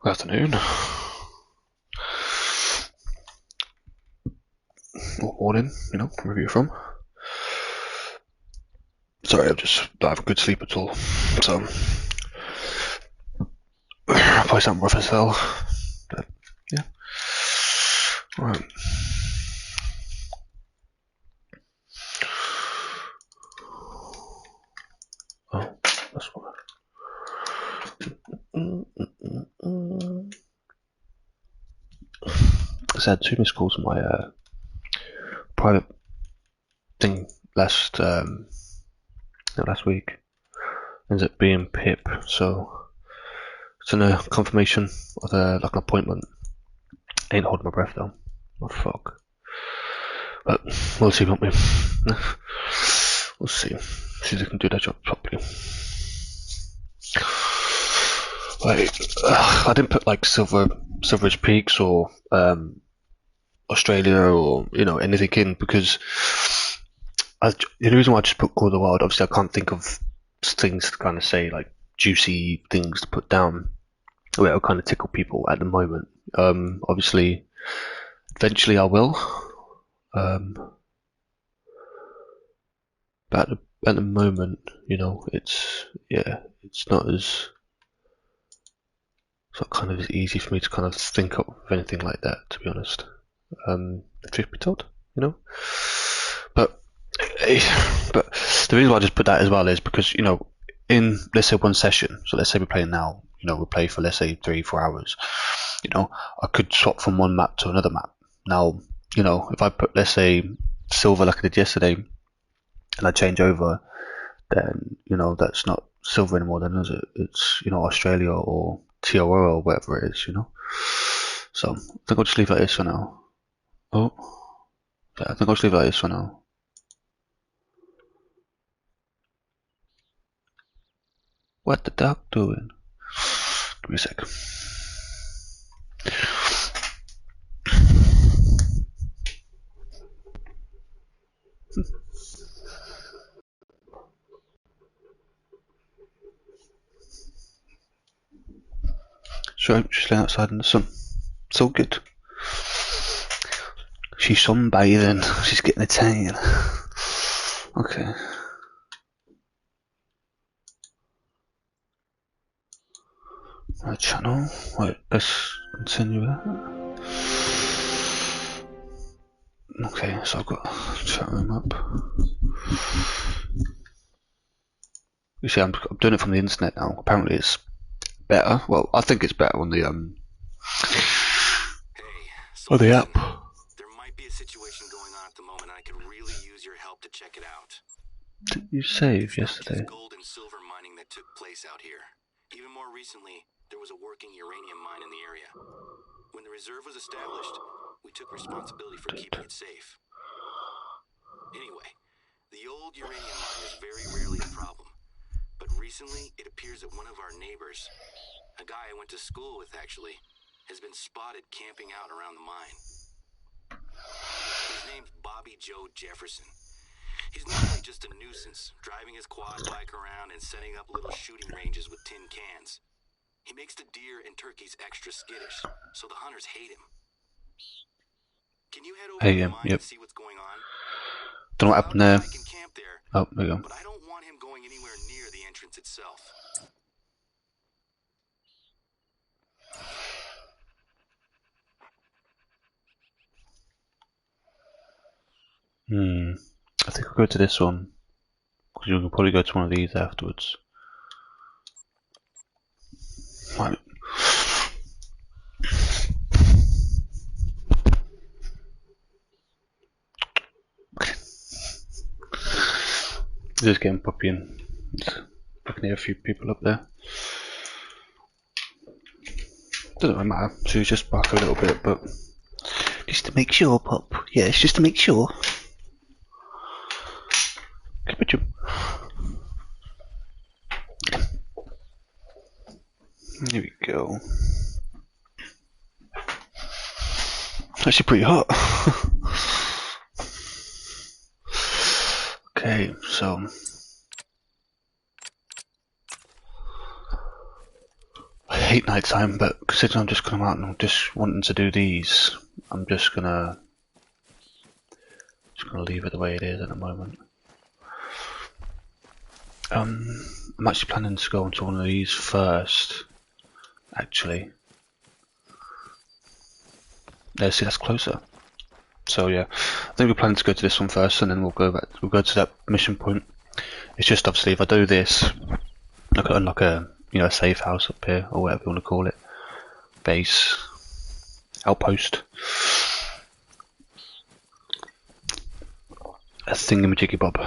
Good afternoon. Or morning, wherever you're from. Sorry, I just don't have a good sleep at all. So, I'll probably sound rough as hell. But, yeah. Alright. Oh, that's what. I had 2 missed calls on my private thing last week. Ends up being Pip, so it's in a confirmation of an appointment. Ain't holding my breath though. Oh fuck. But we'll see, won't we? We'll see. See if they can do their job properly. I didn't put like Silveridge Peaks or Australia or anything in because the reason why I just put Call of the Wild, obviously I can't think of things to kind of say, like juicy things to put down where it'll kind of tickle people at the moment. Obviously eventually I will, but at the moment, it's not as kind of as easy for me to kind of think of anything like that, to be honest. Truth be told, But the reason why I just put that as well is because in, let's say, one session, so let's say we're playing now, we play for, let's say, 3-4 hours, I could swap from one map to another map. Now, if I put, let's say, silver like I did yesterday, and I change over, then that's not silver anymore, then is it? It's Australia or TOR or whatever it is, So I think I'll just leave that as for now. Oh, yeah, I think I'll just leave that as for now. What the duck doing? Give me a sec. So she's laying outside in the sun. It's all good. She's sunbathing. She's getting a tan. Okay. Right channel. Right, let's continue with that. Okay, so I've got chat room up. You see, I'm doing it from the internet now. Apparently, it's better. Well, I think it's better on the on the app. There might be a situation going on at the moment, and I could really use your help to check it out. Did you save yesterday? It's not just gold and silver mining that took place out here. Even more recently, there was a working uranium mine in the area. When the reserve was established, we took responsibility for keeping it safe. Anyway, the old uranium mine is very rarely a problem. But recently, it appears that one of our neighbors, a guy I went to school with actually, has been spotted camping out around the mine. His name's Bobby Joe Jefferson. He's not only just a nuisance, driving his quad bike around and setting up little shooting ranges with tin cans. He makes the deer and turkeys extra skittish, so the hunters hate him. Can you head over to the mine and see what's going on? Don't know what happened there. I can camp there, oh, there you go. But I don't want him going anywhere near the entrance itself. I think I'll go to this one because you can probably go to one of these afterwards. Right. Just getting Puppy in. I can hear a few people up there. Doesn't really matter. So you just bark a little bit, but just to make sure, Pop. Yeah, it's just to make sure. Here we go. Actually pretty hot. Okay, so hate nighttime, but considering I'm just coming out and I'm just wanting to do these, I'm just gonna leave it the way it is at the moment. I'm actually planning to go into one of these first, actually. Yeah, see, that's closer. So yeah, I think we're planning to go to this one first, and then we'll go to that mission point. It's just obviously if I do this, I could unlock a a safe house up here, or whatever you want to call it, base, outpost, a thingamajiggy bob.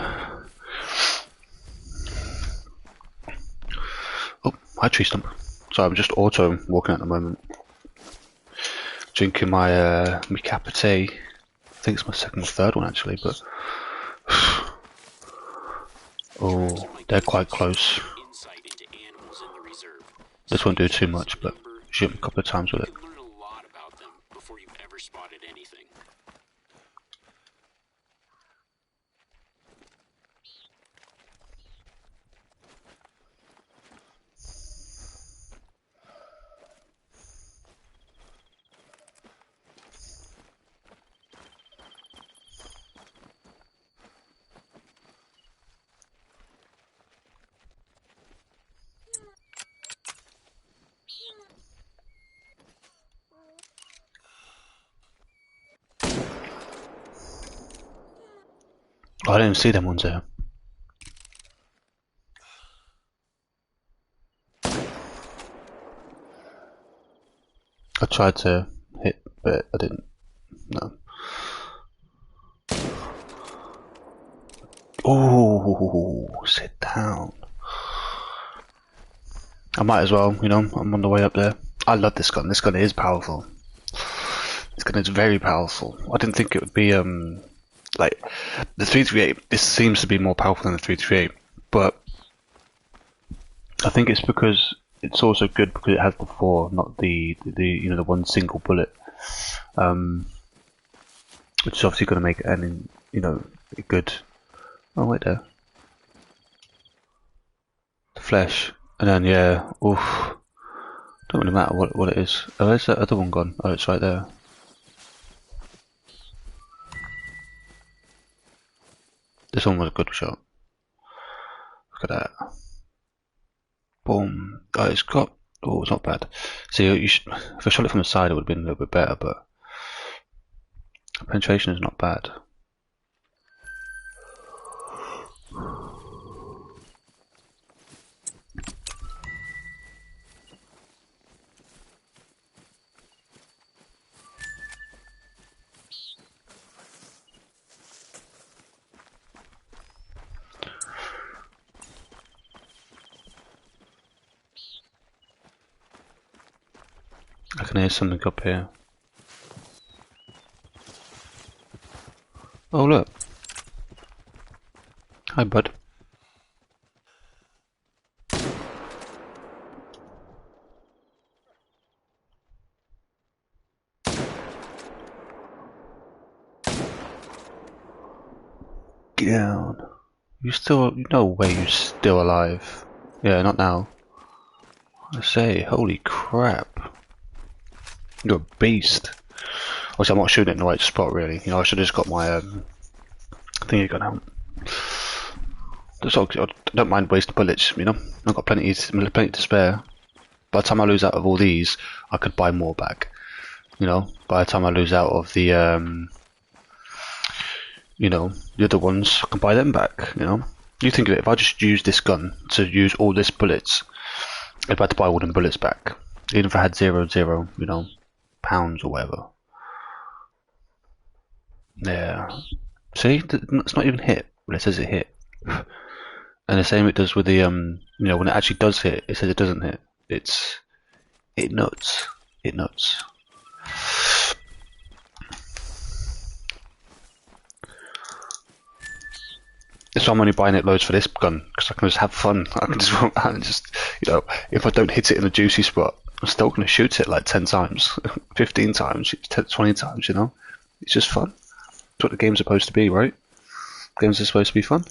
Oh, hi tree stump. Sorry, I'm just auto walking at the moment, drinking my my Capite. I think it's my second or third one actually, but oh, they're quite close. This won't do too much, but shoot them a couple of times with it. Oh, I didn't see them ones there. I tried to hit, but I didn't. No. Oh, sit down. I might as well, I'm on the way up there. I love this gun. This gun is powerful. This gun is very powerful. I didn't think it would be, like, the 338, this seems to be more powerful than the 338, but I think it's because it's also good because it has the 4, not the one single bullet, which is obviously going to make it an a good. Oh wait there, the flesh, and then yeah, oof. Don't really matter what it is. Oh, where's that other one gone? Oh, it's right there. This one was a good shot. Look at that. Boom. Oh, it's got. Oh, it's not bad. See, if I shot it from the side, it would have been a little bit better, but penetration is not bad. I can hear something up here. Oh look. Hi bud. Get down. No way you're still alive. Yeah, not now. I say, holy crap. You're a beast. Obviously, I'm not shooting it in the right spot, really. I should have just got my thingy gun out. I don't mind wasting bullets, I've got plenty to spare. By the time I lose out of all these, I could buy more back. By the time I lose out of the the other ones, I can buy them back. You think of it, if I just use this gun to use all this bullets, if I had to buy all them bullets back, even if I had 0, pounds or whatever. Yeah. See, it's not even hit. Well, it says it hit. And the same it does with the when it actually does hit, it says it doesn't hit. It nuts. It nuts. That's why I'm only buying it loads for this gun, because I can just have fun. I can just run around and just, if I don't hit it in a juicy spot, I'm still going to shoot it like 10 times, 15 times, 20 times, It's just fun. That's what the game's supposed to be, right? Games are supposed to be fun.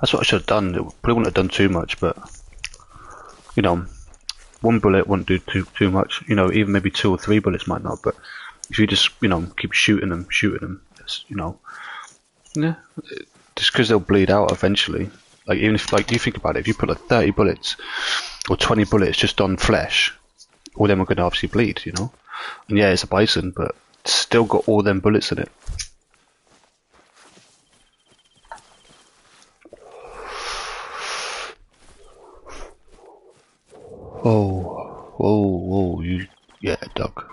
That's what I should have done. It probably wouldn't have done too much, but you know, one bullet wouldn't do too much. You know, even maybe 2 or 3 bullets might not. But if you just keep shooting them, it's, yeah, just because they'll bleed out eventually. Like even if you think about it, if you put like 30 bullets or 20 bullets just on flesh, all them are going to obviously bleed. And yeah, it's a bison, but it's still got all them bullets in it. Oh, whoa, yeah, dog.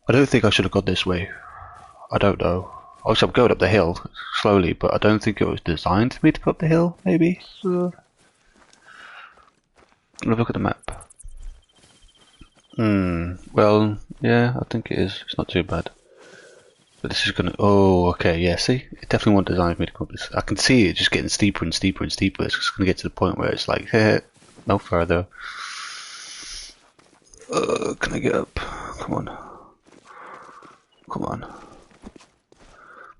I don't think I should have gone this way. I don't know. Obviously, I'm going up the hill slowly, but I don't think it was designed for me to go up the hill, maybe? Look at the map. Well, yeah, I think it is. It's not too bad. But this is gonna... Oh, okay, yeah, see? It definitely wasn't designed for me to go up this. I can see it just getting steeper and steeper and steeper. It's just gonna get to the point where it's like, no further. Can I get up? Come on. Come on.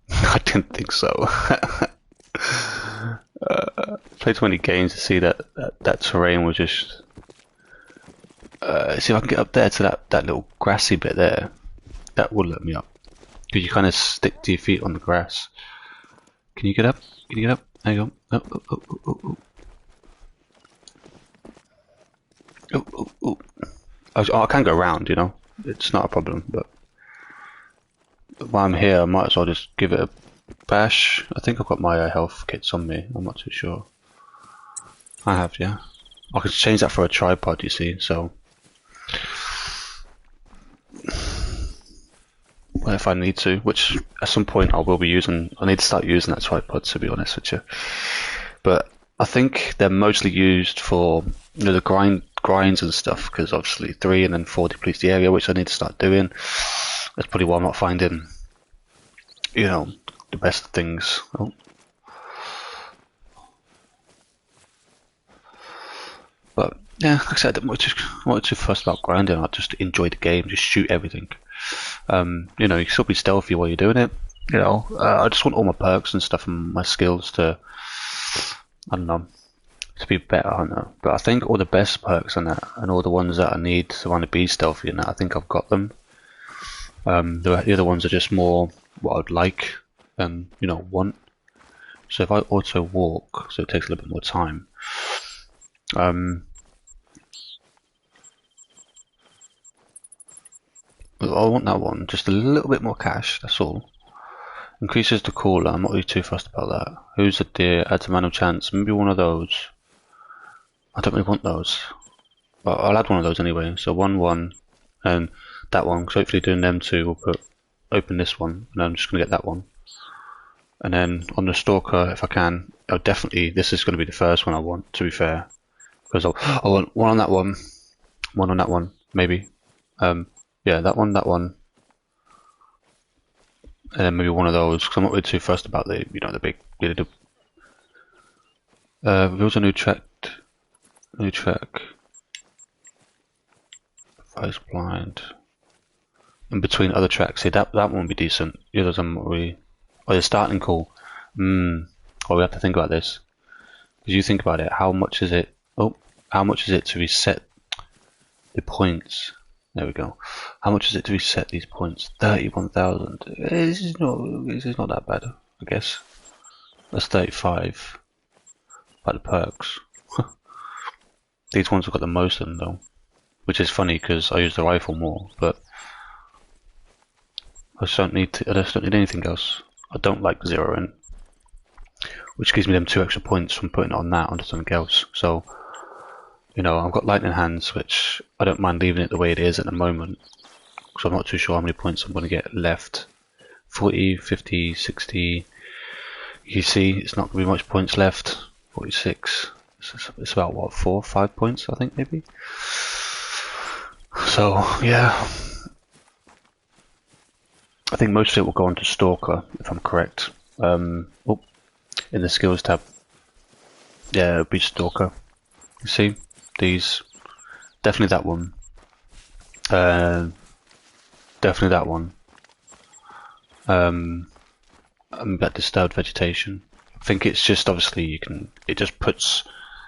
I didn't think so. Played too many games to see that terrain was just... see if I can get up there to that little grassy bit there. That would let me up. Because you kind of stick to your feet on the grass. Can you get up? Can you get up? There you go. Oh. I can go around, It's not a problem, but... While I'm here, I might as well just give it a bash. I think I've got my health kits on me. I'm not too sure. I have, yeah. I could change that for a tripod, you see, so... Well, if I need to, which at some point I will be using. I need to start using that tripod, to be honest with you. But I think they're mostly used for the grinds and stuff, because obviously 3 and then 4 depletes the area, which I need to start doing. That's probably why I'm not finding, the best things. Oh. But yeah, like I said, I wasn't too fussed about grinding. I just enjoy the game, just shoot everything. You can still be stealthy while you're doing it. I just want all my perks and stuff and my skills to, I don't know, to be better. I don't know. But I think all the best perks and that, and all the ones that I need to want to be stealthy and that, I think I've got them. The other ones are just more what I'd like and want. So if I auto walk, so it takes a little bit more time. I want that one, just a little bit more cash, that's all. Increases the cooler, I'm not really too fussed about that. Who's a deer, adds a manual chance, maybe one of those. I don't really want those. But I'll add one of those anyway, so 1-1, and that one, because hopefully doing them two will open this one, and I'm just going to get that one. And then on the Stalker, if I can, definitely this is going to be the first one I want, to be fair. Because I want one on that one on that one, maybe. Yeah, that one, and then maybe one of those, because I'm not really too fussed about the big... reveals a new track. Vice blind. In between other tracks, see that one would be decent. The others I'm not really... Oh, the starting call. Oh, we have to think about this. Because you think about it, how much is it? Oh, how much is it to reset the points? There we go. How much is it to reset these points? 31,000. This is not that bad, I guess. That's 35. By the perks. These ones have got the most of them though, which is funny because I use the rifle more, but I just don't need anything else. I don't like zeroing, which gives me them 2 extra points from putting it on that onto something else. So, I've got lightning hands, which I don't mind leaving it the way it is at the moment, because I'm not too sure how many points I'm going to get left. 40, 50, 60. You see, it's not going to be much points left. 46. It's about what, 4 or 5 points, I think, maybe. So yeah, I think most of it will go on to Stalker, if I'm correct. Oh, in the skills tab. Yeah, it'll be Stalker. You see? These. Definitely that one. Definitely that one. That disturbed vegetation. I think it's just obviously it just puts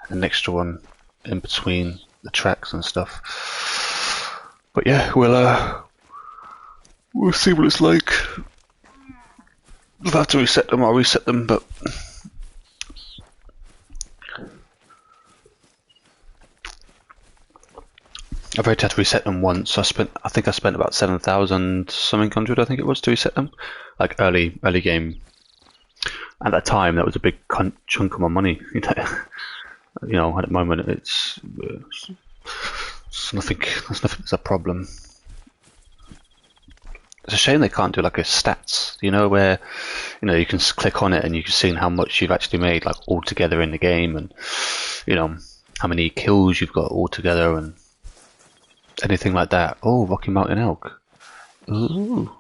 an extra one in between the tracks and stuff. But yeah, we'll see what it's like. We'll have to reset them. I'll reset them, but I've already had to reset them once. I think I spent about 7,000 something hundred, I think it was, to reset them, like early game. At that time, that was a big chunk of my money. You know, at the moment, it's nothing. That's a problem. It's a shame they can't do like a stats. You know, where you can click on it and you can see how much you've actually made, like all together in the game, and how many kills you've got all together and anything like that. Oh, Rocky Mountain Elk. Ooh.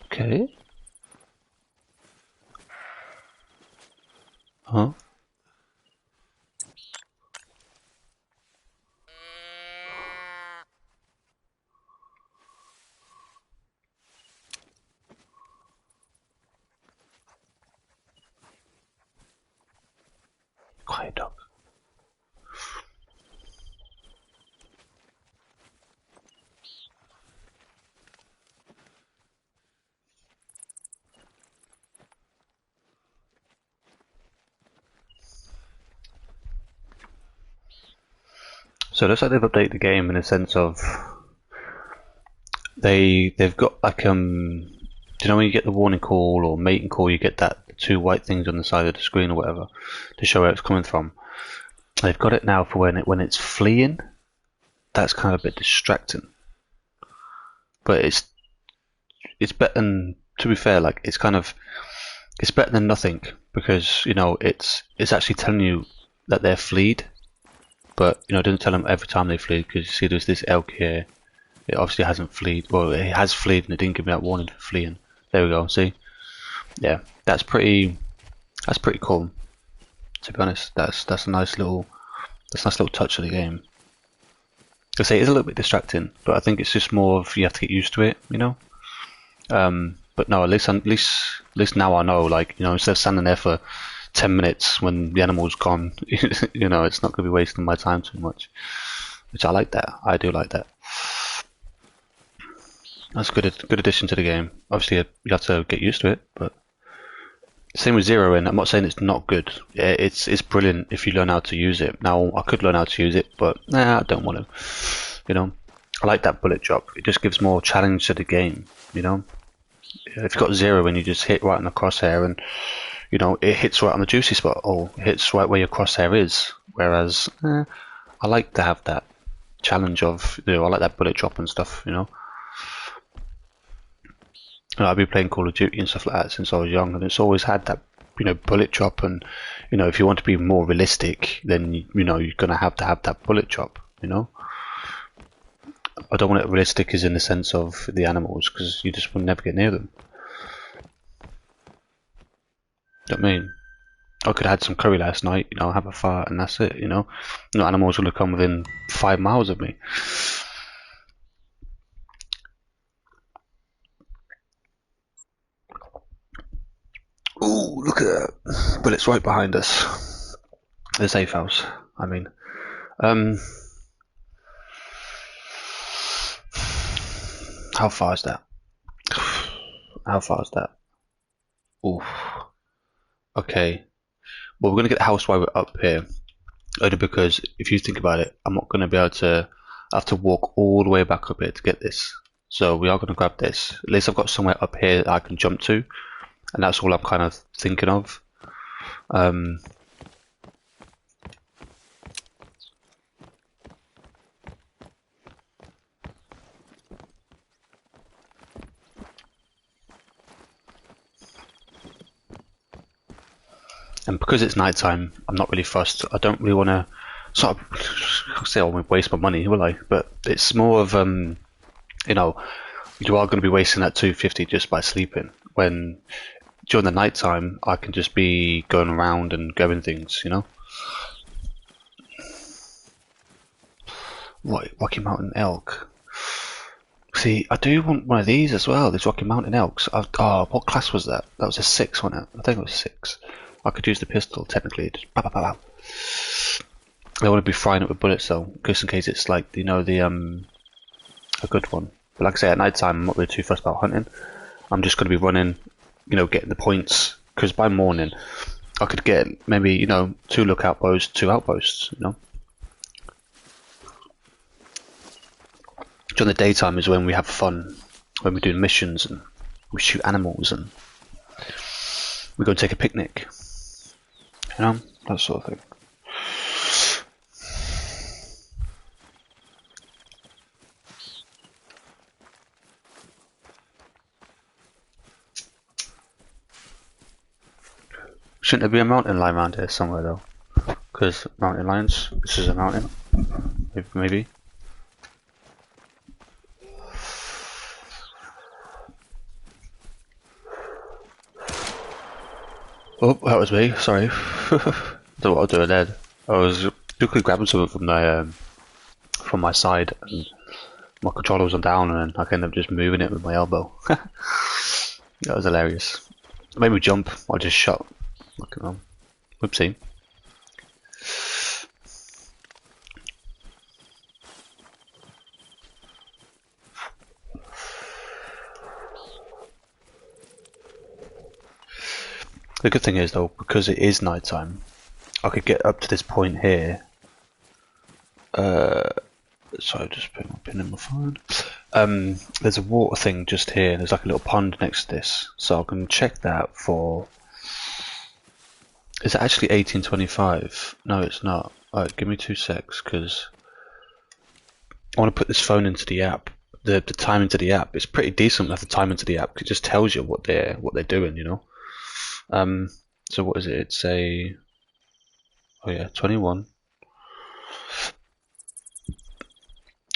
Okay. Huh? Quiet dog. So it looks like they've updated the game in a sense of they've got like do you know when you get the warning call or mating call, you get that two white things on the side of the screen or whatever to show where it's coming from. They've got it now for when it's fleeing. That's kind of a bit distracting, but it's better than, to be fair, like it's better than nothing, because it's actually telling you that they're fleed, but it doesn't tell them every time they flee, because you see there's this elk here. It obviously hasn't fleed. Well, it has fleed and it didn't give me that warning for fleeing. There we go. See, yeah, that's pretty cool. To be honest, that's a nice little touch of the game. I say it's a little bit distracting, but I think it's just more of you have to get used to it, But no, at least now I know, like, instead of standing there for 10 minutes when the animal's gone, it's not going to be wasting my time too much. Which I like that. I do like that. That's a good addition to the game. Obviously, you have to get used to it, but same with Zero In. I'm not saying it's not good. It's brilliant if you learn how to use it. Now, I could learn how to use it, but I don't want to. I like that bullet drop. It just gives more challenge to the game, If you've got Zero In, you just hit right on the crosshair and, it hits right on the juicy spot, or it hits right where your crosshair is. Whereas, I like to have that challenge of, I like that bullet drop and stuff, I've been playing Call of Duty and stuff like that since I was young, and it's always had that, bullet drop. And if you want to be more realistic, then you're gonna have to have that bullet drop. I don't want it realistic as in the sense of the animals, because you just will never get near them. You know what I mean? I could have had some curry last night, have a fart, and that's it. No animals will come within 5 miles of me. Ooh, look at that. But it's right behind us. The safe house, I mean. How far is that? How far is that? Oof. Okay. Well, we're going to get the house while we're up here. Only because, if you think about it, I'm not going to be able to... I have to walk all the way back up here to get this. So we are going to grab this. At least I've got somewhere up here that I can jump to. And that's all I'm kind of thinking of. And because it's nighttime, I'm not really fussed. I don't really want to sort of say I won't waste my money, will I? But it's more of you are going to be wasting that 250 just by sleeping. When during the night time, I can just be going around and grabbing things, you know. Right, Rocky Mountain elk. See, I do want one of these as well. These Rocky Mountain elks. Oh, what class was that? That was a 6, wasn't it? I think it was 6. I could use the pistol technically. Just pow, pow, pow, pow. I want to be frying it with bullets though, just in case it's like, you know, the a good one. But like I say, at night time I'm not really too fussed about hunting. I'm just going to be running, you know, getting the points, because by morning I could get maybe, you know, 2 lookout posts, 2 outposts, you know. During the daytime is when we have fun, when we do missions and we shoot animals and we go and take a picnic, you know, that sort of thing. Shouldn't there be a mountain lion around here somewhere though? Because mountain lions, this is a mountain, maybe. Oh, that was me, sorry. Don't know what I was doing then. I was quickly grabbing something from my side, and my controller was on down, and I ended up just moving it with my elbow. That was hilarious. It made me jump, I just shot. Look at them. Whoopsie. The good thing is though, because it is nighttime, I could get up to this point here. Sorry, just putting my pin in my phone. There's a water thing just here. There's like a little pond next to this, so I can check that for. Is it actually 1825? No, it's not. Alright, give me 2 secs, because I want to put this phone into the app. The time into the app. It's pretty decent with the time into the app. It just tells you what they're doing, you know. So what is it? It's a. Oh yeah, 21.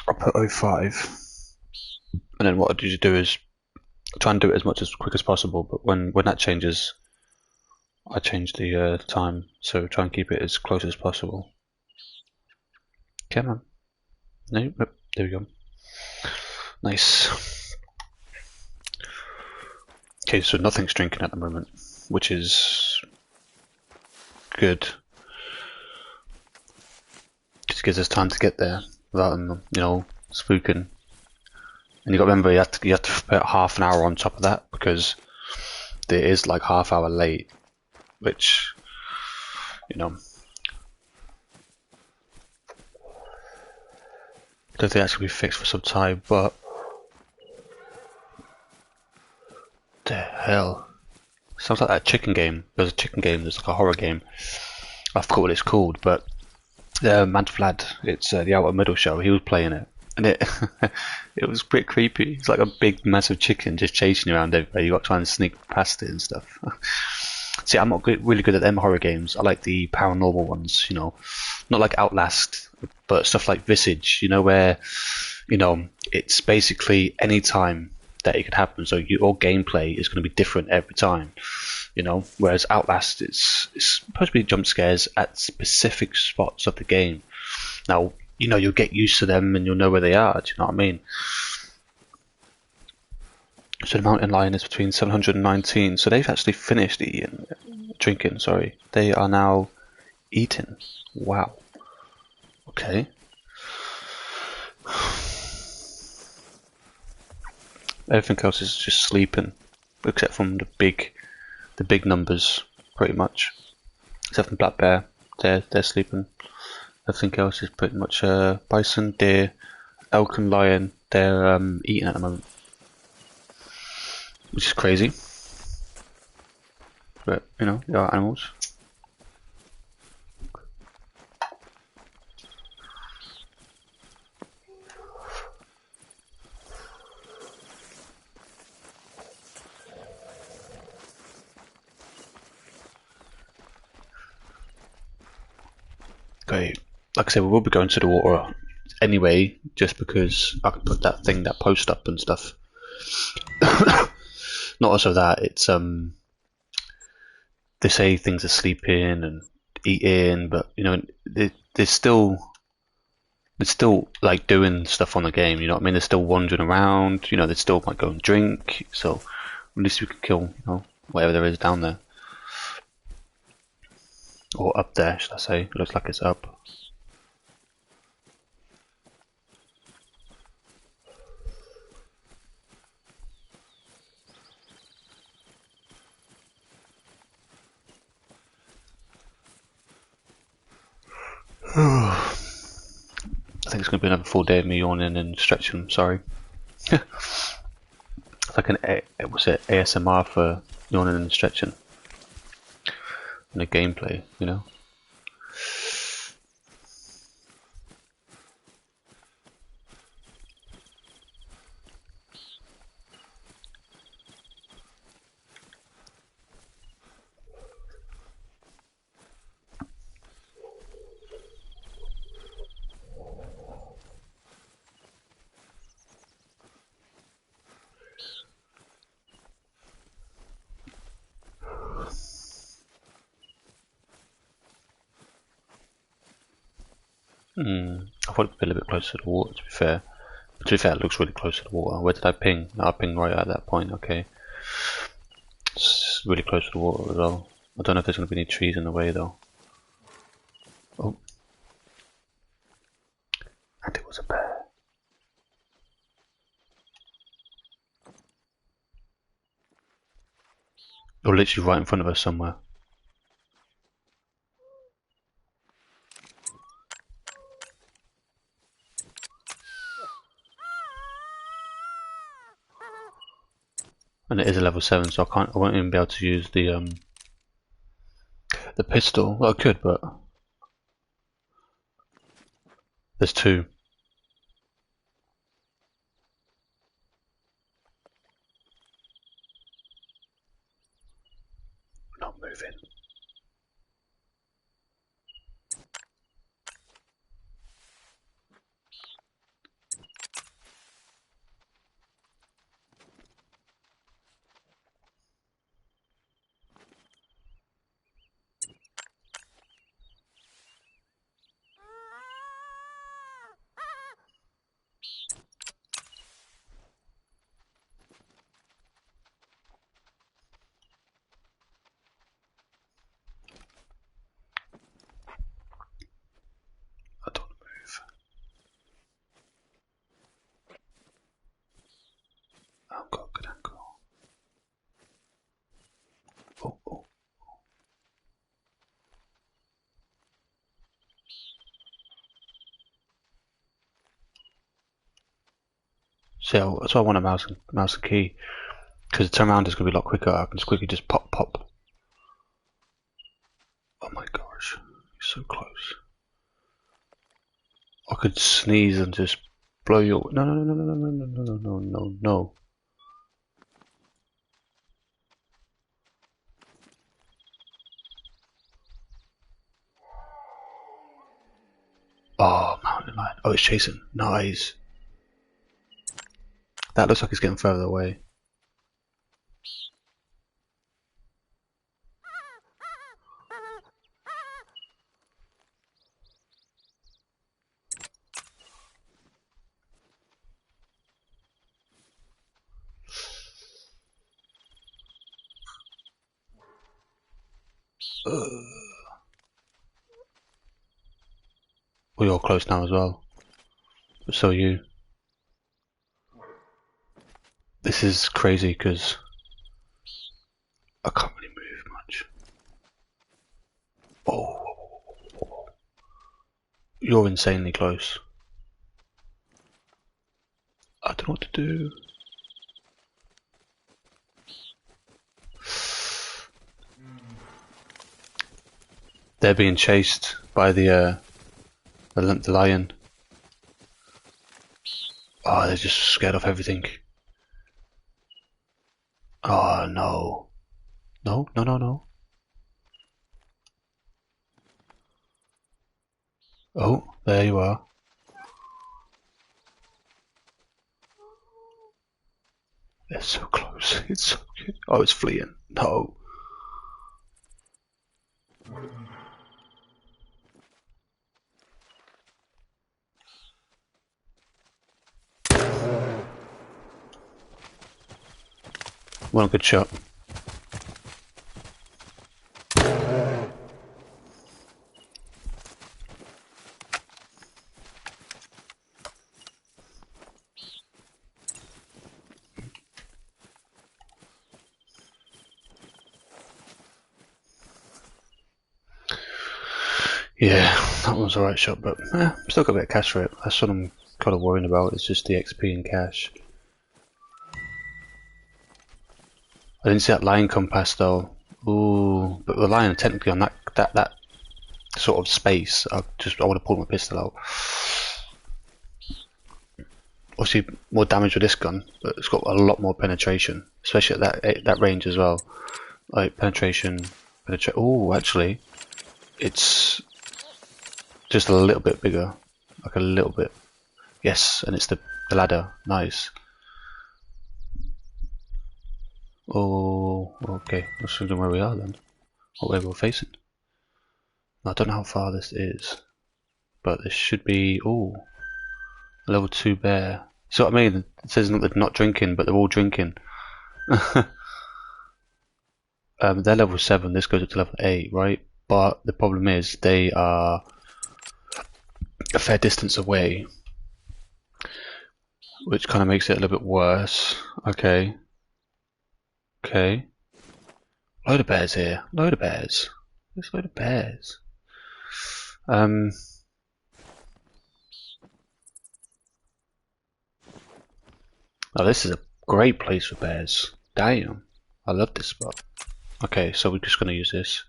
I'll put 05. And then what I usually do is try and do it as quick as possible. But when that changes, I change the time, so try and keep it as close as possible. Come on. No, nope, there we go. Nice. Okay, so nothing's drinking at the moment, which is good. Just gives us time to get there without them, you know, spooking. And you got to remember, you have to put half an hour on top of that, because it is like half hour late. Which, you know, I don't think that's going to be fixed for some time, but the hell, sounds like that chicken game. There's a chicken game, there's like a horror game, I forgot what it's called, but Mad Vlad, it's the Out of Middle show, he was playing it, and it it was pretty creepy. It's like a big massive chicken just chasing you around everywhere. You got to try and sneak past it and stuff. See, I'm not really good at them horror games. I like the paranormal ones, you know, not like Outlast, but stuff like Visage, you know, where, you know, it's basically any time that it could happen. So your gameplay is going to be different every time, you know. Whereas Outlast, it's supposed to be jump scares at specific spots of the game. Now, you know, you'll get used to them and you'll know where they are. Do you know what I mean? So the mountain lion is between 719. So they've actually finished drinking. Sorry, they are now eating. Wow. Okay. Everything else is just sleeping, except from the big numbers, pretty much. Except from black bear, they're sleeping. Everything else is pretty much bison, deer, elk, and lion. They're eating at the moment. Which is crazy, but you know, they are animals. Okay, like I said, we will be going to the water anyway, just because I can put that post up and stuff. Not also that, it's they say things are sleeping and eating, but you know, they're still like doing stuff on the game. You know what I mean? They're still wandering around. You know, they still might go and drink. So at least we can kill, you know, whatever there is down there or up there, should I say? It looks like it's up. I think it's going to be another full day of me yawning and stretching. Sorry. It's like what's it, ASMR for yawning and stretching in a gameplay, you know. I thought it'd be a little bit closer to the water. To be fair, it looks really close to the water. Where did I ping? No, I pinged right at that point. Okay, it's really close to the water as well. I don't know if there's going to be any trees in the way though. Oh, and it was a bear. You're literally right in front of us somewhere. And it is a level 7, so I won't even be able to use the pistol. Well, I could, but there's two. Not moving. I don't move. I've got a good angle. Oh, oh. So that's why I want a mouse and key, because the turnaround is going to be a lot quicker. I can just quickly just pop. Oh my gosh, he's so close. I could sneeze and just blow your. No. Oh, mountain lion. Oh, it's chasing. Nice. That looks like it's getting further away. Well, you're close now as well. But so are you. This is crazy because I can't really move much. Oh, you're insanely close. I don't know what to do. They're being chased by the lion. Oh, they're just scared of everything. Oh no. No. Oh, there you are. They're so close. It's so cute. Oh, it's fleeing. No. One good shot. Yeah, that one's alright shot, but still got a bit of cash for it. That's what I'm kind of worrying about, it's just the XP and cash. I didn't see that lion come past though. Ooh, but the lion technically on that sort of space, I would have pulled my pistol out. Obviously more damage with this gun, but it's got a lot more penetration, especially at that range as well. Like penetration. Oh, actually, it's just a little bit bigger, like a little bit. Yes, and it's the ladder. Nice. Oh, okay. Let's see where we are then. What way we're facing. I don't know how far this is, but this should be. Oh, level 2 bear. See what I mean? It says they're not drinking, but they're all drinking. They're level 7. This goes up to level 8, right? But the problem is they are a fair distance away, which kind of makes it a little bit worse. Okay. Okay. Load of bears here. Load of bears. There's a load of bears. Now this is a great place for bears. Damn. I love this spot. Okay, so we're just going to use this.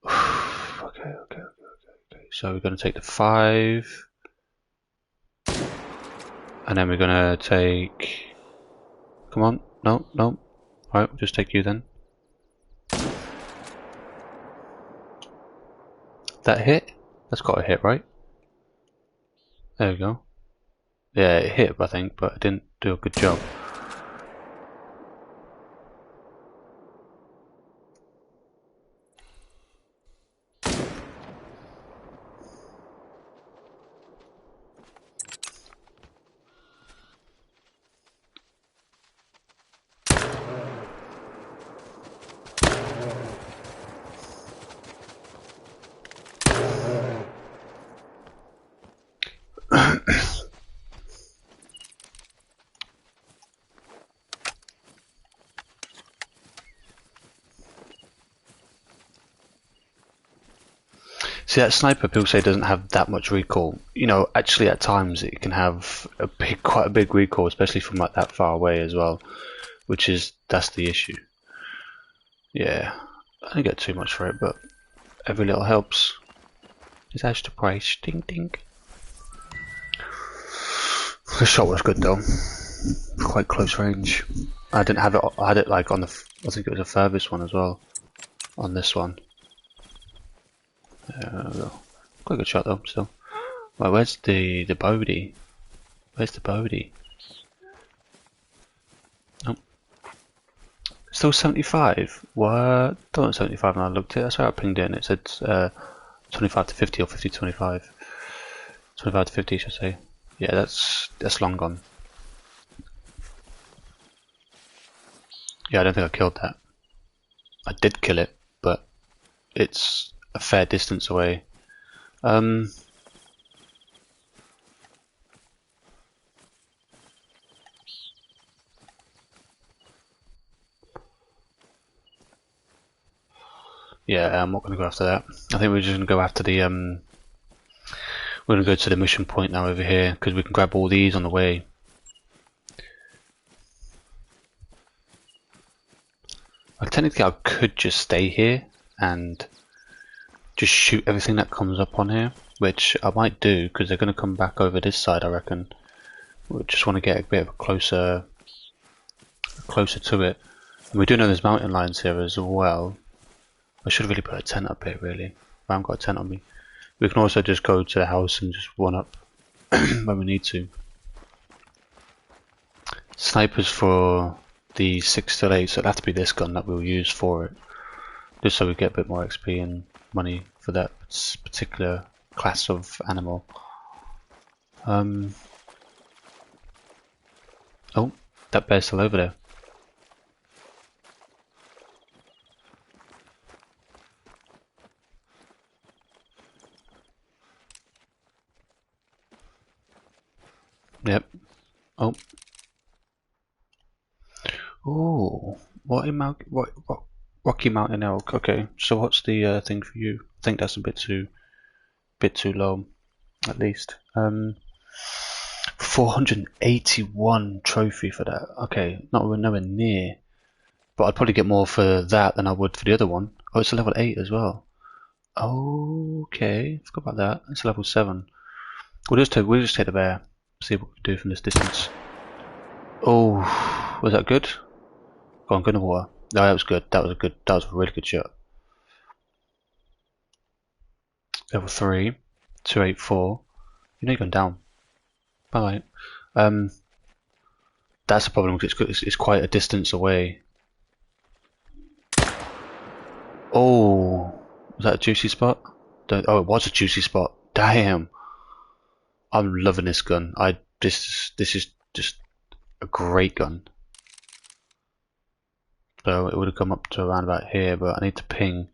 Okay. So we're going to take the 5. And then we're going to take... Come on. No. Alright, we'll just take you then. That hit? That's got a hit, right? There we go. Yeah, it hit, I think, but it didn't do a good job. See, that sniper people say doesn't have that much recoil. You know, actually at times it can have quite a big recoil, especially from like that far away as well. That's the issue. Yeah, I didn't get too much for it, but every little helps. Is Ash the price? Ding ding. The shot was good though. Quite close range. I didn't have it. I had it like on the. I think it was the furthest one as well. On this one. Quite a good shot though. Still. Right, where's the Bodhi? Where's the Bodhi? Oh. Still 75? What? Don't 75 when I looked at it. That's where I pinged in. It said 25 to 50 or 50 to 25. 25 to 50, I should say. Yeah, that's long gone. Yeah, I don't think I killed that. I did kill it, but it's a fair distance away. Yeah, I'm not going to go after that. I think we're just going to go after the we're going to go to the mission point now over here because we can grab all these on the way. Technically I could just stay here and just shoot everything that comes up on here, which I might do because they're going to come back over this side, I reckon. We just want to get a bit of a closer to it. And we do know there's mountain lions here as well. I should really put a tent up here really. I haven't got a tent on me. We can also just go to the house and just run up when we need to. Snipers for the 6 to 8, so it'll have to be this gun that we'll use for it. Just so we get a bit more XP and money for that particular class of animal. Oh, that bear's still over there. Yep. Oh. Oh. What Rocky Mountain Elk. Okay. So what's the thing for you? I think that's a bit too low, at least. 481 trophy for that. Okay, not nowhere near. But I'd probably get more for that than I would for the other one. Oh, it's a level 8 as well. Okay, forgot about that. It's level 7. We'll just take the bear. See what we can do from this distance. Oh, was that good? Go on, go in the water. No, that was good. That was a really good shot. Level 3, 284. You know you're going down. Bye. That's the problem. It's quite a distance away. Oh, was that a juicy spot? Oh, it was a juicy spot. Damn. I'm loving this gun. This is just a great gun. So it would have come up to around about here, but I need to ping.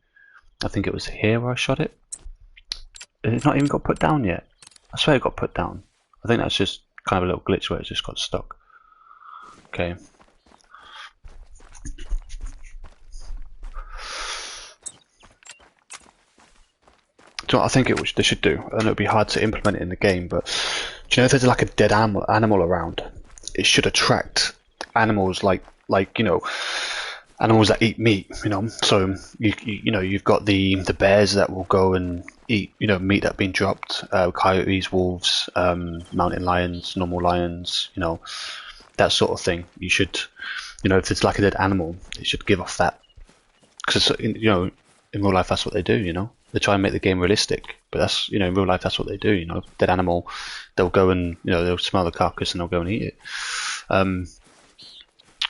I think it was here where I shot it. It's not even got put down yet. I swear it got put down. I think that's just kind of a little glitch where it just got stuck. Okay. So I think they should do, and it would be hard to implement it in the game, but do you know if there's like a dead animal around, it should attract animals like you know, animals that eat meat, you know. So you know you've got the bears that will go and eat, you know, meat that's been dropped, coyotes, wolves, mountain lions, normal lions, you know, that sort of thing. You should, you know, if it's like a dead animal, it should give off that, because you know, in real life that's what they do, you know. They try and make the game realistic, but that's, you know, in real life that's what they do, you know. Dead animal, they'll go and, you know, they'll smell the carcass and they'll go and eat it.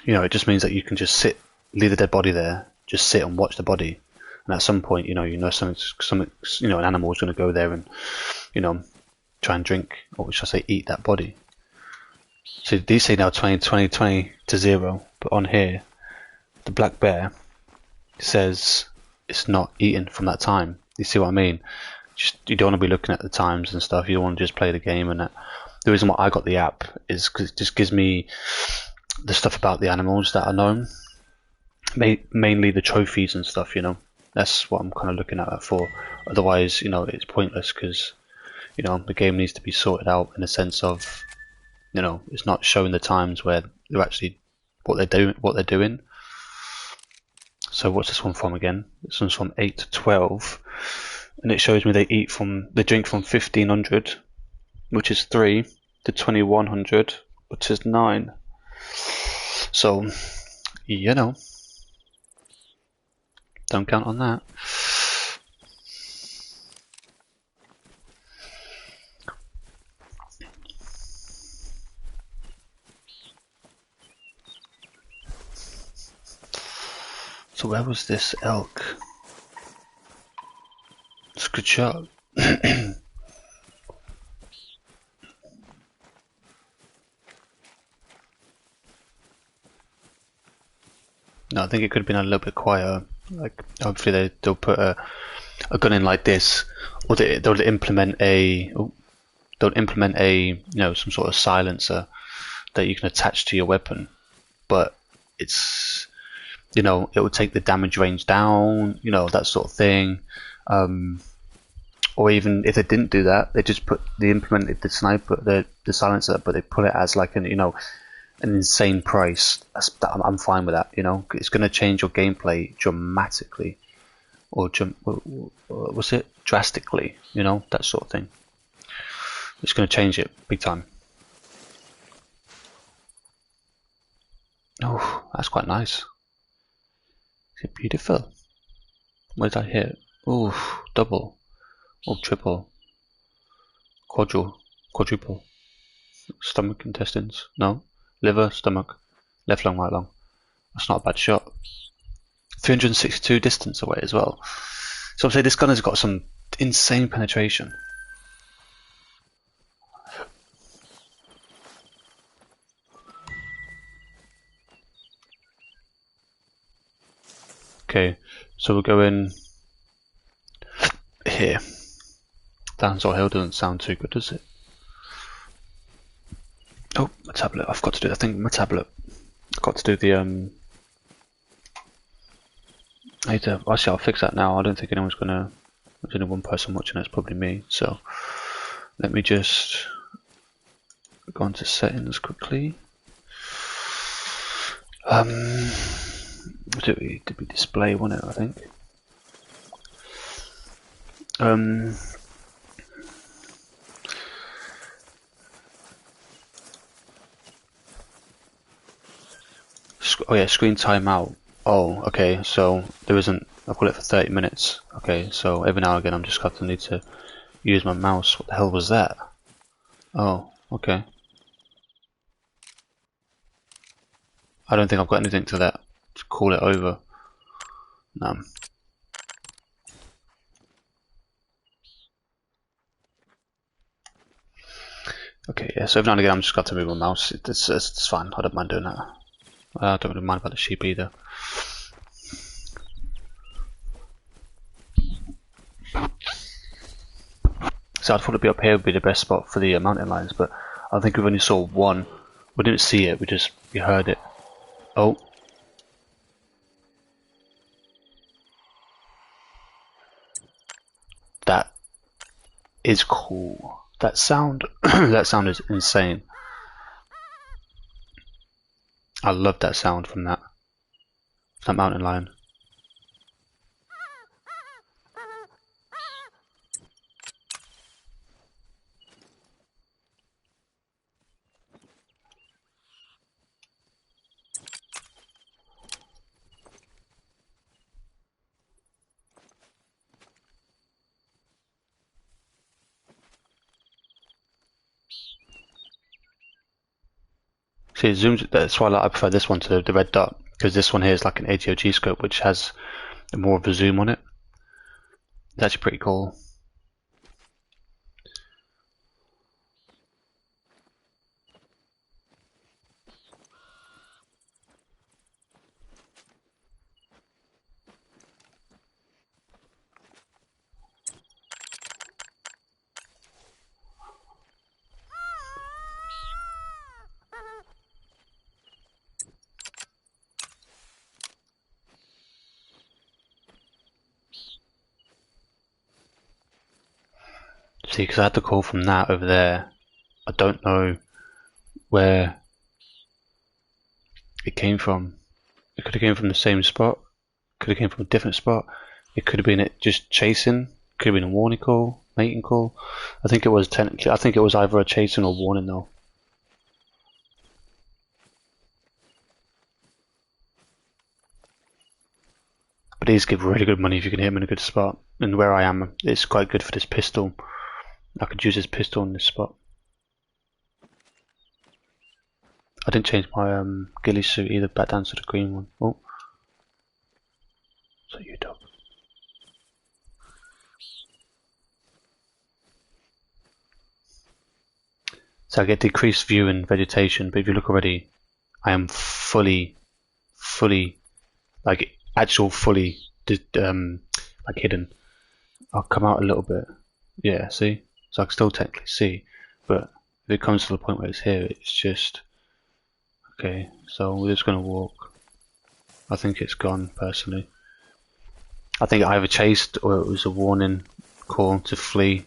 You know, it just means that you can just sit, leave the dead body there, just sit and watch the body, and at some point, you know something, you know, an animal is going to go there and, you know, try and drink, or should I say, eat that body. So these say now 20 to 0, but on here, the black bear says it's not eaten from that time. You see what I mean? Just, you don't want to be looking at the times and stuff. You don't want to just play the game. And that. The reason why I got the app is because it just gives me the stuff about the animals that are known, mainly the trophies and stuff. You know, that's what I'm kind of looking at that for. Otherwise, you know, it's pointless because, you know, the game needs to be sorted out in a sense of, you know, it's not showing the times where they're actually what they're doing. So what's this one from again? This one's from 8 to 12, and it shows me they drink from 1500, which is 3, to 2100, which is 9. So, you know, don't count on that. So where was this elk? It's a good shot. No, I think it could have been a little bit quieter. Like, hopefully they'll put a gun in like this, or they'll implement a you know, some sort of silencer that you can attach to your weapon. But it's, you know, it would take the damage range down, you know, that sort of thing. Or even if they didn't do that, they just implemented the sniper, the silencer, but they put it as like an, you know, an insane price. I'm fine with that. You know, it's going to change your gameplay dramatically, or was it drastically? You know, that sort of thing. It's going to change it big time. Oh, that's quite nice. Is it beautiful? What did I hit? Oh, double, or triple, quadruple. Stomach, intestines. No. Liver, stomach, left lung, right lung. That's not a bad shot. 362 distance away as well. So I'm saying this gun has got some insane penetration. Okay, so we're going here. Downside Hill doesn't sound too good, does it? Oh, my tablet. I've got to do. I think my tablet. I've got to do the I need to. Actually, I'll fix that now. I don't think anyone's gonna. There's only one person watching. It's probably me. So let me just go into settings quickly. Did we display one? I think. Oh yeah, screen timeout. Oh, okay. So there isn't. I've got it for 30 minutes. Okay, so every now and again I'm just going to need to use my mouse. What the hell was that? Oh, okay. I don't think I've got anything to that to call it over. No. Okay, yeah. So every now and again I'm just got to move my mouse. It's fine. I don't mind doing that. I don't really mind about the sheep either. So I thought it'd be up here would be the best spot for the mountain lions, but I think we only saw one. We didn't see it. We heard it. Oh. That is cool. That sound, that sound is insane. I love that sound from that mountain lion. See, it zooms. That's why I prefer this one to the red dot, because this one here is like an ATOG scope, which has more of a zoom on it. It's actually pretty cool. See, because I had to call from that over there. I don't know where it came from. It could have came from the same spot. Could have came from a different spot. It could have been it just chasing. Could have been a warning call, mating call. I think it was technically. I think it was either a chasing or warning though. But these give really good money if you can hit them in a good spot. And where I am, it's quite good for this pistol. I could use this pistol in this spot. I didn't change my ghillie suit either, back down to the green one. Oh. So you dog. So I get decreased view in vegetation, but if you look already, I am fully, like actual fully, like hidden. I'll come out a little bit. Yeah, see? So I can still technically see, but if it comes to the point where it's here, it's just okay. So we're just gonna walk. I think it's gone personally. I think it either chased or it was a warning call to flee.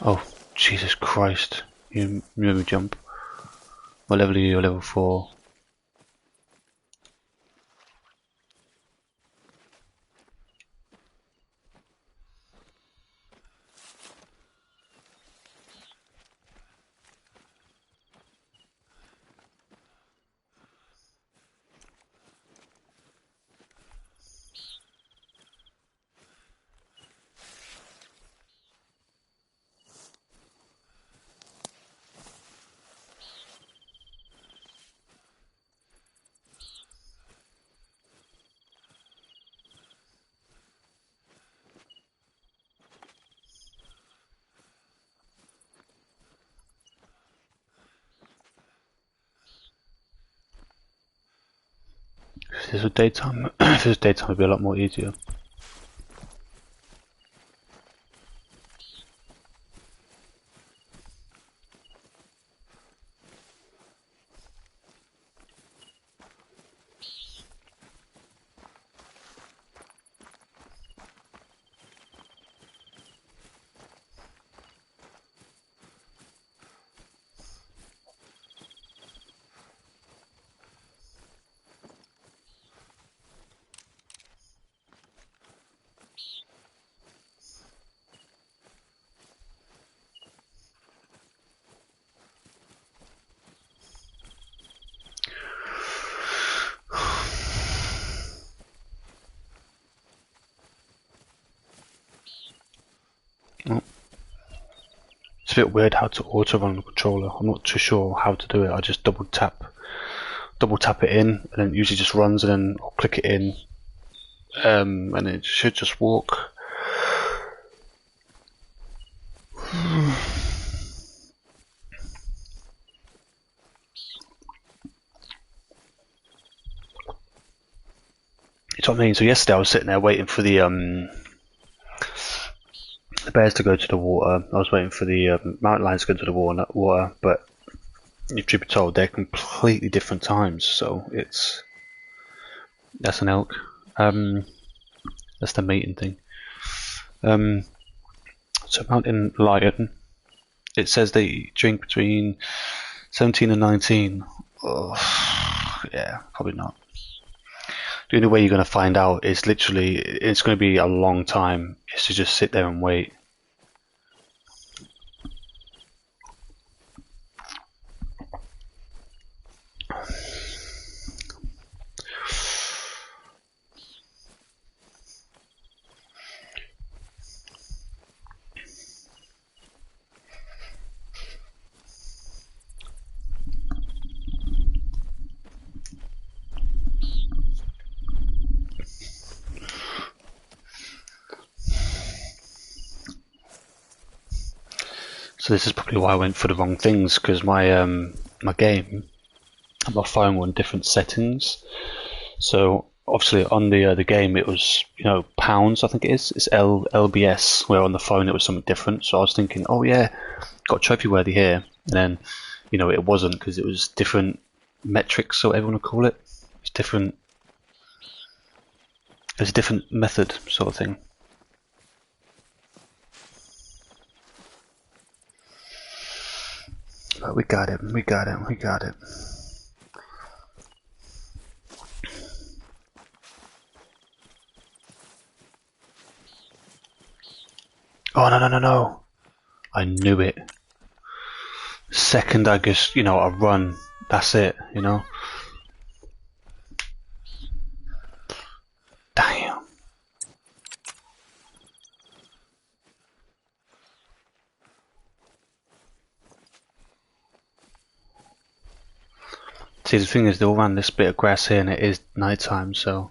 Oh, Jesus Christ! You made me jump. What level are you? You're level 4. If this was daytime, if this was daytime, it'd be a lot more easier. It's a bit weird how to auto run the controller. I'm not too sure how to do it. I just double tap it in, and then it usually just runs, and then I'll click it in, and it should just walk. It's what I mean. So yesterday I was sitting there waiting for the bears to go to the water. I was waiting for the mountain lions to go to the water, but if truth be told, they're completely different times. So that's an elk. That's the mating thing. So mountain lion, it says they drink between 17 and 19. Oh, yeah, probably not. The only way you're going to find out is literally, it's going to be a long time, is to just sit there and wait. So this is probably why I went for the wrong things, because my my game, my phone were on different settings. So obviously on the game it was, you know, pounds, I think it is. It's LBS, where on the phone it was something different. So I was thinking, oh yeah, got trophy worthy here, and then, you know, it wasn't, because it was different metrics, or whatever you want to call it. It's different. It's a different method, sort of thing. But we got it, we got it, we got it. Oh, no, no, no, no. I knew it. Second I just, you know, I run, that's it, you know. Damn. See, the thing is, they all ran this bit of grass here, and it is nighttime, so.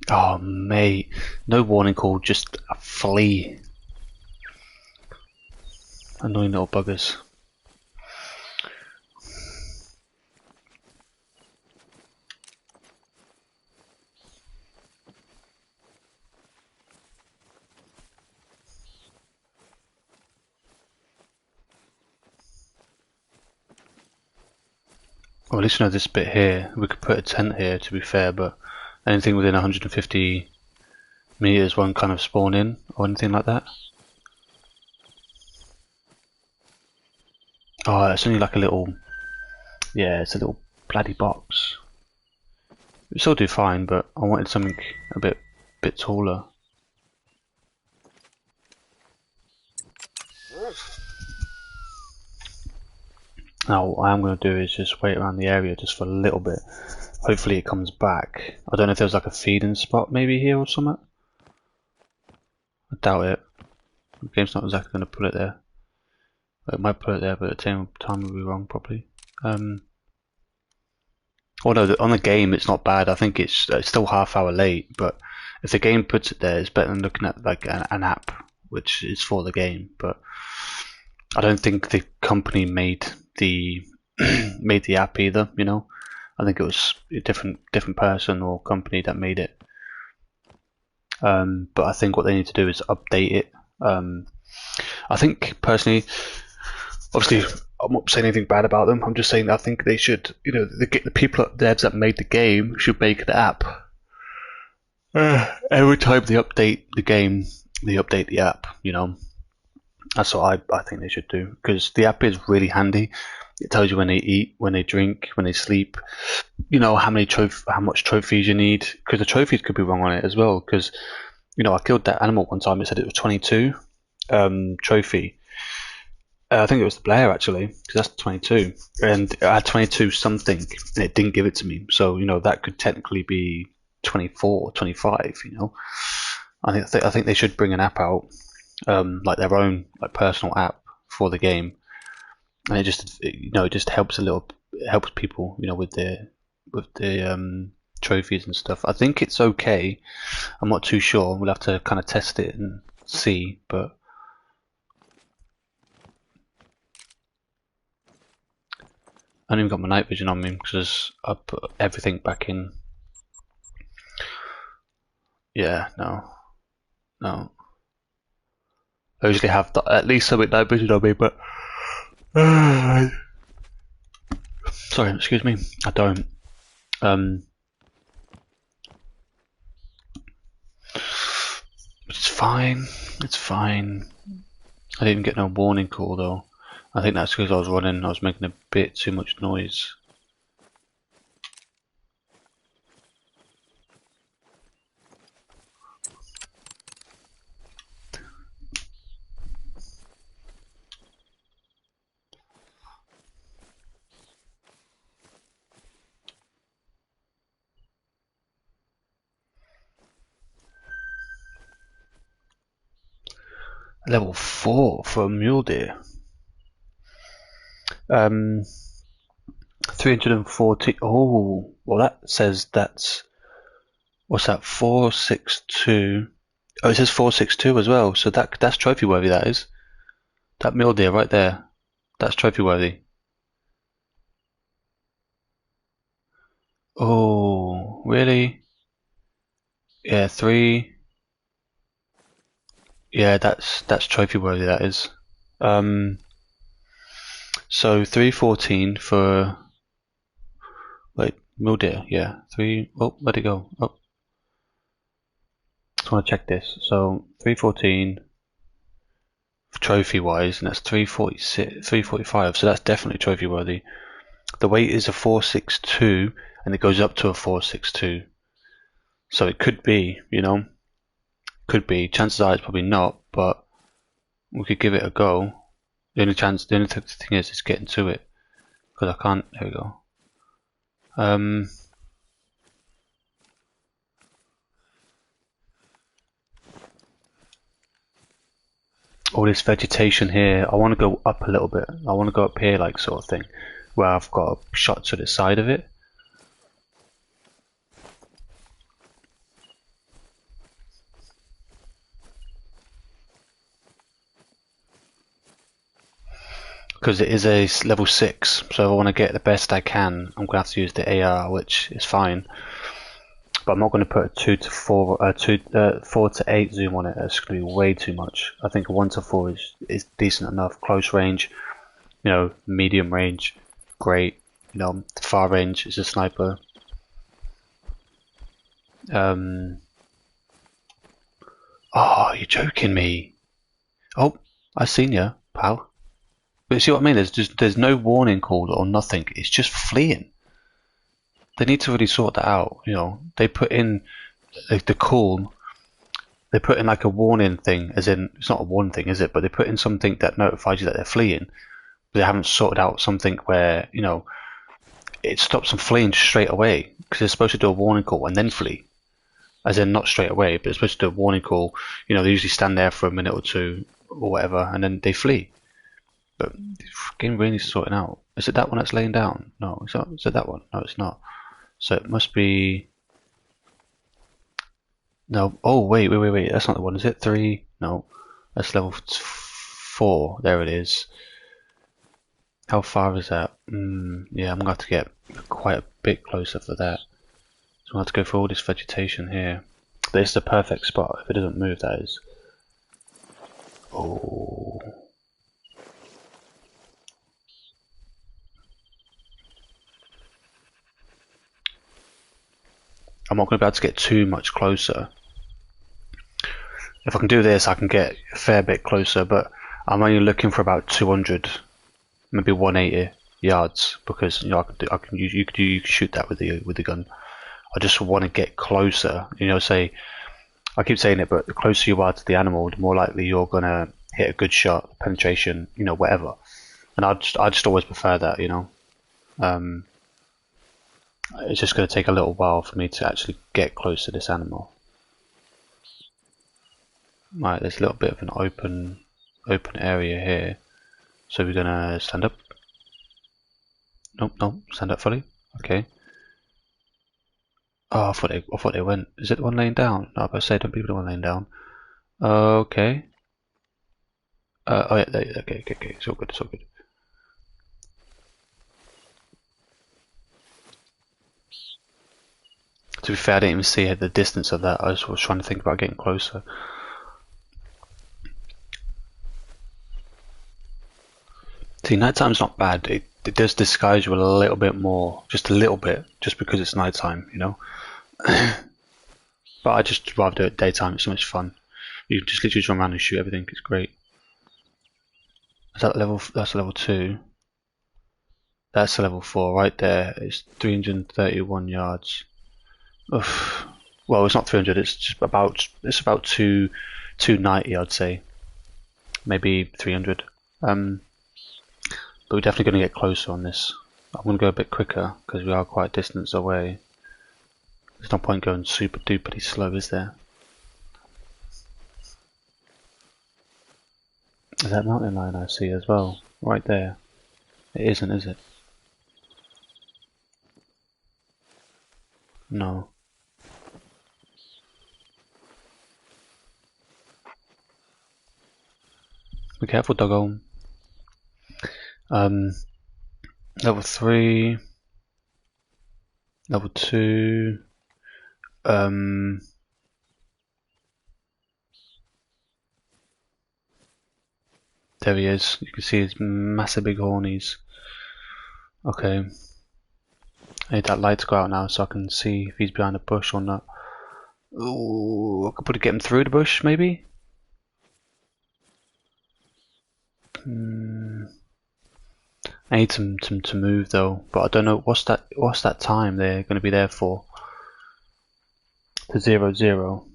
Oh, mate. No warning call, just a flea. Annoying little buggers. Well, at least you know this bit here. We could put a tent here, to be fair, but anything within 150 meters won't kind of spawn in, or anything like that. Oh, it's only like a little, yeah, it's a little bloody box. We still do fine, but I wanted something a bit taller. Now what I am going to do is just wait around the area just for a little bit. Hopefully it comes back. I don't know if there's like a feeding spot maybe here or something. I doubt it. The game's not exactly going to put it there. It might put it there, but the time will be wrong probably. Oh no, on the game it's not bad. I think it's still half-hour late, but if the game puts it there, it's better than looking at like an app, which is for the game. But I don't think the company made the made the app either. You know, I think it was a different person or company that made it. But I think what they need to do is update it. I think personally, obviously, I'm not saying anything bad about them. I'm just saying I think they should, you know, the people, the devs that made the game should make the app. Every time they update the game, they update the app. You know, that's what I think they should do, because the app is really handy. It tells you when they eat, when they drink, when they sleep. You know how much trophies you need, because the trophies could be wrong on it as well. Because, you know, I killed that animal one time. It said it was 22 trophy. I think it was the Blair actually, because that's 22, and it had 22 something, and it didn't give it to me. So, you know, that could technically be 24, 25. You know, I think they should bring an app out like their own like personal app for the game, and it just helps it helps people, with the trophies and stuff. I think it's okay. I'm not too sure. We'll have to kind of test it and see, but I haven't even got my night vision on me because I put everything back in. Yeah, no. I usually have at least some night vision on me, but sorry, excuse me, I don't. It's fine. It's fine. I didn't get no warning call though. I think that's because I was making a bit too much noise. Level 4 for a mule deer. 340. Oh, well, that says that's. What's that? 462. Oh, it says 462 as well. So that's trophy worthy. That is. That mule deer right there. That's trophy worthy. Oh, really? Yeah, 3. Yeah, that's trophy worthy. That is. So 314 for. Wait, mule deer. Yeah, 3. Oh, where'd it go? Oh. Just want to check this. So 314 trophy wise, and that's 346, 345. So that's definitely trophy worthy. The weight is a 462, and it goes up to a 462. So it could be, could be. Chances are it's probably not, but we could give it a go. The only thing is getting to it because I can't. There we go. All this vegetation here. I want to go up a little bit. I want to go up here, like sort of thing, where I've got a shot to the side of it. Because it is a level 6, so if I want to get the best I can, I'm going to have to use the AR, which is fine. But I'm not going to put a 4 to 8 zoom on it. It's going to be way too much. I think a 1 to 4 is decent enough. Close range, medium range, great. Far range is a sniper. Oh, you're joking me. Oh, I seen you, pal. But you see what I mean? There's no warning call or nothing. It's just fleeing. They need to really sort that out. They put in the call. They put in like a warning thing, as in it's not a warning thing, is it? But they put in something that notifies you that they're fleeing. But they haven't sorted out something where it stops them fleeing straight away because they're supposed to do a warning call and then flee. As in not straight away, but they're supposed to do a warning call. They usually stand there for a minute or two or whatever, and then they flee. But the game really needs sorting out. Is it that one that's laying down? No, is it that one? No, it's not. So it must be. No. Oh, wait. That's not the one, is it? 3? No. That's level 4. There it is. How far is that? Yeah, I'm going to have to get quite a bit closer for that. So I'm going to have to go through all this vegetation here. But it's the perfect spot. If it doesn't move, that is. Oh. I'm not going to be able to get too much closer. If I can do this, I can get a fair bit closer, but I'm only looking for about 200, maybe 180 yards, because you can shoot that with the gun. I just want to get closer. Say, I keep saying it, but the closer you are to the animal, the more likely you're gonna hit a good shot, penetration, whatever. And I just always prefer that. It's just going to take a little while for me to actually get close to this animal. Right, there's a little bit of an open area here. So we're gonna stand up. Nope, nope, stand up fully. Okay. Oh, I thought they went. Is it the one laying down? No, I was about to say, don't be the one laying down. Okay. Oh yeah, okay, it's all good, it's all good. To be fair, I didn't even see the distance of that. I was trying to think about getting closer. See, nighttime's not bad. It does disguise you a little bit more, just a little bit, just because it's nighttime, you know. But I just rather do it daytime. It's so much fun. You can just literally run around and shoot everything. It's great. Is that level? That's level 2. That's a level 4 right there. It's 331 yards. Oof. Well, it's not 300. It's just about. It's about 290, I'd say. Maybe 300. But we're definitely going to get closer on this. I'm going to go a bit quicker because we are quite a distance away. There's no point going super duperly slow, is there? Is that mountain line I see as well? Right there. It isn't, is it? No. Be careful, doggo. Level 3. Level 2. There he is. You can see his massive big hornies. Okay. I need that light to go out now so I can see if he's behind a bush or not. Ooh, I could probably get him through the bush, maybe? I need him to move though, but I don't know what's that time they're going to be there for. To 0-0.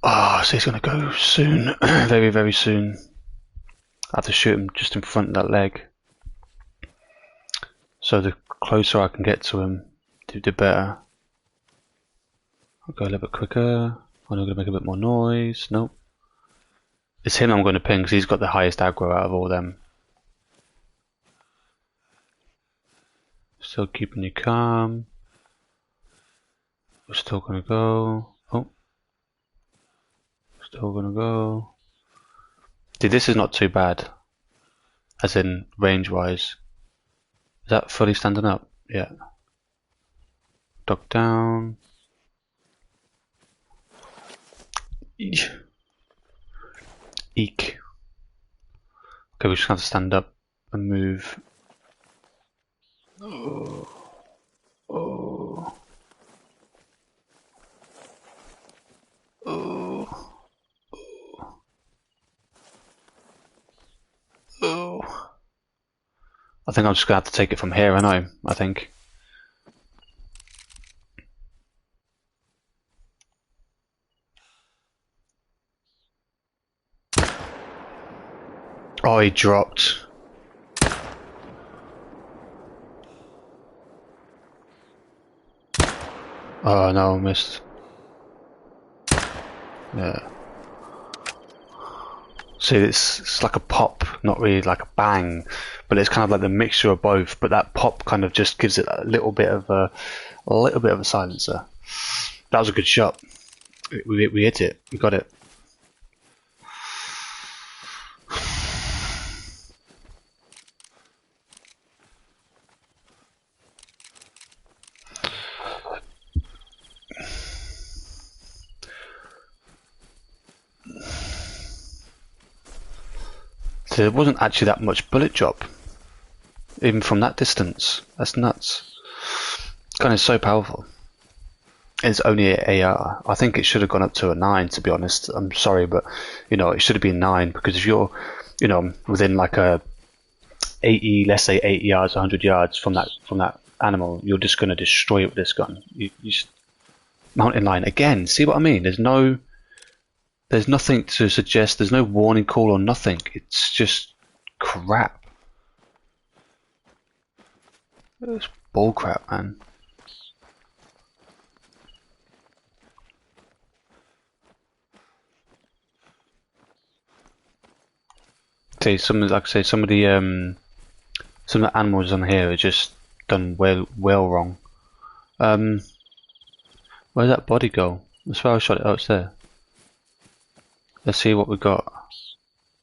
Ah, so he's going to go soon, very very soon. I have to shoot him just in front of that leg. So the closer I can get to him, the better. I'll go a little bit quicker. I'm going to make a bit more noise. Nope. It's him I'm going to ping because he's got the highest aggro out of all them. Still keeping you calm. We're still going to go. Oh. Still going to go. See, this is not too bad. As in, range-wise. Is that fully standing up? Yeah. Duck down. Eek. Okay, we just have to stand up and move. Oh. Oh. Oh. Oh. I think I'm just gonna have to take it from here, I think. Oh, he dropped. Oh no, missed. Yeah. See, it's like a pop, not really like a bang, but it's kind of like the mixture of both. But that pop kind of just gives it a little bit of a silencer. That was a good shot. We hit it. We got it. So there wasn't actually that much bullet drop, even from that distance. That's nuts. Gun is so powerful. It's only an AR. I think it should have gone up to a 9, to be honest. I'm sorry, but it should have been 9 because if you're, within like a 80, let's say 80 yards, 100 yards from that animal, you're just going to destroy it with this gun. You just, mountain lion again. See what I mean? There's nothing to suggest. There's no warning call or nothing. It's just crap. It's bull crap, man. say some, like I say, some of the animals on here are just done well wrong. Where'd that body go? I swear I shot it. Oh, it's there. Let's see what we got.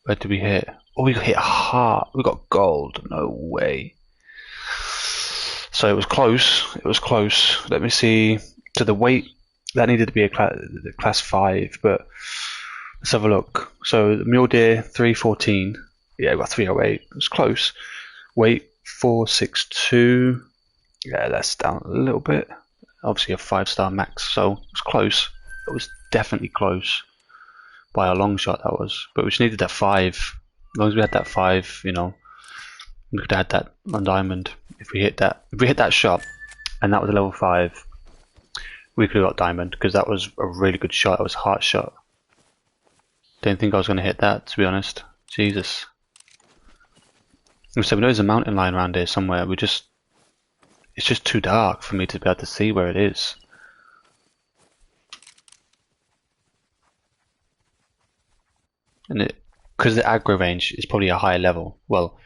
Where did we hit? Oh, we hit heart. We got gold. No way. So it was close. It was close. Let me see. So the weight that needed to be a class 5, but let's have a look. So the mule deer 314. Yeah, we got 308. It was close. Weight 462. Yeah, that's down a little bit. Obviously a 5-star max, so it was close. It was definitely close by a long shot, that was. But we just needed that 5. As long as we had that 5, you know, we could have had that on diamond. If we hit that shot, and that was a level 5, we could have got diamond, because that was a really good shot. It was a heart shot. Didn't think I was going to hit that, to be honest. Jesus. So we know there's a mountain line around here somewhere. It's just too dark for me to be able to see where it is. And because the aggro range is probably a higher level. Well,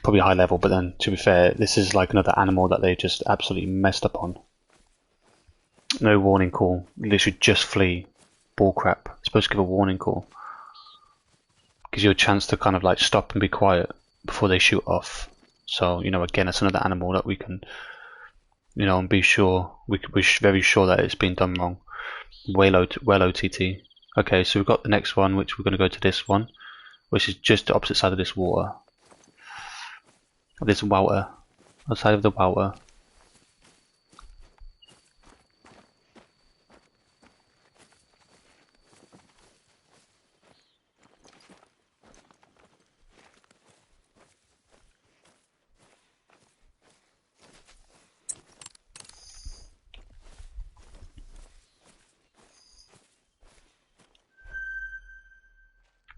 probably a high level, but then to be fair, this is like another animal that they just absolutely messed up on. No warning call. Literally just flee. Bullcrap. It's supposed to give a warning call. Gives you a chance to kind of like stop and be quiet before they shoot off. So, you know, again, it's another animal that we can, you know, and be sure, we're very sure that it's been done wrong. Well OTT. Okay, so we've got the next one, which we're going to go to this one, which is just the opposite side of this water. This water. Outside of the water.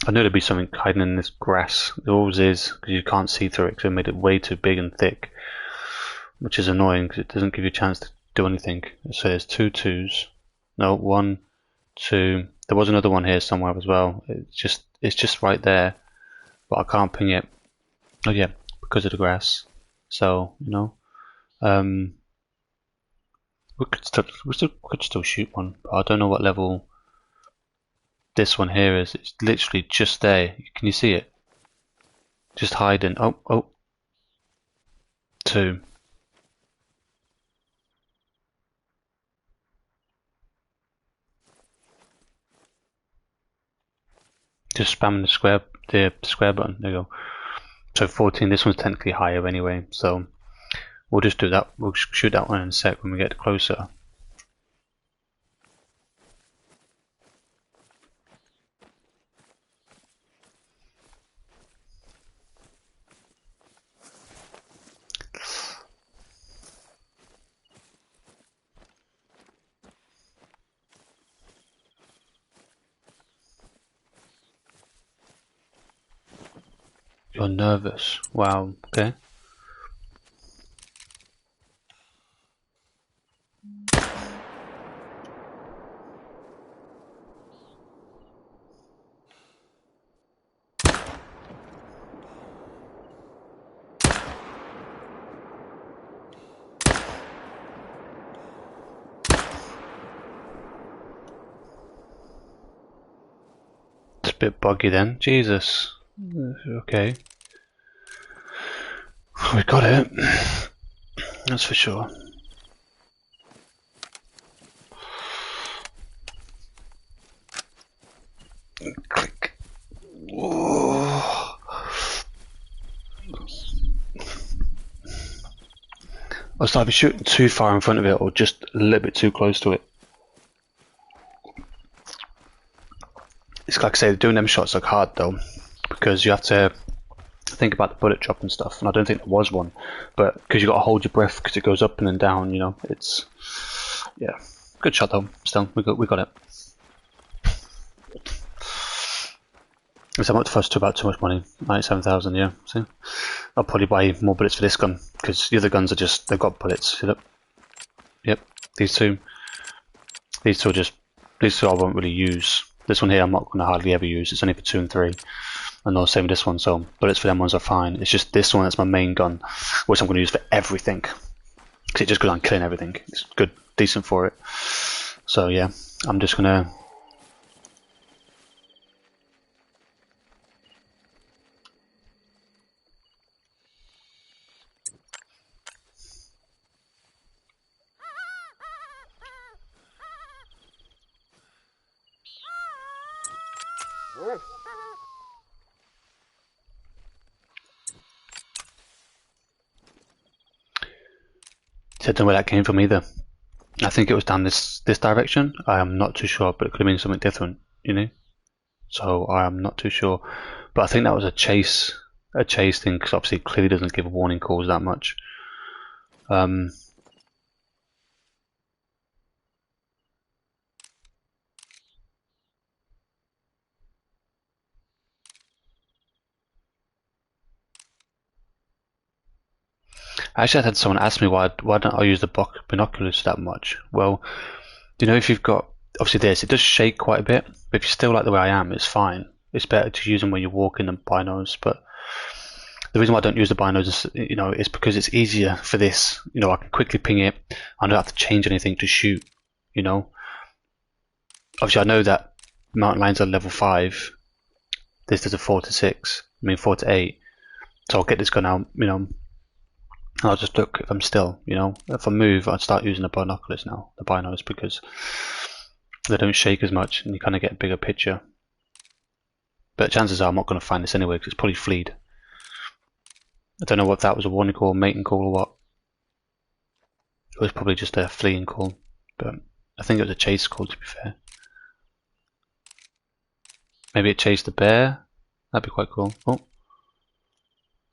I knew there'd be something hiding in this grass. There always is, because you can't see through it, because they made it way too big and thick. Which is annoying, because it doesn't give you a chance to do anything. So there's 2 2s. No, 1, 2. There was another one here somewhere as well. It's just right there. But I can't ping it. Oh yeah, because of the grass. So, you know. We could still shoot one, but I don't know what level this one here is. It's literally just there. Can you see it? Just hiding. Oh. 2. Just spamming the square button. There you go. So 14. This one's technically higher anyway. So we'll just do that. We'll shoot that one in a sec when we get closer. You're nervous. Wow, okay. It's a bit buggy then. Jesus. Okay. We got it. That's for sure. Click. Whoa. I was either shooting too far in front of it or just a little bit too close to it. It's like I say, doing them shots look hard though, because you have to think about the bullet drop and stuff, and I don't think there was one, but because you got to hold your breath because it goes up and then down, you know. It's, yeah, good shot though. Still, we got it. So I'm up to first to about too much money, 97,000. Yeah, see, I'll probably buy more bullets for this gun because the other guns are just, they've got bullets. Yep, these two I won't really use. This one here I'm not going to hardly ever use. It's only for 2 and 3. and no, same with this one. So bullets for them ones are fine. It's just this one that's my main gun, which I'm going to use for everything, because it just goes on killing everything. It's good, decent for it. So yeah, I'm just gonna. I don't know where that came from either. I think it was down this direction. I am not too sure, but it could have been something different, you know. So I am not too sure, but I think that was a chase thing, because obviously it clearly doesn't give warning calls that much. Actually, I had someone ask me why don't I use the binoculars that much. Well, you know, if you've got obviously this, it does shake quite a bit, but if you're still like the way I am, it's fine. It's better to use them when you're walking than binos. But the reason why I don't use the binos is, you know, is because it's easier for this. You know, I can quickly ping it. I don't have to change anything to shoot. You know, obviously I know that mountain lions are level 5. This is a 4 to 6. I mean 4 to 8. So I'll get this gun out. You know. I'll just look if I'm still, you know, if I move, I'd start using the binoculars now, the binos, because they don't shake as much and you kind of get a bigger picture. But chances are I'm not going to find this anyway, because it's probably fleed. I don't know if that was a warning call, mating call, or what. It was probably just a fleeing call, but I think it was a chase call, to be fair. Maybe it chased the bear. That'd be quite cool. Oh,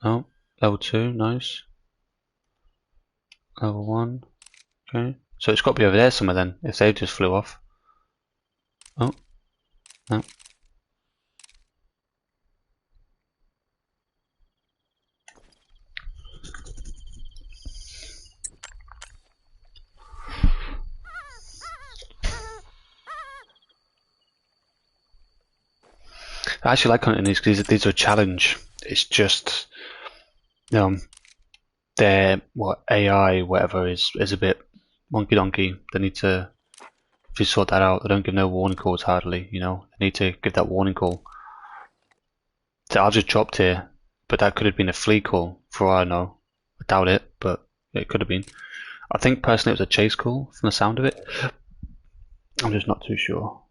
oh, level 2, nice. Level 1, okay. So it's got to be over there somewhere then, if they just flew off. Oh, no. I actually like hunting these because these are a challenge. It's just, you know, their AI, whatever, is a bit wonky donkey. They need to just sort that out. They don't give no warning calls hardly, you know. They need to give that warning call. So I just dropped here, but that could have been a flea call for all I know. I doubt it, but it could have been. I think personally it was a chase call from the sound of it. I'm just not too sure.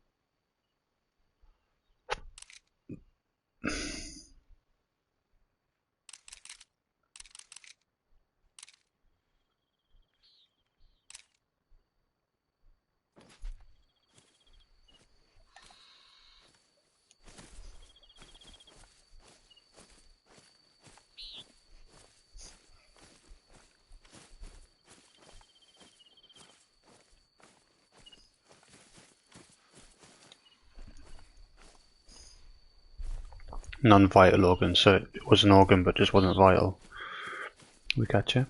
Non-vital organ, so it was an organ but just wasn't vital. We got you.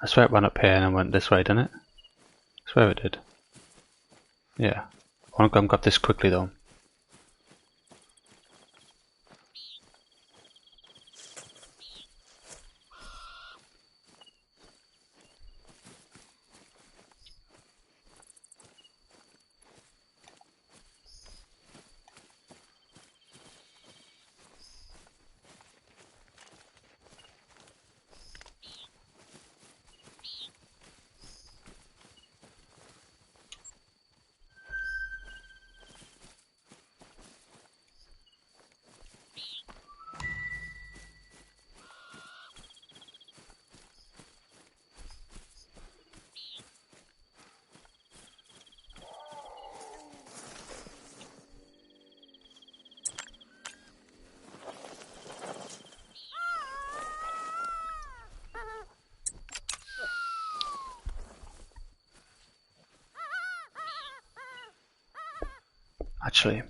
I swear it ran up here and then went this way, didn't it? I swear it did. Yeah. I want to go and grab this quickly though. Actually, is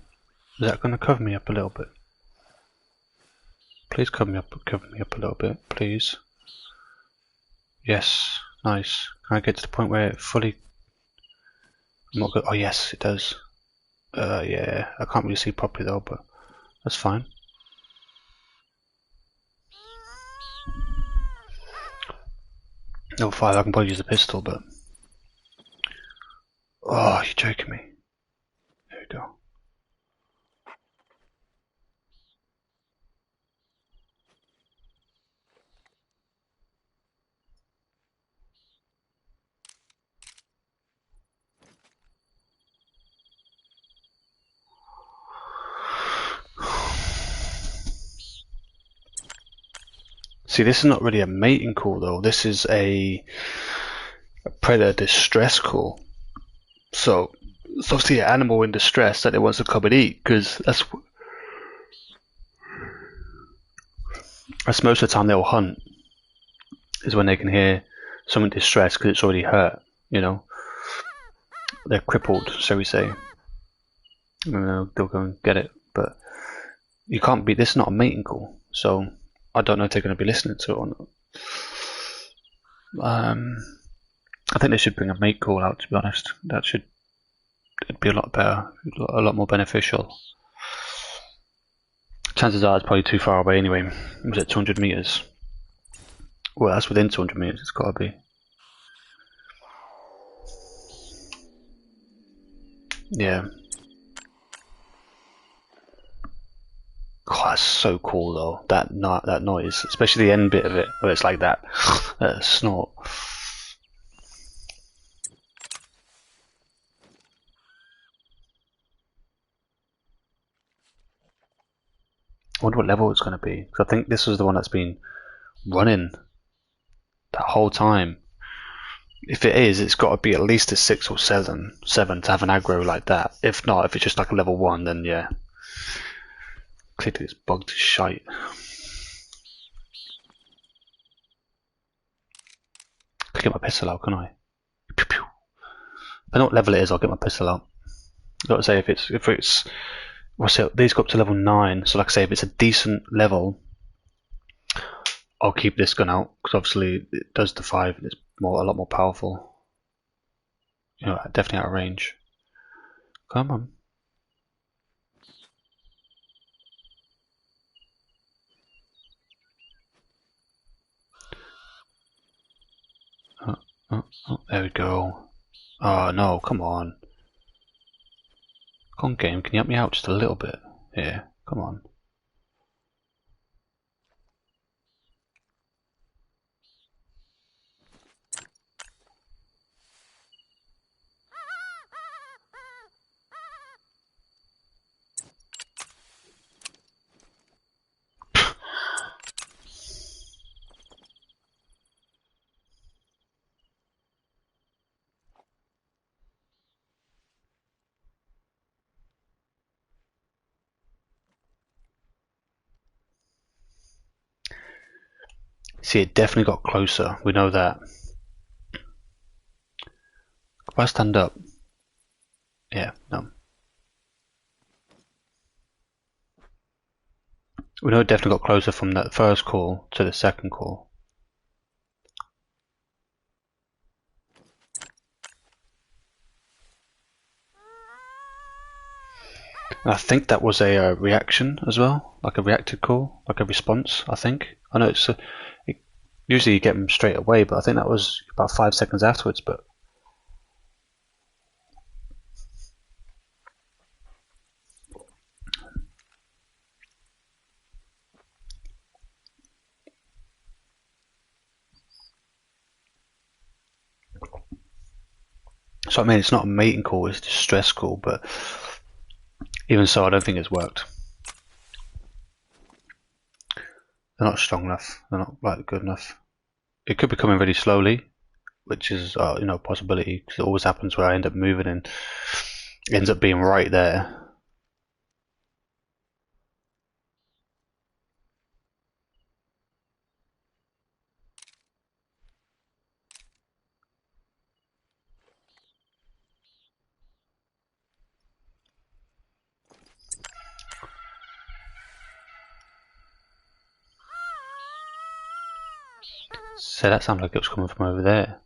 that going to cover me up a little bit? Please cover me up a little bit, please. Yes, nice. Can I get to the point where it fully... I'm not good. Oh yes, it does. Yeah, I can't really see properly though, but That's fine. Level 5, I can probably use a pistol, but... Oh, you're joking me. There we go. See, this is not really a mating call though. This is a predator distress call. So it's obviously an animal in distress that it wants to come and eat, because that's most of the time they'll hunt, is when they can hear someone distressed because it's already hurt. You know, they're crippled, shall we say. And they'll go and get it, but you can't be. This is not a mating call, so I don't know if they're going to be listening to it or not. I think they should bring a mate call out, to be honest. That should be a lot better, a lot more beneficial. Chances are it's probably too far away anyway. Was it 200 meters? Well, that's within 200 meters, it's got to be. Yeah. Oh, that's so cool though, that noise, especially the end bit of it, where it's like that snort. I wonder what level it's going to be, because I think this was the one that's been running that whole time. If it is, it's got to be at least a 6 or 7 to have an aggro like that. If not, if it's just like a level 1, then yeah. Clearly it's bugged as shite. I can get my pistol out, can I? Pew, pew. If I know what level it is, I'll get my pistol out. I've got to say, if it's what's it? These go up to level 9, so like I say, if it's a decent level, I'll keep this gun out, because obviously it does the 5 and it's a lot more powerful. You know, definitely out of range. Come on. Oh, there we go. Oh no, come on. Come on, game, can you help me out just a little bit? Here, come on. See, it definitely got closer, we know that. If I stand up... Yeah, no. We know it definitely got closer from that first call to the second call. And I think that was a reaction as well, like a reactive call, like a response, I think. I know usually you get them straight away, but I think that was about 5 seconds afterwards, but... So I mean, it's not a mating call, it's a distress call, but even so, I don't think it's worked. They're not strong enough, they're not like good enough. It could be coming really slowly, which is you know, a possibility, because it always happens where I end up moving and it ends up being right there. So that sounded like it was coming from over there.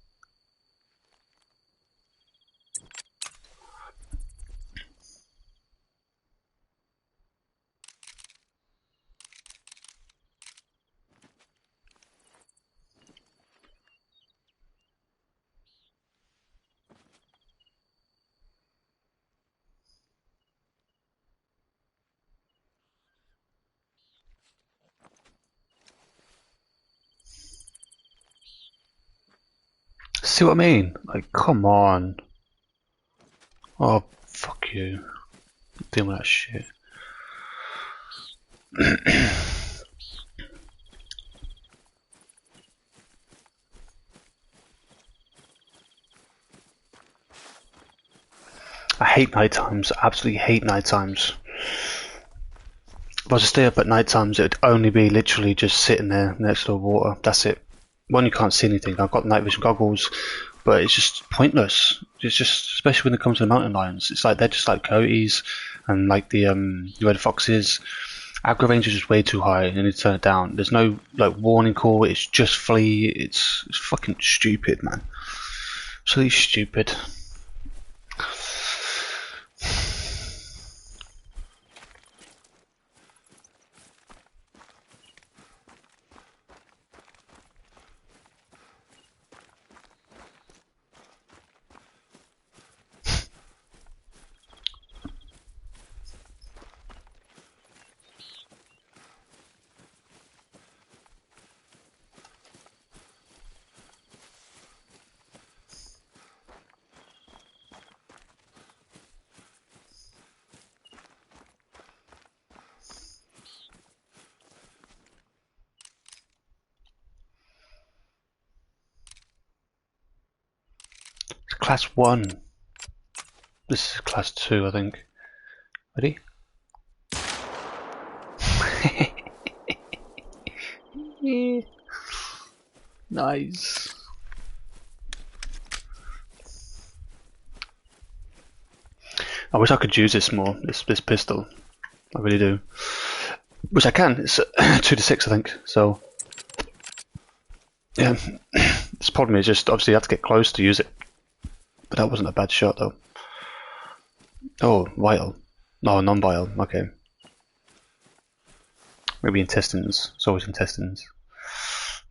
See what I mean? Like, come on. Oh, fuck you. Dealing with that shit. I hate night times. I absolutely hate night times. If I was to stay up at night times, it would only be literally just sitting there next to the water. That's it. One, you can't see anything. I've got night vision goggles, but it's just pointless. It's just, especially when it comes to the mountain lions, it's like they're just like coyotes and like the red foxes. Aggro range is just way too high, and you need to turn it down. There's no like warning call. It's just flee. It's fucking stupid, man. Absolutely stupid. Class 1. This is class 2, I think. Ready? Yeah. Nice. I wish I could use this more, this pistol. I really do. Which I can. It's 2 to 6, I think. So, yeah. This problem is just, obviously you have to get close to use it. But that wasn't a bad shot, though. Oh, vital. No, non-vital. Okay. Maybe intestines. It's always intestines.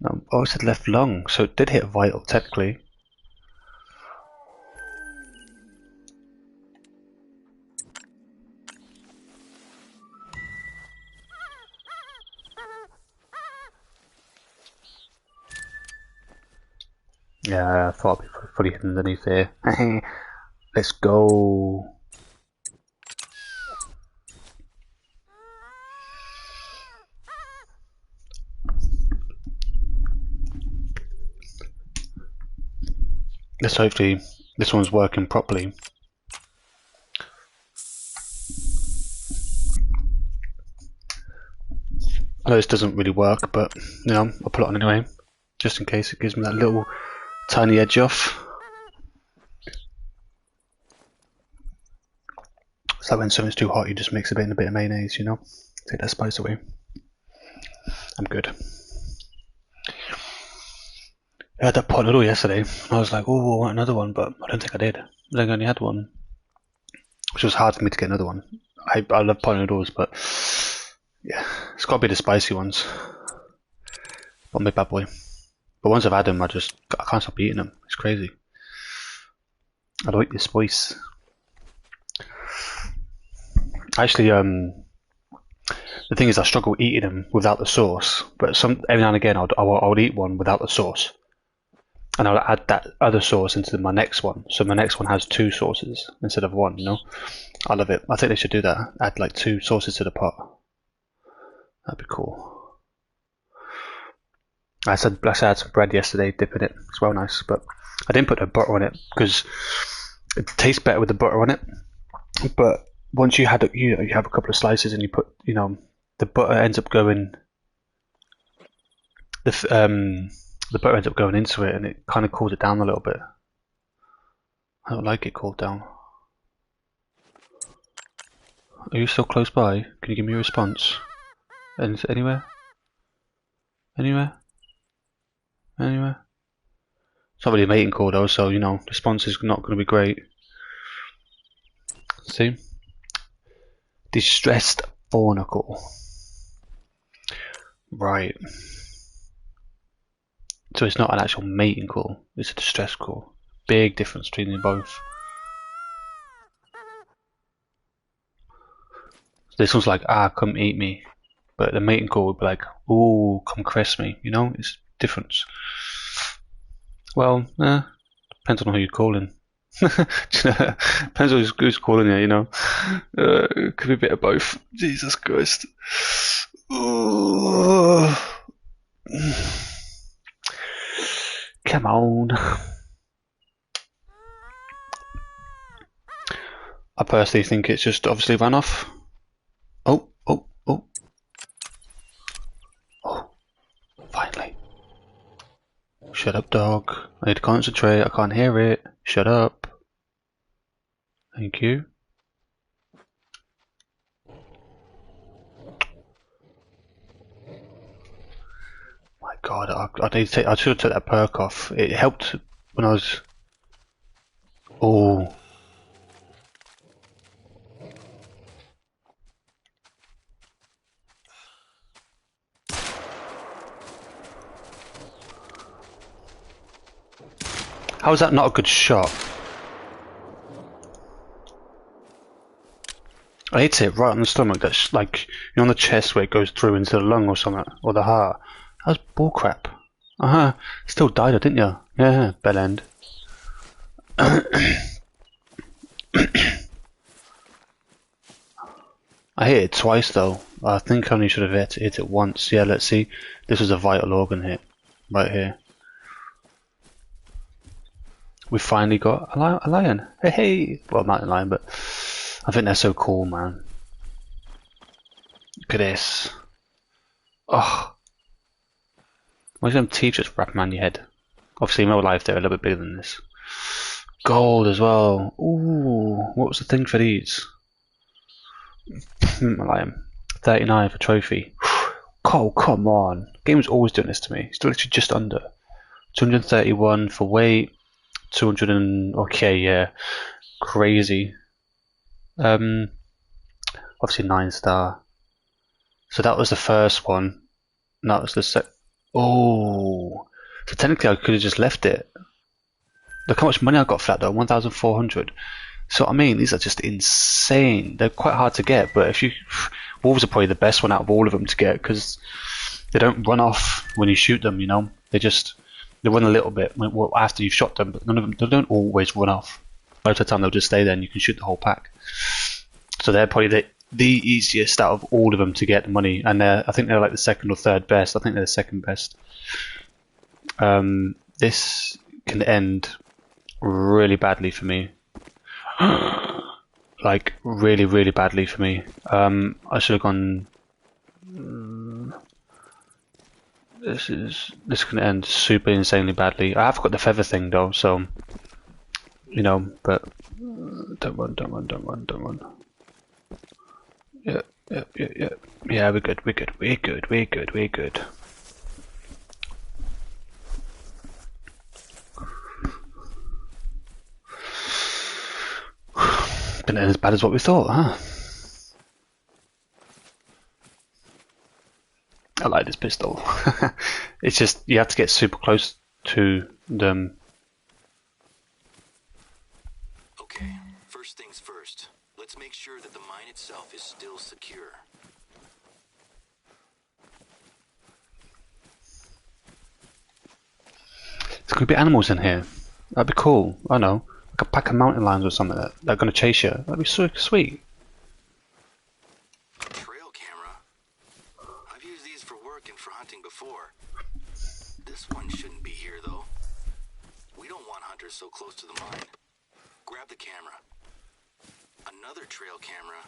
No. Oh, it said left lung, so it did hit vital, technically. Yeah, I thought I'd be fully hidden underneath here. Let's go. Let's hopefully this one's working properly. I know this doesn't really work, but you know, I'll put it on anyway, just in case it gives me that little tiny edge off. So when something's too hot, you just mix a bit in a bit of mayonnaise, you know, take that spice away. I'm good. I had that pot noodle yesterday. I was like, oh, I want another one, but I don't think I did. I think I only had one, which was hard for me to get another one. I love pot noodles, but yeah, it's got to be the spicy ones. Not my bad boy. But once I've had them, I can't stop eating them. It's crazy. I like the spice. Actually, the thing is, I struggle eating them without the sauce. But every now and again, I would eat one without the sauce, and I'll add that other sauce into my next one. So my next one has 2 sauces instead of 1. You know, I love it. I think they should do that. Add like 2 sauces to the pot. That'd be cool. I had some bread yesterday, dipping it. It's well nice, but I didn't put the butter on it because it tastes better with the butter on it. But once you have a couple of slices and you put, you know, the butter ends up going. The butter ends up going into it, and it kind of cools it down a little bit. I don't like it cooled down. Are you still close by? Can you give me a response? And anywhere? Anywhere? Anywhere? It's not really a mating call though, so you know, the response is not going to be great. See? Distressed Fornicle. Right. So it's not an actual mating call, it's a distress call. Big difference between them both. So this one's like, ah, come eat me. But the mating call would be like, ooh, come caress me. You know, it's difference. Well, Depends on who you're calling. Depends on who's calling you, you know. Could be a bit of both. Jesus Christ. Oh. Come on. I personally think it's just obviously runoff. Oh, oh, oh. Oh, finally. Shut up, dog. I need to concentrate. I can't hear it. Shut up. Thank you. My God, I need to take. I should have took that perk off. It helped when I was. Oh. How is that not a good shot? I hit it right on the stomach. That's like, you know, on the chest where it goes through into the lung or something, or the heart. That was bullcrap. Still died, didn't you? Yeah, bell end. I hit it twice though. I think I only should have hit it once. Yeah, let's see. This was a vital organ hit, right here. We finally got a lion. Hey, hey! Well, mountain lion, but I think they're so cool, man. Look at this. Oh. Why is them teeth just wrapping around your head? Obviously, in real life, they're a little bit bigger than this. Gold as well. Ooh, what was the thing for these? Lion. 39 for trophy. Oh, come on. Game's always doing this to me. It's literally just under. 231 for weight. 200 and... Okay, yeah. Crazy. Obviously 9-star. So that was the first one. And that was the Oh. So technically I could have just left it. Look how much money I got for that though. 1,400. So I mean, these are just insane. They're quite hard to get, but if you... Wolves are probably the best one out of all of them to get, because they don't run off when you shoot them, you know? They run a little bit after you've shot them, but none of them, they don't always run off. Most of the time they'll just stay there and you can shoot the whole pack. So they're probably the easiest out of all of them to get the money, and I think they're like the second or third best. I think they're the second best. This can end really badly for me. Like really, really badly for me. I should have gone. This can end super insanely badly. I have got the feather thing though, so you know. But don't run, don't run, don't run, don't run. Yeah, yeah, yeah, yeah. Yeah, we're good, we're good, we're good, we're good, we're good. Didn't end as bad as what we thought, huh? I like this pistol. It's just, you have to get super close to them. Okay, first things first. Let's make sure that the mine itself is still secure. There's gonna be animals in here. That'd be cool. I know. Like a pack of mountain lions or something that are gonna chase you. That'd be so sweet. Trail camera? I've used these for work and for hunting before. This one shouldn't be here though. We don't want hunters so close to the mine. Grab the camera. Another trail camera.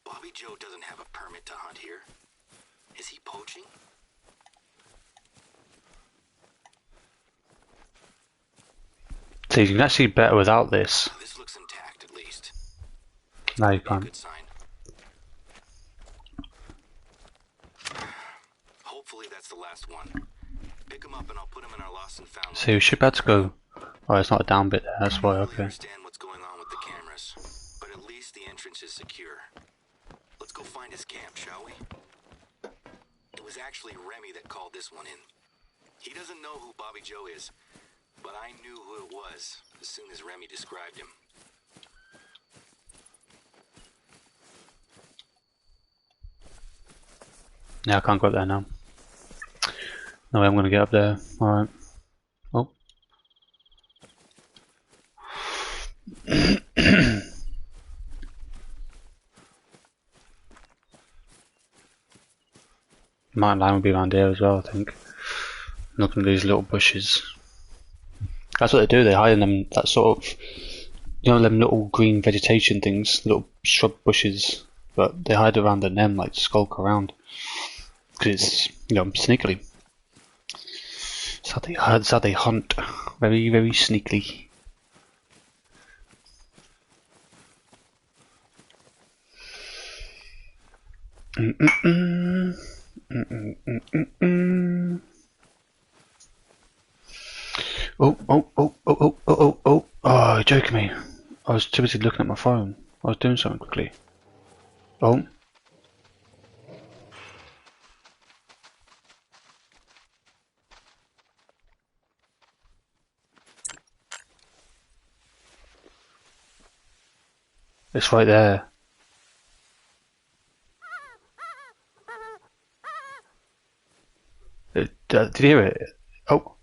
Bobby Joe doesn't have a permit to hunt here. Is he poaching? So you can actually better without this. This looks intact at least. No, you can't. Good sign. Hopefully that's the last one. Pick him up and I'll put him in our lost and found. So you should be able to go. Oh, it's not a down bit there. That's why. I don't Okay. understand what's going on with the cameras, but at least the entrance is secure. Let's go find his camp, shall we? It was actually Remy that called this one in. He doesn't know who Bobby Joe is, but I knew who it was as soon as Remy described him. Yeah, I can't go up there now. No way I'm gonna get up there. Alright. Oh. Mountain lion would be around here as well, I think. Looking at these little bushes. That's what they do, they hide in them, that sort of, you know, them little green vegetation things, little shrub bushes, but they hide around them, like skulk around. Because it's, you know, sneakily. That's how they hunt. Very, very sneakily. Oh, you're joking me. I was too busy looking at my phone. I was doing something quickly. Oh. It's right there. Did you hear it? Oh.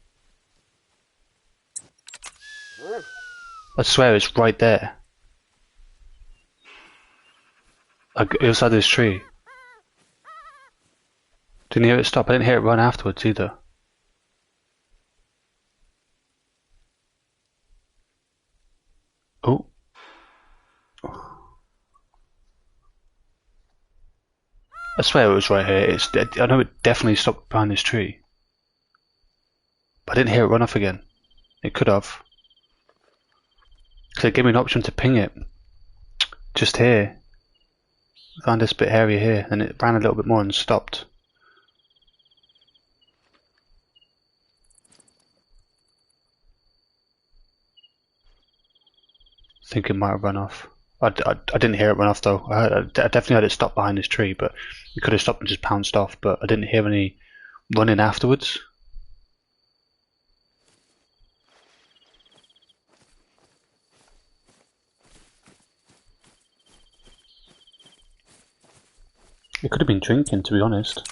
I swear it's right there. Inside this tree. Didn't hear it stop. I didn't hear it run afterwards either. Oh. I swear it was right here. I know it definitely stopped behind this tree. But I didn't hear it run off again. It could have. Because it gave me an option to ping it. Just here. Found this bit area here. And it ran a little bit more and stopped. I think it might have run off. I didn't hear it run off though. I definitely heard it stop behind this tree, but it could have stopped and just pounced off, but I didn't hear any running afterwards. It could have been drinking, to be honest.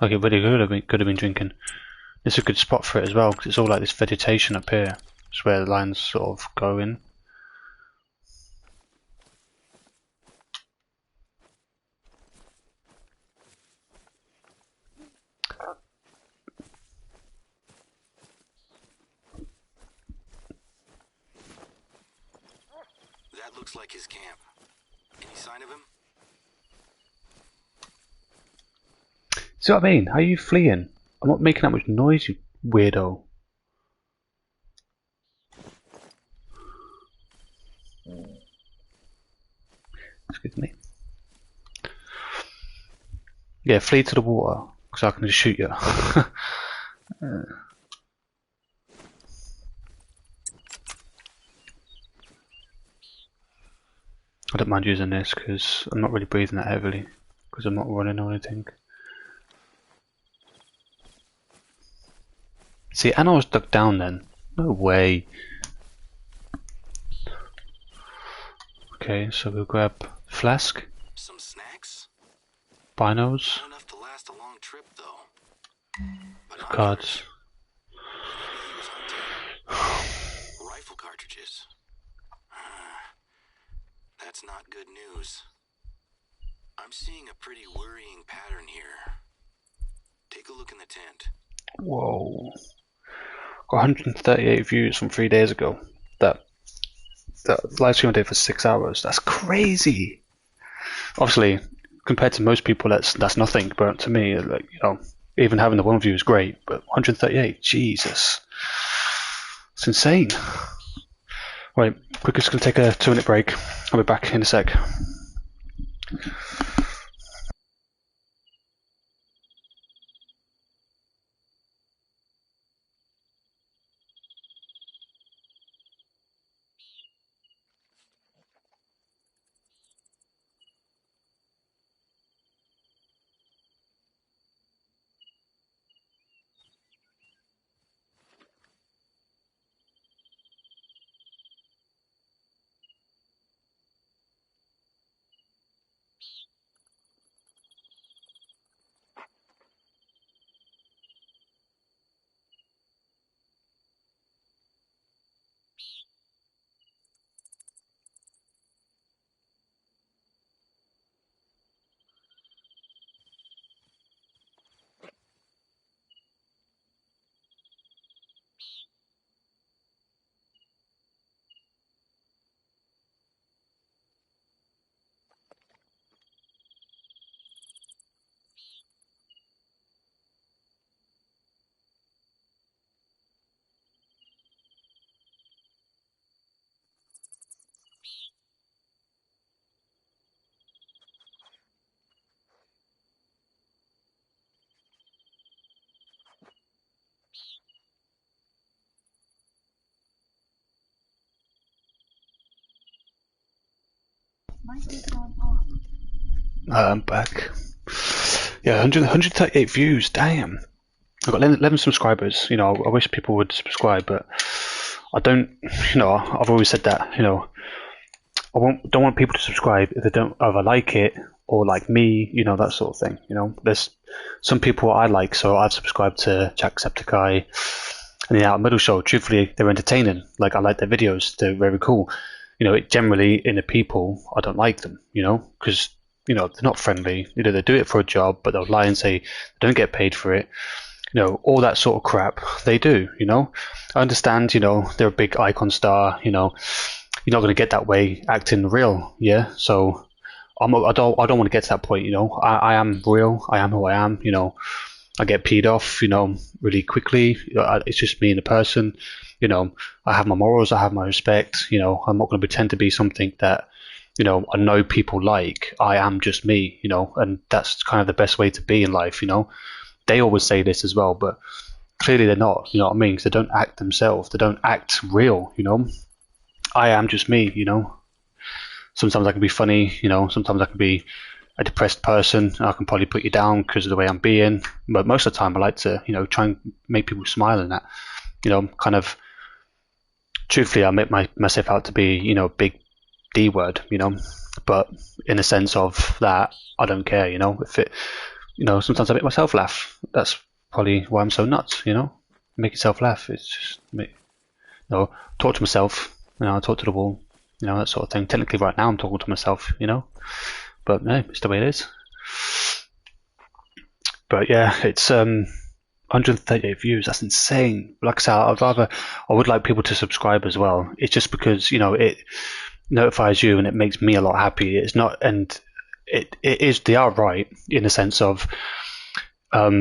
Like it really could have been drinking. It's a good spot for it as well, because it's all like this vegetation up here. It's where the lines sort of go in. That looks like his camp. Any sign of him? See what I mean? How are you fleeing? I'm not making that much noise, you weirdo. Excuse me. Yeah, flee to the water, because I can just shoot you. I don't mind using this, because I'm not really breathing that heavily, because I'm not running or anything. See, and I was dug down then. No way. Okay, so we'll grab flask, Some snacks? binos, Not enough to last a long trip, though. But cards. maybe he was hunting. Rifle cartridges. That's not good news. I'm seeing a pretty worrying pattern here. Take a look in the tent. Whoa. Got 138 views from 3 days ago. That live stream I did for 6 hours. That's crazy. Obviously, compared to most people, that's nothing. But to me, like, you know, even having the one view is great. But 138, Jesus, it's insane. Right, we're just gonna take a 2-minute break. I'll be back in a sec. I'm back. Yeah, 138 views. Damn. I've got 11 subscribers. You know, I wish people would subscribe, but I don't. You know, I've always said that. You know, don't want people to subscribe if they don't either like it or like me. You know, that sort of thing. You know, there's some people I like, so I've subscribed to Jacksepticeye and the Out of Middle Show. Truthfully, they're entertaining. Like, I like their videos. They're very cool. You know, generally in the people, I don't like them. You know, because you know they're not friendly. You know, they do it for a job, but they'll lie and say they don't get paid for it. You know, all that sort of crap they do. You know, I understand. You know, they're a big icon star. You know, you're not going to get that way acting real. Yeah, so I don't want to get to that point. You know, I am real. I am who I am. You know, I get peed off. You know, really quickly. It's just me and the person. You know, I have my morals. I have my respect. You know, I'm not going to pretend to be something that, you know, I know people like. I am just me. You know, and that's kind of the best way to be in life. You know, they always say this as well, but clearly they're not. You know what I mean? Because they don't act themselves. They don't act real. You know, I am just me. You know, sometimes I can be funny. You know, sometimes I can be a depressed person. I can probably put you down because of the way I'm being. But most of the time, I like to, you know, try and make people smile and that. You know, kind of. Truthfully, I make myself out to be, you know, big D word, you know, but in the sense of that, I don't care, you know, if it, you know, sometimes I make myself laugh. That's probably why I'm so nuts, you know, make yourself laugh. It's just, you know, talk to myself, you know, talk to the wall, you know, that sort of thing. Technically right now I'm talking to myself, you know, but no, it's the way it is. But yeah, it's, 138 views, that's insane. Like I said, I would like people to subscribe as well. It's just because, you know, it notifies you and it makes me a lot happy. It's not, and it is, they are right in the sense of, the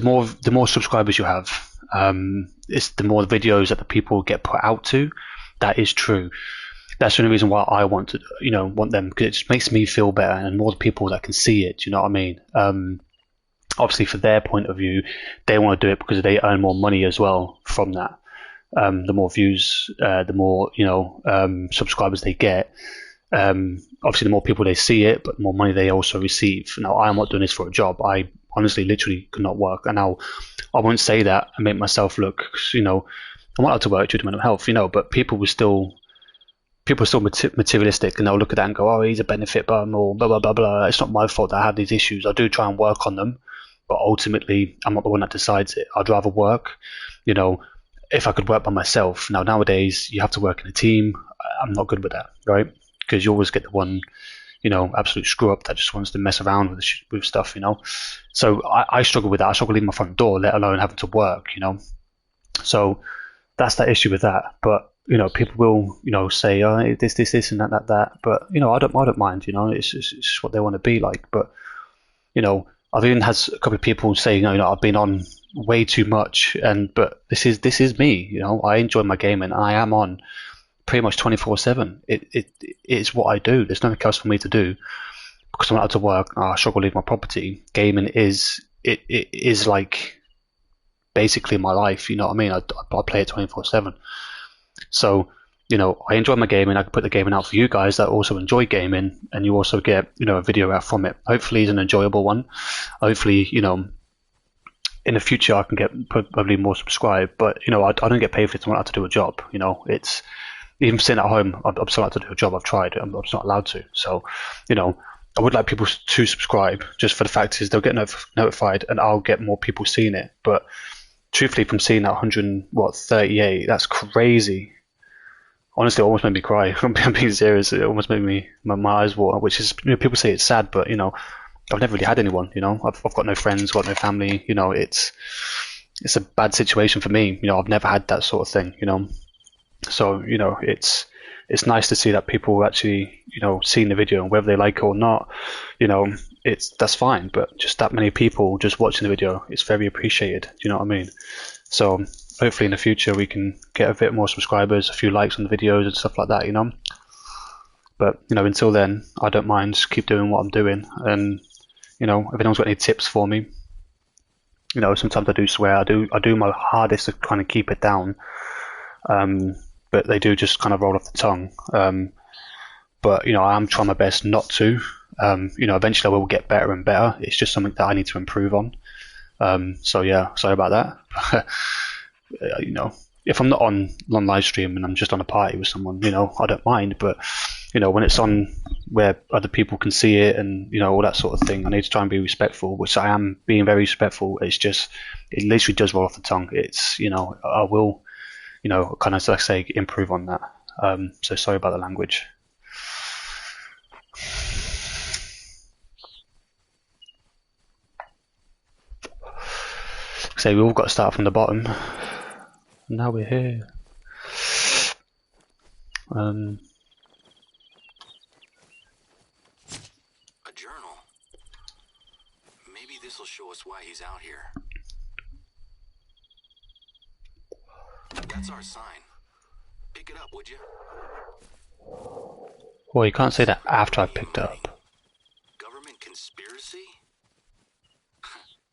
more subscribers you have, it's the more videos that the people get put out to. That is true. That's the only reason why I want to, you know, want them, because it just makes me feel better and more the people that can see it. Do you know what I mean? Obviously, for their point of view, they want to do it because they earn more money as well from that. The more views, the more, you know, subscribers they get. Obviously, the more people they see it, but the more money they also receive. Now, I'm not doing this for a job. I honestly, literally could not work. And now, I won't say that and make myself look, you know, I'm not allowed to work due to mental health, you know, but people are still materialistic, and they'll look at that and go, oh, he's a benefit bum, or blah, blah, blah, blah. It's not my fault that I have these issues. I do try and work on them. But ultimately, I'm not the one that decides it. I'd rather work, you know, if I could work by myself. Now, nowadays, you have to work in a team. I'm not good with that, right? Because you always get the one, you know, absolute screw up that just wants to mess around with stuff, you know. So I struggle with that. I struggle leaving my front door, let alone having to work, you know. So that's that issue with that. But, you know, people will, you know, say, oh, this, and that. But, you know, I don't mind, you know. It's just what they want to be like. But, you know, I've even had a couple of people saying, you know, I've been on way too much, but this is me, you know. I enjoy my gaming, and I am on pretty much 24/7. It's what I do. There's nothing else for me to do because I'm out to work. I struggle to leave my property. Gaming is like basically my life. You know what I mean? I play it 24/7. So, you know, I enjoy my gaming. I can put the gaming out for you guys that also enjoy gaming, and you also get, you know, a video out from it. Hopefully, it's an enjoyable one. Hopefully, you know, in the future I can get probably more subscribed. But, you know, I don't get paid for it. I'm allowed to do a job. You know, it's even sitting at home. I'm still allowed to do a job. I've tried. I'm just not allowed to. So, you know, I would like people to subscribe. Just for the fact is they'll get notified, and I'll get more people seeing it. But truthfully, from seeing that 138, that's crazy. Honestly, it almost made me cry. I'm being serious. It almost made me my eyes water. Which is, you know, people say it's sad, but, you know, I've never really had anyone. You know, I've got no friends, got no family. You know, it's a bad situation for me. You know, I've never had that sort of thing. You know, so, you know, it's nice to see that people actually, you know, seeing the video, and whether they like it or not, you know, that's fine. But just that many people just watching the video, it's very appreciated. Do you know what I mean? So hopefully in the future we can get a bit more subscribers, a few likes on the videos and stuff like that, you know. But, you know, until then, I don't mind. Just keep doing what I'm doing. And, you know, if anyone's got any tips for me, you know, sometimes I do swear. I do my hardest to kind of keep it down. But they do just kind of roll off the tongue. but you know, I'm trying my best not to. You know, eventually I will get better and better. It's just something that I need to improve on. So yeah, sorry about that. You know, if I'm not on live stream and I'm just on a party with someone, you know, I don't mind. But you know, when it's on where other people can see it and you know all that sort of thing, I need to try and be respectful, which I am being very respectful. It's just it literally does roll off the tongue. It's you know I will you know kind of like I say improve on that. So sorry about the language. So we've all got to start from the bottom. Now we're here. A journal. Maybe this will show us why he's out here. That's our sign. Pick it up, would you? Well, you can't say that after I picked it up. Government conspiracy?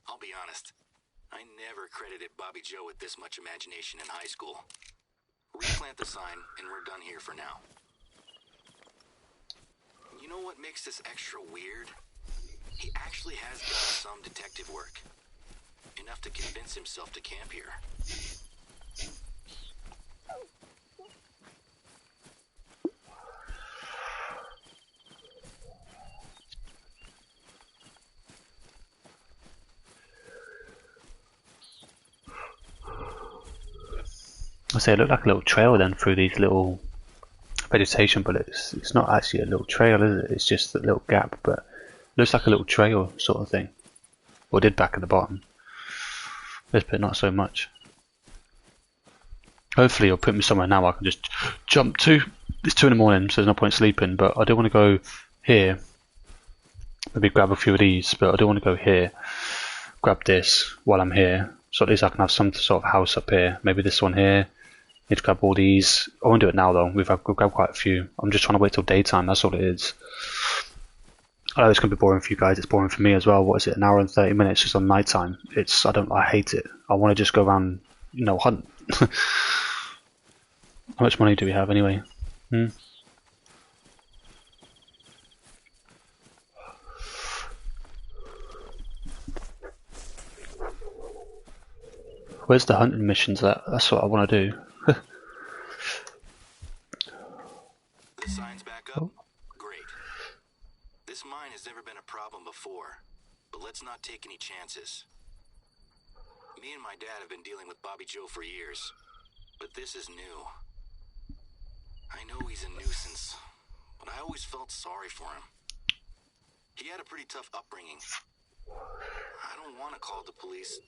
I'll be honest. I never credited Bobby Joe with this much imagination in high school. Replant the sign, and we're done here for now. You know what makes this extra weird? He actually has done some detective work. Enough to convince himself to camp here. I say it looked like a little trail then through these little vegetation, but it's not actually a little trail, is it? It's just a little gap, but it looks like a little trail sort of thing. Or did back at the bottom. This bit not so much. Hopefully it'll put me somewhere now I can just jump to. It's 2 in the morning, so there's no point sleeping, but I do want to go here. Maybe grab a few of these, but I do want to go here. Grab this while I'm here. So at least I can have some sort of house up here. Maybe this one here. Need to grab all these. I won't do it now though. We've grabbed quite a few. I'm just trying to wait till daytime. That's all it is. I know it's gonna be boring for you guys. It's boring for me as well. What is it? An hour and 30 minutes just on night time. I hate it. I want to just go around, you know, hunt. How much money do we have anyway? Where's the hunting missions at? That's what I want to do. The sign's back up? Great. This mine has never been a problem before, but let's not take any chances. Me and my dad have been dealing with Bobby Joe for years, but this is new. I know he's a nuisance, but I always felt sorry for him. He had a pretty tough upbringing. I don't want to call the police,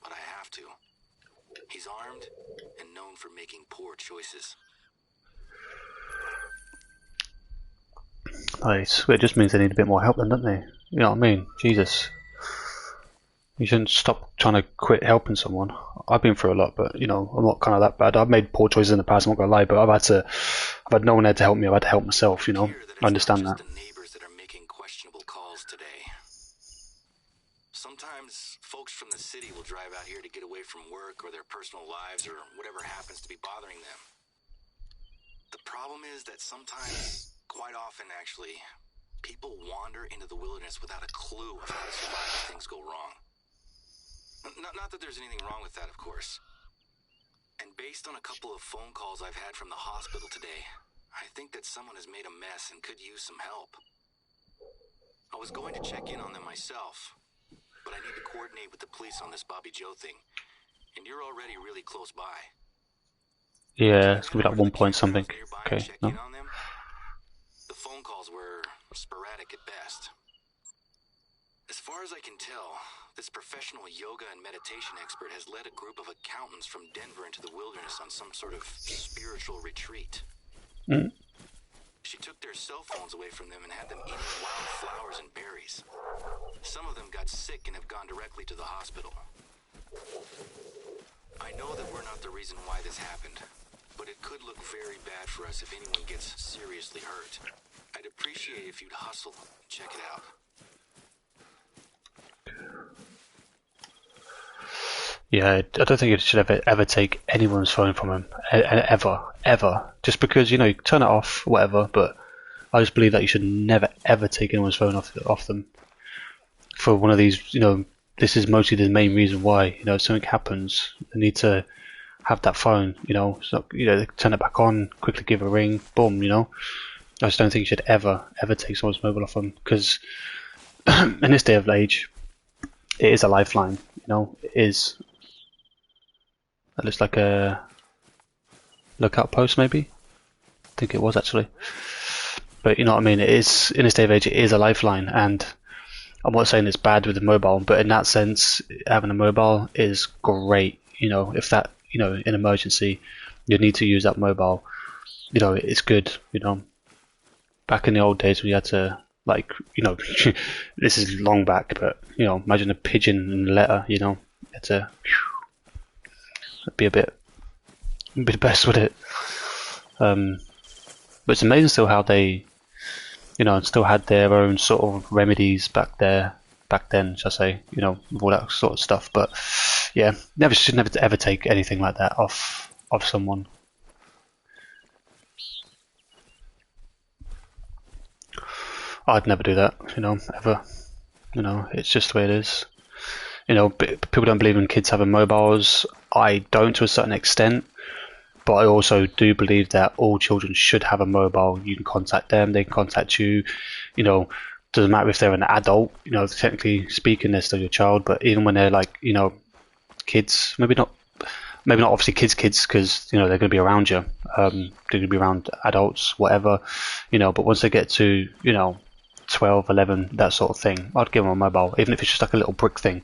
but I have to. He's armed and known for making poor choices. Nice. Well, it just means they need a bit more help then, don't they? You know what I mean? Jesus. You shouldn't stop trying to quit helping someone. I've been through a lot, but you know, I'm not kind of that bad. I've made poor choices in the past, I'm not gonna lie, but I've had no one there to help me. I've had to help myself, you know. I understand that. The neighbors that are making questionable calls today. Sometimes folks from the city will drive out here to get away from work or their personal lives or whatever happens to be bothering them. The problem is that sometimes, quite often actually, people wander into the wilderness without a clue of how to survive if things go wrong. Not that there's anything wrong with that, of course. And based on a couple of phone calls I've had from the hospital today, I think that someone has made a mess and could use some help. I was going to check in on them myself, but I need to coordinate with the police on this Bobby Joe thing. And you're already really close by. Yeah, it's gonna be like 1 point something. Okay, no. The phone calls were sporadic at best. As far as I can tell, this professional yoga and meditation expert has led a group of accountants from Denver into the wilderness on some sort of spiritual retreat. She took their cell phones away from them and had them eating wild flowers and berries. Some of them got sick and have gone directly to the hospital. I know that we're not the reason why this happened, but it could look very bad for us if anyone gets seriously hurt. I'd appreciate if you'd hustle and check it out. Yeah, I don't think it should ever take anyone's phone from him, ever. Just because, you know, you turn it off, whatever, but I just believe that you should never ever take anyone's phone off them for one of these. This is mostly the main reason why. If something happens, they need to have that phone. So, they turn it back on, quickly give a ring, boom. I just don't think you should ever take someone's mobile off them, because in this day of age, it is a lifeline. It is. That looks like a lookout post, maybe. I think it was actually. But you know what I mean. It is, in this day of age, it is a lifeline, and I'm not saying it's bad with the mobile, but in that sense, having a mobile is great. If that, in emergency, you need to use that mobile. It's good. Back in the old days, we had to, like, this is long back, but imagine a pigeon and a letter. You had to be a bit best with it. But it's amazing still how they, still had their own sort of remedies back then, shall I say, with all that sort of stuff. But yeah, should never ever take anything like that off someone. I'd never do that, ever. It's just the way it is. People don't believe in kids having mobiles. I don't, to a certain extent. But I also do believe that all children should have a mobile. You can contact them, they can contact you. Doesn't matter if they're an adult. Technically speaking, they're still your child. But even when they're like, kids, maybe not obviously kids, because they're going to be around you. They're going to be around adults, whatever. But once they get to 12, 11, that sort of thing, I'd give them a mobile, even if it's just like a little brick thing.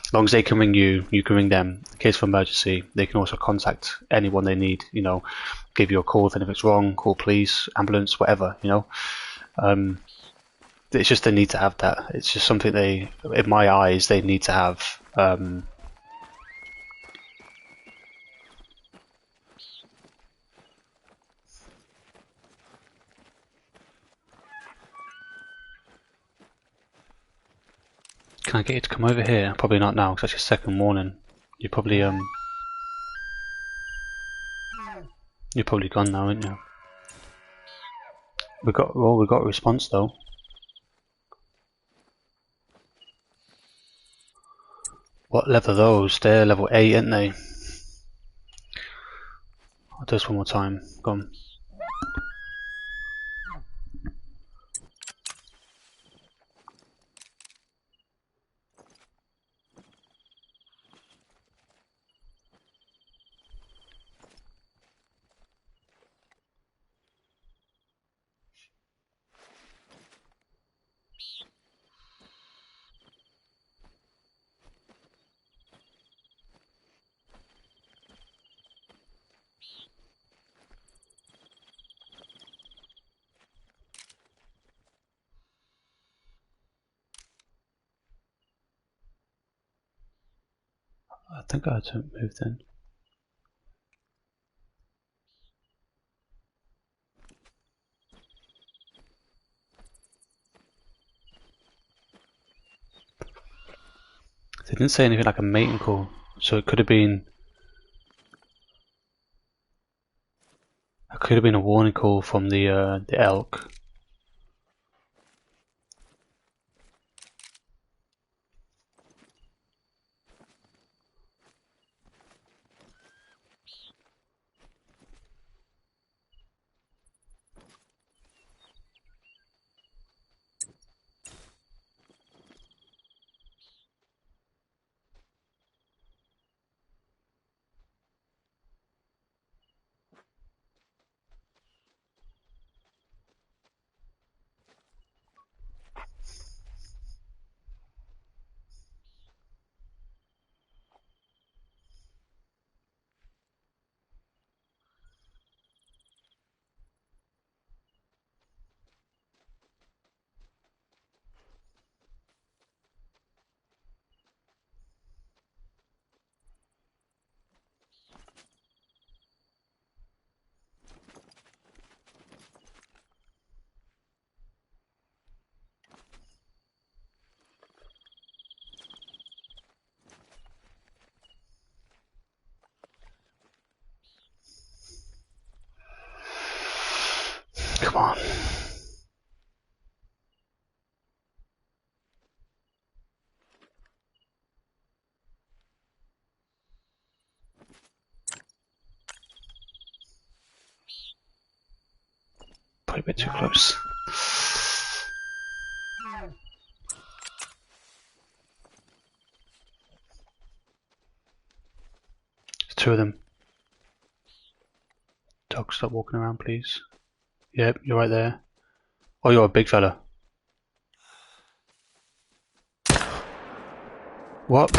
As long as they can ring you, you can ring them. In case of emergency, they can also contact anyone they need. Give you a call if anything's wrong, call police, ambulance, whatever. It's just they need to have that. It's just something in my eyes, they need to have. Can I get you to come over here? Probably not now, because that's your second warning. You're probably gone now, aren't you? We got a response though. What level are those? They're level 8, aren't they? I'll do this one more time. Go on. I think I had to move then. They didn't say anything like a mating call, so it could have been. It could have been a warning call from the elk. Come on. quite a bit too close. There's two of them. Dog, stop walking around, please. Yep, you're right there. Oh, you're a big fella. What?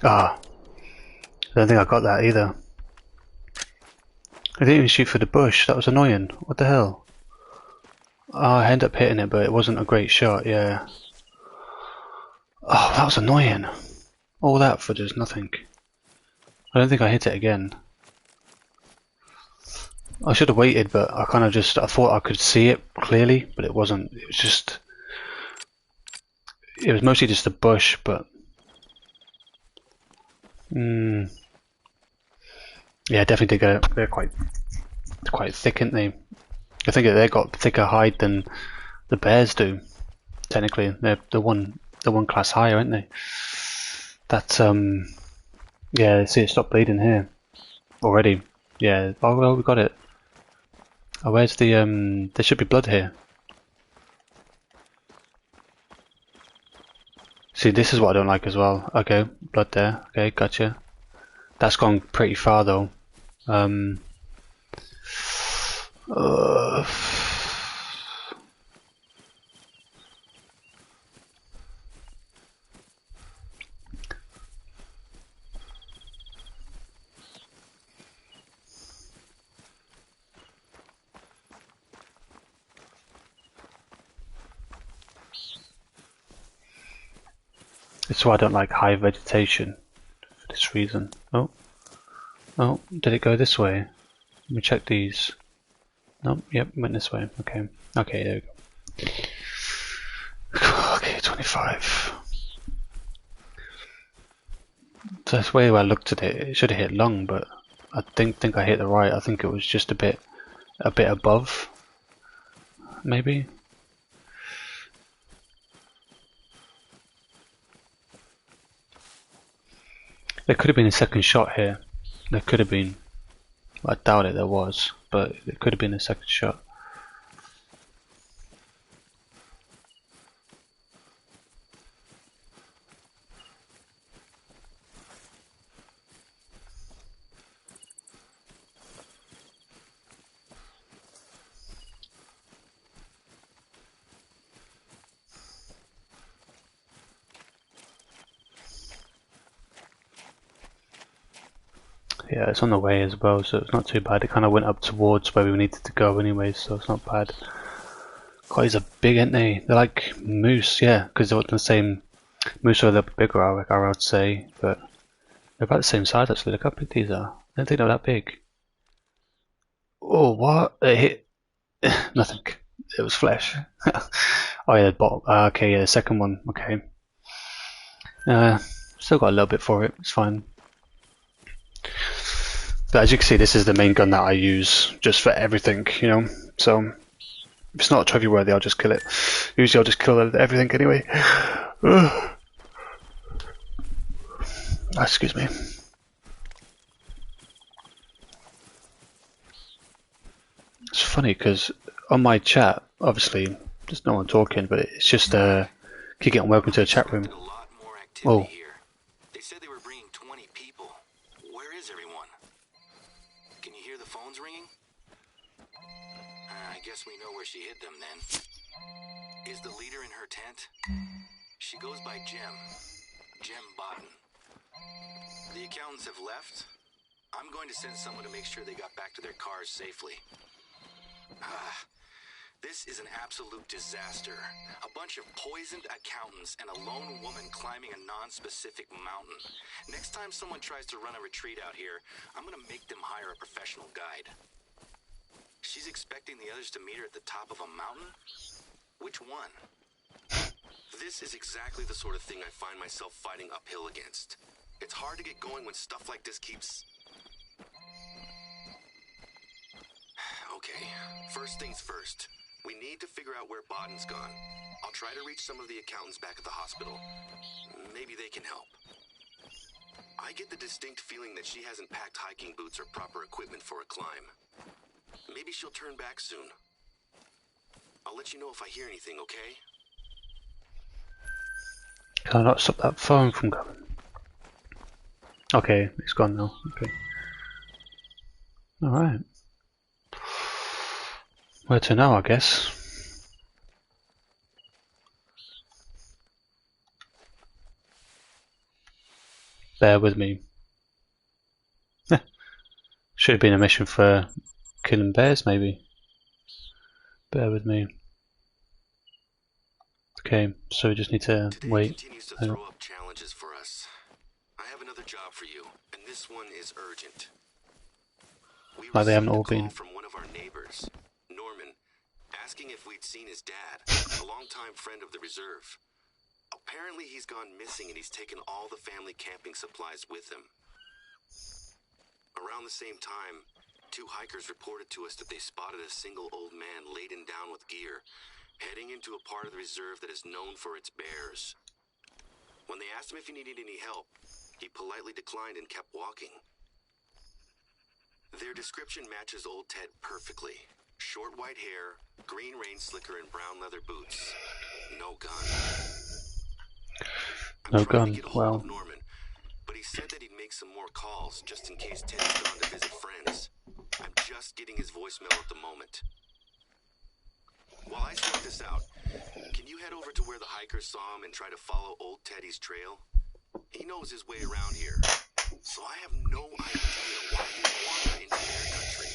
Ah, I don't think I got that either. I didn't even shoot for the bush, that was annoying. What the hell? Oh, I ended up hitting it, but it wasn't a great shot, yeah. Oh, that was annoying. All that for just nothing. I don't think I hit it again. I should have waited, but I kind of just, I thought I could see it clearly, but it wasn't. It was just, it was mostly just a bush, but yeah, definitely they're quite thick, aren't they? I think they got thicker hide than the bears do. Technically, they're the one class higher, aren't they? That's yeah. See, it stopped bleeding here already. Yeah. Oh well, we got it. Oh, where's the there should be blood here. See, this is what I don't like as well. Okay, blood there. Okay, gotcha. That's gone pretty far though. It's why I don't like high vegetation for this reason. Oh, did it go this way? Let me check these. Nope, yep, went this way. Okay, there we go. Okay, 25. So that's the way I looked at it. It should have hit lung, but I think I hit the right. I think it was just a bit above, maybe. There could have been a second shot here. There could have been. I doubt it there was, but it could have been a second shot. Yeah, it's on the way as well, so it's not too bad. It kind of went up towards where we needed to go anyway, so it's not bad. God, these are big, aren't they? They're like moose, yeah, because they're the same. Moose are a little bit bigger, I would say, but they're about the same size actually. Look how big these are. I didn't think they were that big. Oh, what? It hit. Nothing. It was flesh. Oh yeah, the bottom. Okay, yeah, the second one. Okay. Still got a little bit for it. It's fine. But as you can see, this is the main gun that I use just for everything, you know. So if it's not trophy worthy, I'll just kill it. Usually, I'll just kill everything anyway. Excuse me. It's funny because on my chat, obviously, there's no one talking, but it's just keep getting welcome to the chat room. Oh. They said they were bringing 20 people. Where is everyone? Can you hear the phones ringing? I guess we know where she hid them then. Is the leader in her tent? She goes by Jem Botten. The accountants have left. I'm going to send someone to make sure they got back to their cars safely. This is an absolute disaster. A bunch of poisoned accountants and a lone woman climbing a non-specific mountain. Next time someone tries to run a retreat out here, I'm gonna make them hire a professional guide. She's expecting the others to meet her at the top of a mountain? Which one? This is exactly the sort of thing I find myself fighting uphill against. It's hard to get going when stuff like this keeps... Okay, first things first. We need to figure out where Botten's gone. I'll I'll try to reach some of the accountants back at the hospital. Maybe they can help. I get the distinct feeling that she hasn't packed hiking boots or proper equipment for a climb. Maybe she'll turn back soon. I'll let you know if I hear anything, okay? Can I not stop that phone from going? Okay, it's gone now. Okay. Alright. Where to now, I guess? Bear with me. Should have been a mission for killing bears, maybe. Bear with me. Okay, so we just need to Today wait. continues to throw up challenges for us. I have another job for you, and this one is urgent. We Like they haven't received all a call been. from one of our neighbors, Norman, asking if we'd seen his dad, a longtime friend of the reserve. Apparently he's gone missing and he's taken all the family camping supplies with him. Around the same time, 2 hikers reported to us that they spotted a single old man laden down with gear, heading into a part of the reserve that is known for its bears. When they asked him if he needed any help, he politely declined and kept walking. Their description matches old Ted perfectly. Short white hair, green rain slicker, and brown leather boots. No gun. No I'm trying gun, to get a hold well. of Norman, but he said that he'd make some more calls just in case Ted's gone to visit friends. I'm just getting his voicemail at the moment. While I sort this out, can you head over to where the hikers saw him and try to follow old Teddy's trail? He knows his way around here, so I have no idea why he wandered into their country.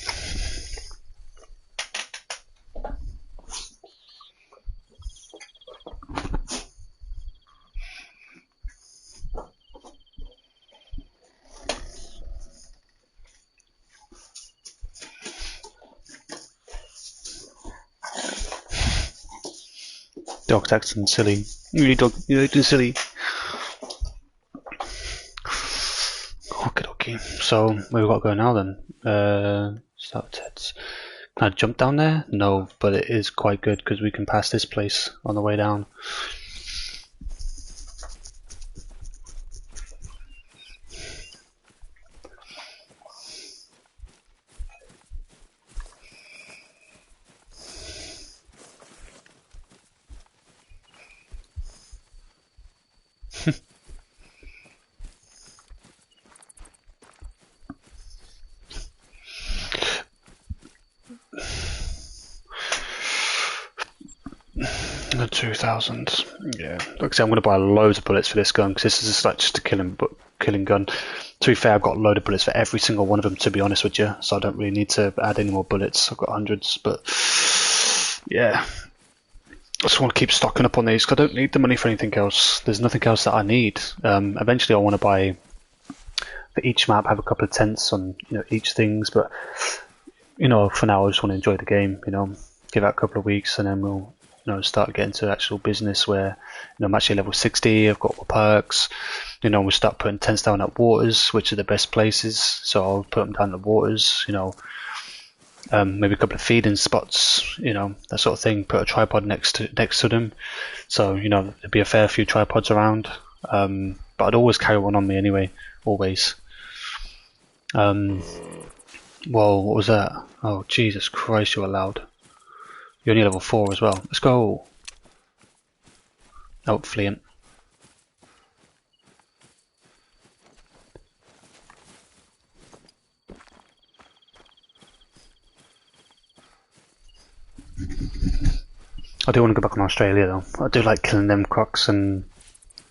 Dog's acting silly. Really, dog, you're acting silly. Okay. So where we got to go now then? Start Ted's. Can I jump down there? No, but it is quite good because we can pass this place on the way down. The 2000. Yeah. Like I said, I'm going to buy loads of bullets for this gun because this is like just a killing gun. To be fair, I've got a load of bullets for every single one of them, to be honest with you, so I don't really need to add any more bullets. I've got hundreds, but yeah. I just want to keep stocking up on these because I don't need the money for anything else. There's nothing else that I need. Eventually I want to buy, for each map, have a couple of tents on each things, but for now I just want to enjoy the game, give it a couple of weeks and then we'll start getting to actual business where I'm actually level 60, I've got all perks, we'll start putting tents down at waters, which are the best places, so I'll put them down at waters, maybe a couple of feeding spots, that sort of thing, put a tripod next to them, so there'd be a fair few tripods around, but I'd always carry one on me anyway, always. Whoa, what was that? Oh Jesus Christ, you're loud. You're only level 4 as well. Let's go. Oh, fleeing. I do want to go back on Australia though. I do like killing them crocs and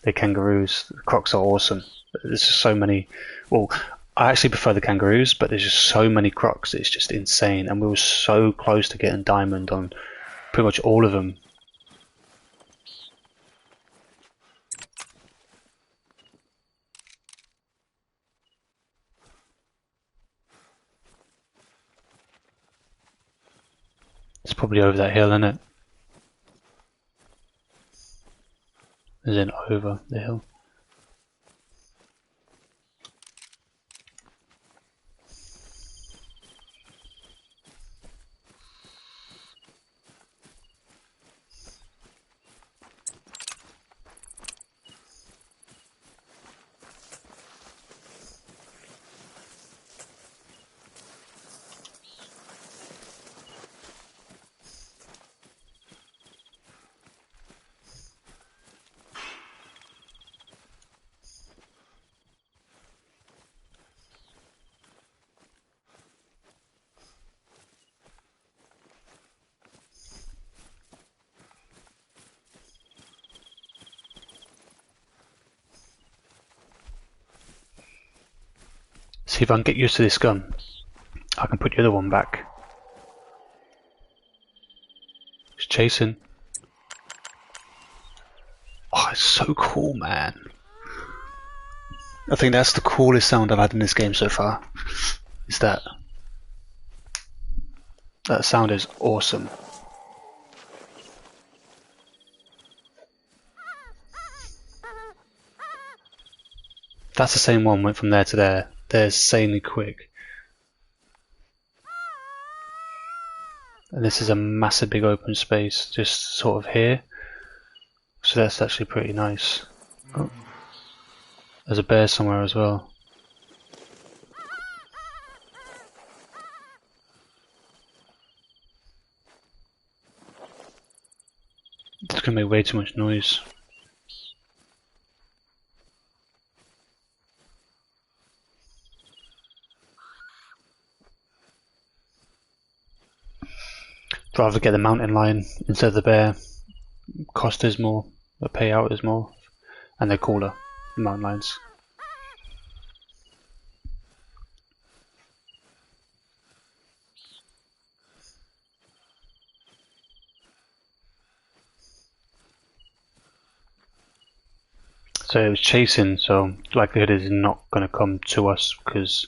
the kangaroos. The crocs are awesome. There's just so many. Well, I actually prefer the kangaroos, but there's just so many crocs. It's just insane. And we were so close to getting diamond on pretty much all of them. It's probably over that hill, isn't it? As in over the hill. See if I can get used to this gun. I can put the other one back. It's chasing. Oh, it's so cool, man. I think that's the coolest sound I've had in this game so far. Is that. That sound is awesome. That's the same one, went from there to there. They're insanely quick. And this is a massive big open space, just sort of here. So that's actually pretty nice. Oh. There's a bear somewhere as well. It's gonna make way too much noise. I'd rather get the mountain lion instead of the bear. Cost is more, the payout is more, and they're cooler, the mountain lions. So it was chasing, so likelihood is not going to come to us because,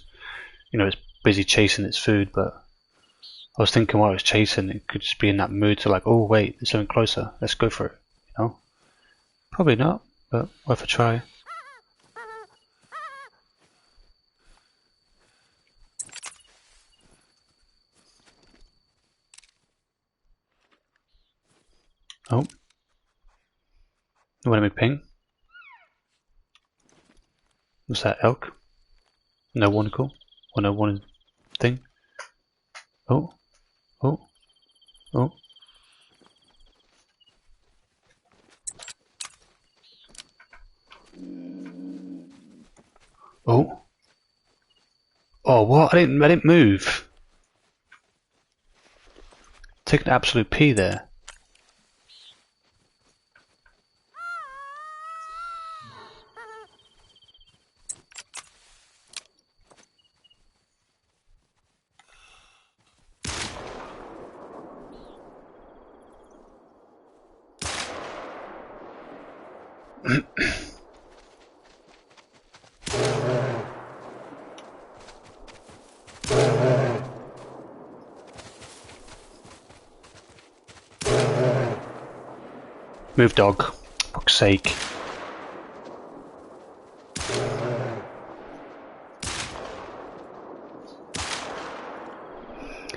you know, it's busy chasing its food, but I was thinking while it was chasing, it could just be in that mood to like, oh wait, there's something closer, let's go for it, you know? Probably not, but worth a try. Oh. You want me ping? What's that, elk? No warnicle? Or no warning thing? Oh. Oh. Oh. Oh. Oh, what? I didn't move. Take an absolute pee there. Move, dog. For fuck's sake.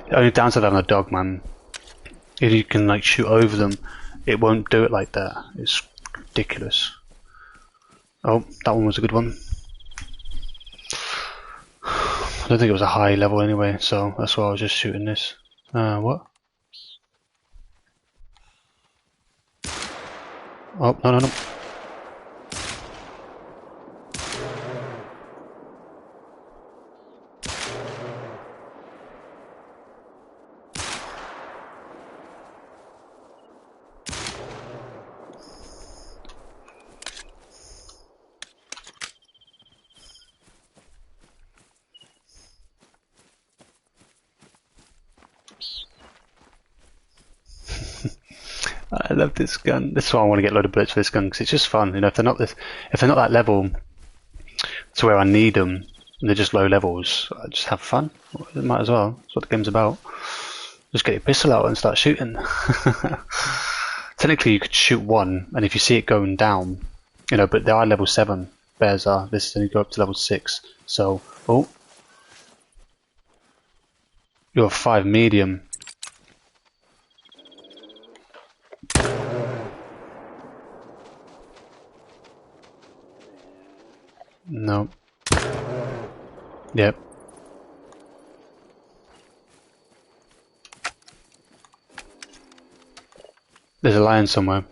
The only downside of having a dog, man, if you can like shoot over them, it won't do it like that. It's ridiculous. Oh, that one was a good one. I don't think it was a high level anyway, so that's why I was just shooting this. What? Oh, no, no, no. I love this gun. This is why I want to get a load of bullets for this gun because it's just fun. You know, if they're not that level to where I need them, and they're just low levels, I just have fun. It might as well. That's what the game's about. Just get your pistol out and start shooting. Technically, you could shoot one, and if you see it going down, you know, but they are level 7. Bears are. This is only go up to level 6. So, oh, you're a 5 medium. No. Yep. There's a lion somewhere.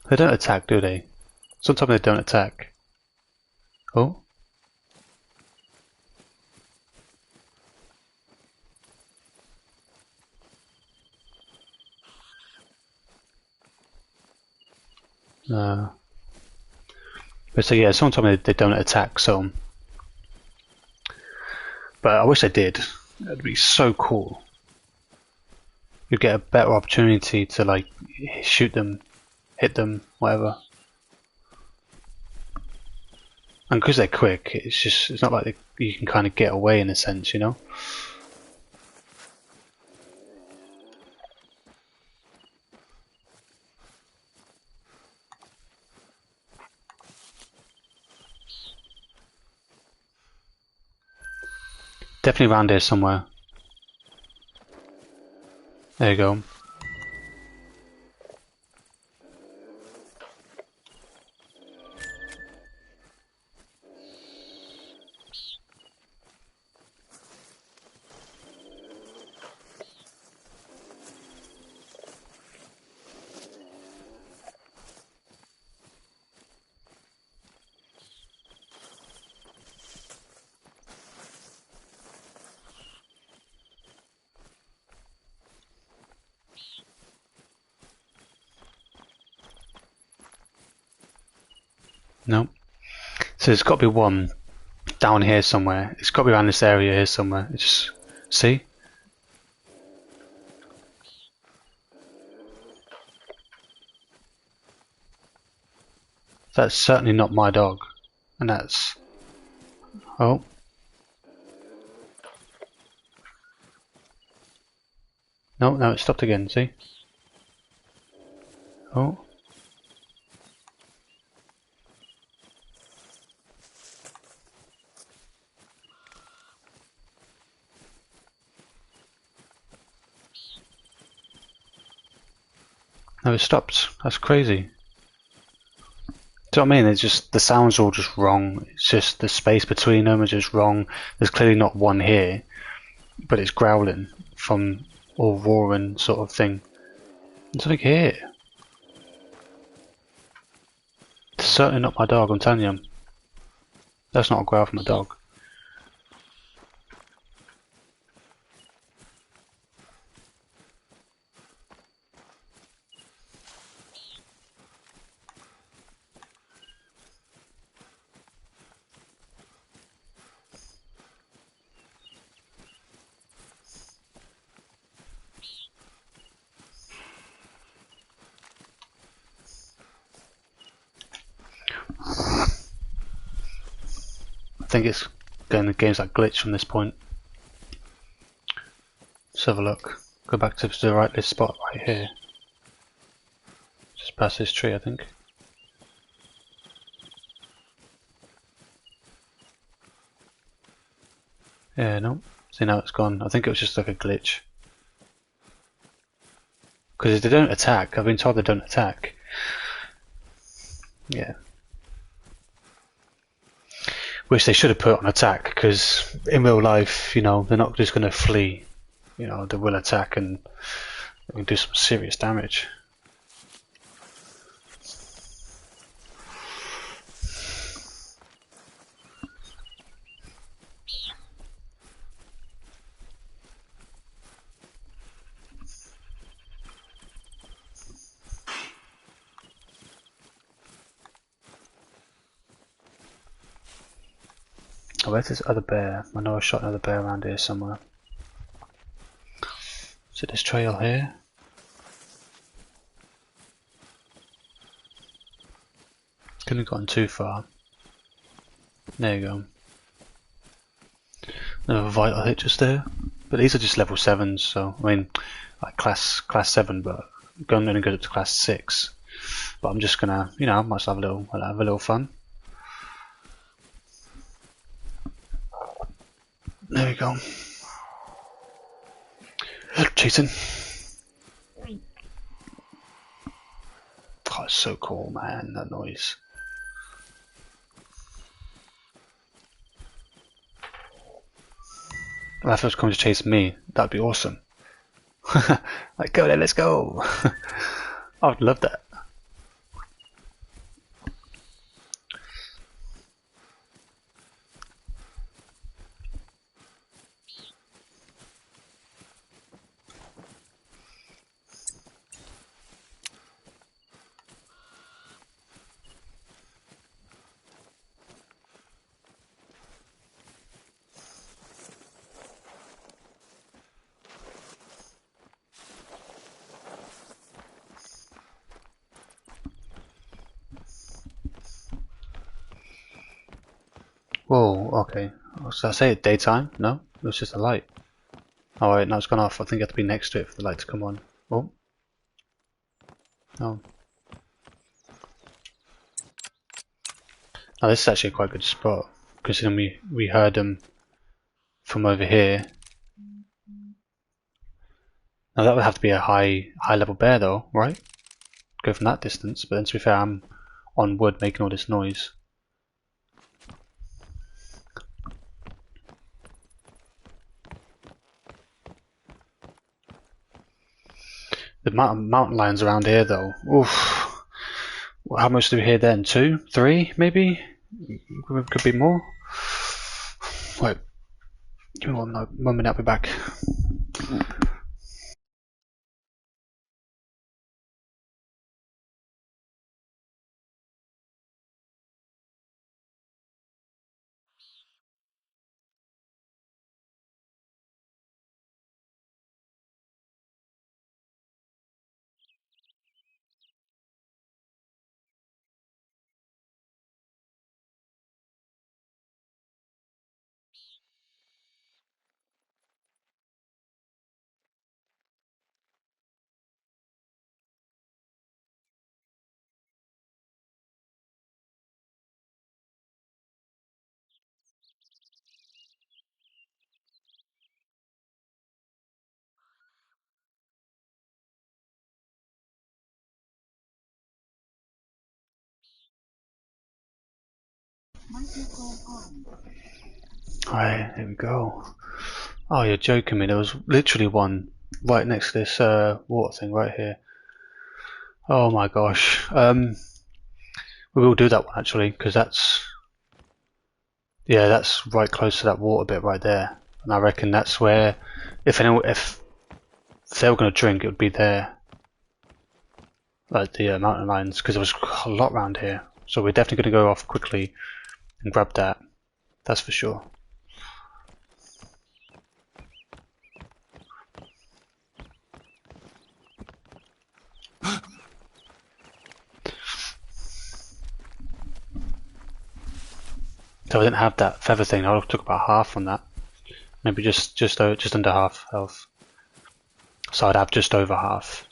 They don't attack, do they? Sometimes they don't attack. Oh. But so yeah, someone told me they don't attack, so. But I wish they did. It'd be so cool. You'd get a better opportunity to like shoot them, hit them, whatever. And because they're quick, it's not like you can kind of get away in a sense, you know. Definitely around here somewhere. There you go. Nope. So there's got to be one down here somewhere. It's got to be around this area here somewhere. It's just see. That's certainly not my dog, and that's oh. No, no, it stopped again. See. Oh. No, it stopped. That's crazy. Do you know what I mean? It's just the sounds are all just wrong. It's just the space between them is just wrong. There's clearly not one here, but it's growling from all roaring sort of thing. There's something here. It's certainly not my dog. I'm telling you, that's not a growl from a dog. I think it's going the game's like glitch from this point. Let's have a look. Go back to the right this spot right here. Just past this tree, I think. Yeah, no. See, now it's gone. I think it was just like a glitch. Because they don't attack. I've been told they don't attack. Yeah. Which they should have put on attack, because in real life, you know, they're not just going to flee. You know, they will attack and they can do some serious damage. Oh, where's this other bear? I know I shot another bear around here somewhere. Is it this trail here? Couldn't have gotten too far. There you go. Another vital hit just there. But these are just level 7s, so I mean like class 7, but I'm going to go up to class 6. But I'm just gonna, you know, I might have a little fun. There we go. Chasing. Oh, it's so cool, man, that noise. If that was coming to chase me, that'd be awesome. Like, go there, let's go. I would love that. Oh, okay. So I say it daytime? No? It was just a light. Alright, now it's gone off. I think you have to be next to it for the light to come on. Oh. No. Now this is actually a quite good spot, considering we heard them from over here. Now that would have to be a high level bear though, right? Go from that distance, but then to be fair, I'm on wood making all this noise. The mountain lions around here though, oof. How much do we hear then? 2? 3 maybe? Could be more. Wait, give me 1 minute, I'll be back. Alright, here we go. Oh, you're joking me. There was literally one right next to this water thing right here. Oh my gosh. We will do that one actually, because that's... Yeah, that's right close to that water bit right there. And I reckon that's where... If they were going to drink, it would be there. Like the mountain lions, because there was a lot around here. So we're definitely going to go off quickly and grab that. That's for sure. So I didn't have that feather thing. I took about half on that. Maybe just under half health. So I'd have just over half.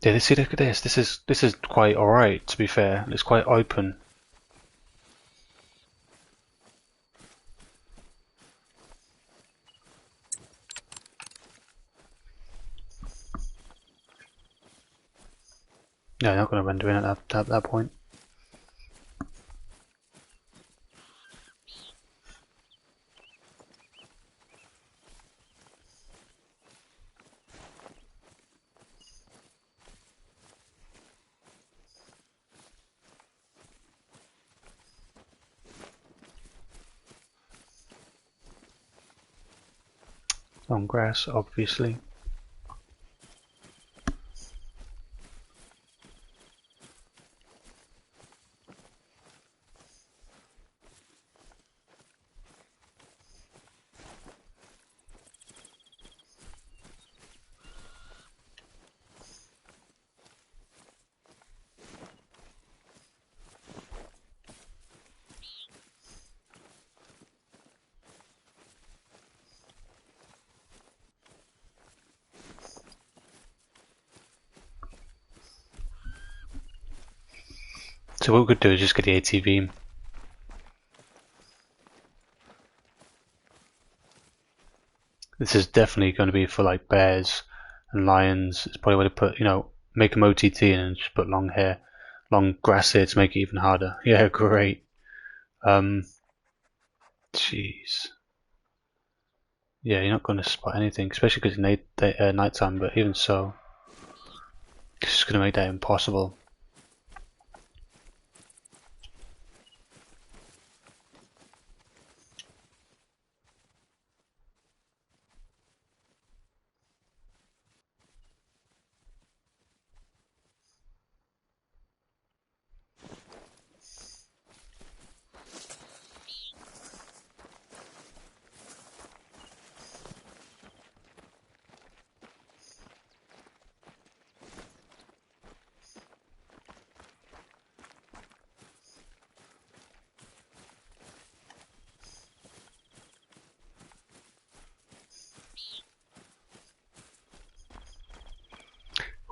Yeah, see, look at this. This is quite alright, to be fair. It's quite open. Yeah, I'm not going to render in at that point. Long grass, obviously. So what we could do is just get the ATV. This is definitely going to be for like bears and lions. It's probably where to put, make them OTT and just put long hair, long grass here to make it even harder. Yeah, great. Jeez. Yeah, you're not going to spot anything, especially because it's nighttime, but even so, it's just going to make that impossible.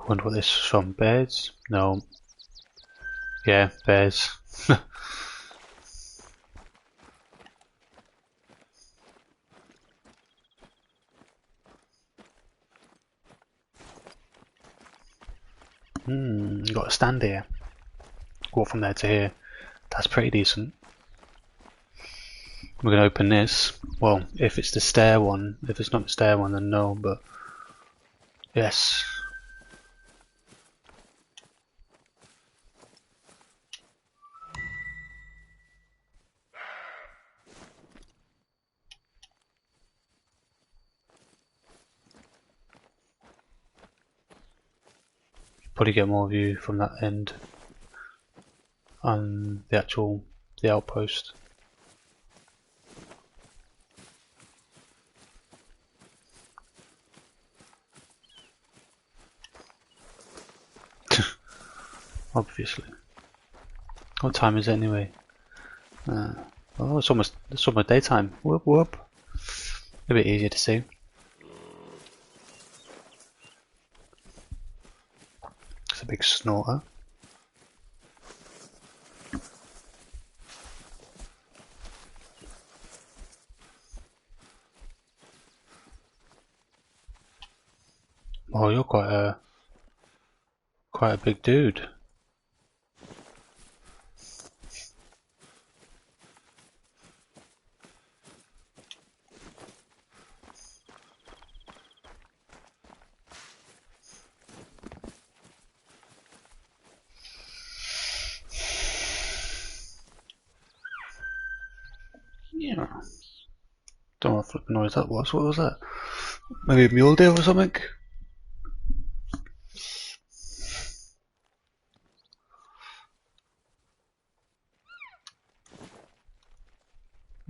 Wonder what this is from. Bears? No. Yeah, bears. Got a stand here. Walk from there to here. That's pretty decent. We're gonna open this. Well, if it's the stair one. If it's not the stair one, then no, but yes. Probably get more view from that end on the outpost. Obviously. What time is it anyway? Oh, it's almost daytime. Whoop whoop. A bit easier to see. It's a big snorter. Oh, you're quite a big dude. Yeah. Don't know what flipping noise that was. What was that? Maybe a mule deer or something?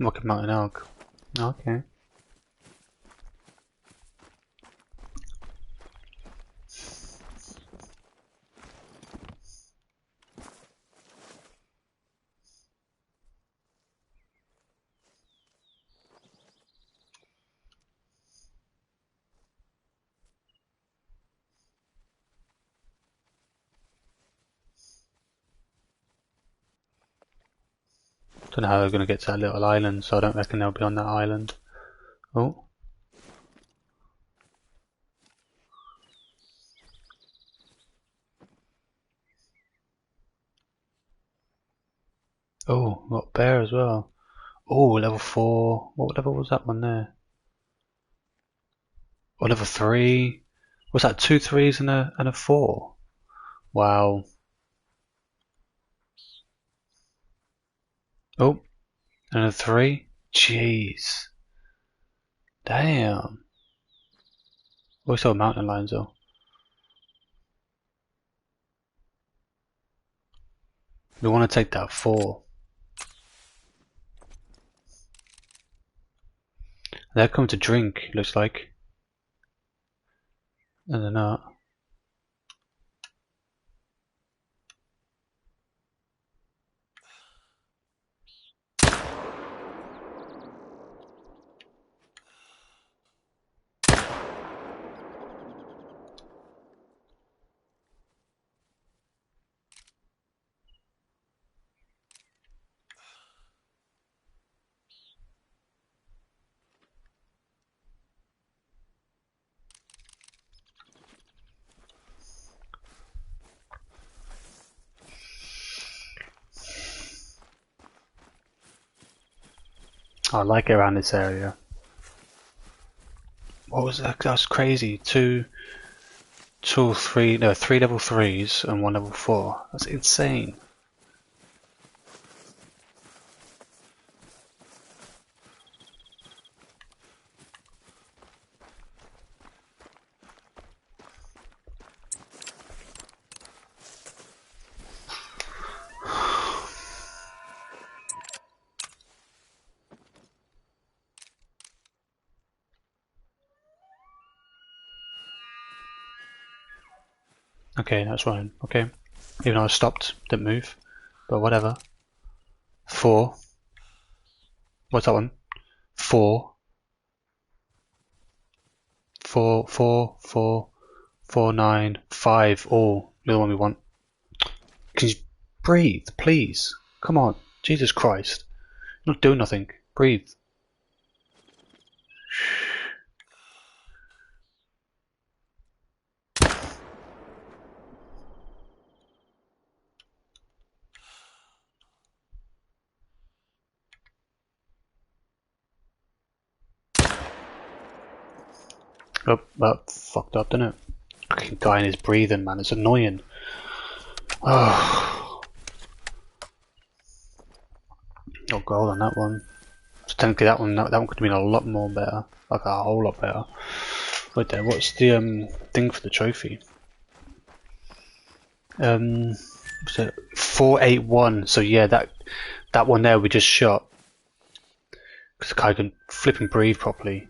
Rocky Mountain elk. Okay. Don't know how they're going to get to that little island, so I don't reckon they'll be on that island. Oh. Oh, got a bear as well. Oh, level 4. What level was that one there? Oh, level 3. Was that 2 3s and a 4? Wow. Oh, and a 3? Jeez. Damn. We saw mountain lions though. We want to take that 4. They're coming to drink, looks like. And they're not. I like it around this area. What was that? That's crazy. 3 level 3s and 1 level 4. That's insane. Okay, that's running. Okay. Even though I stopped, didn't move. But whatever. 4. What's that one? 4. 4, 4, 4, 495. Oh, you're the one we want. Can you breathe, please? Come on, Jesus Christ! You're not doing nothing. Breathe. Oh, that fucked up, didn't it? Fucking guy in his breathing, man. It's annoying. Oh, oh, goal on that one. So technically, that one could have been a lot more better, like a whole lot better. Right there. What's the thing for the trophy? Was it 481? So yeah, that one there we just shot because the guy can flip and breathe properly.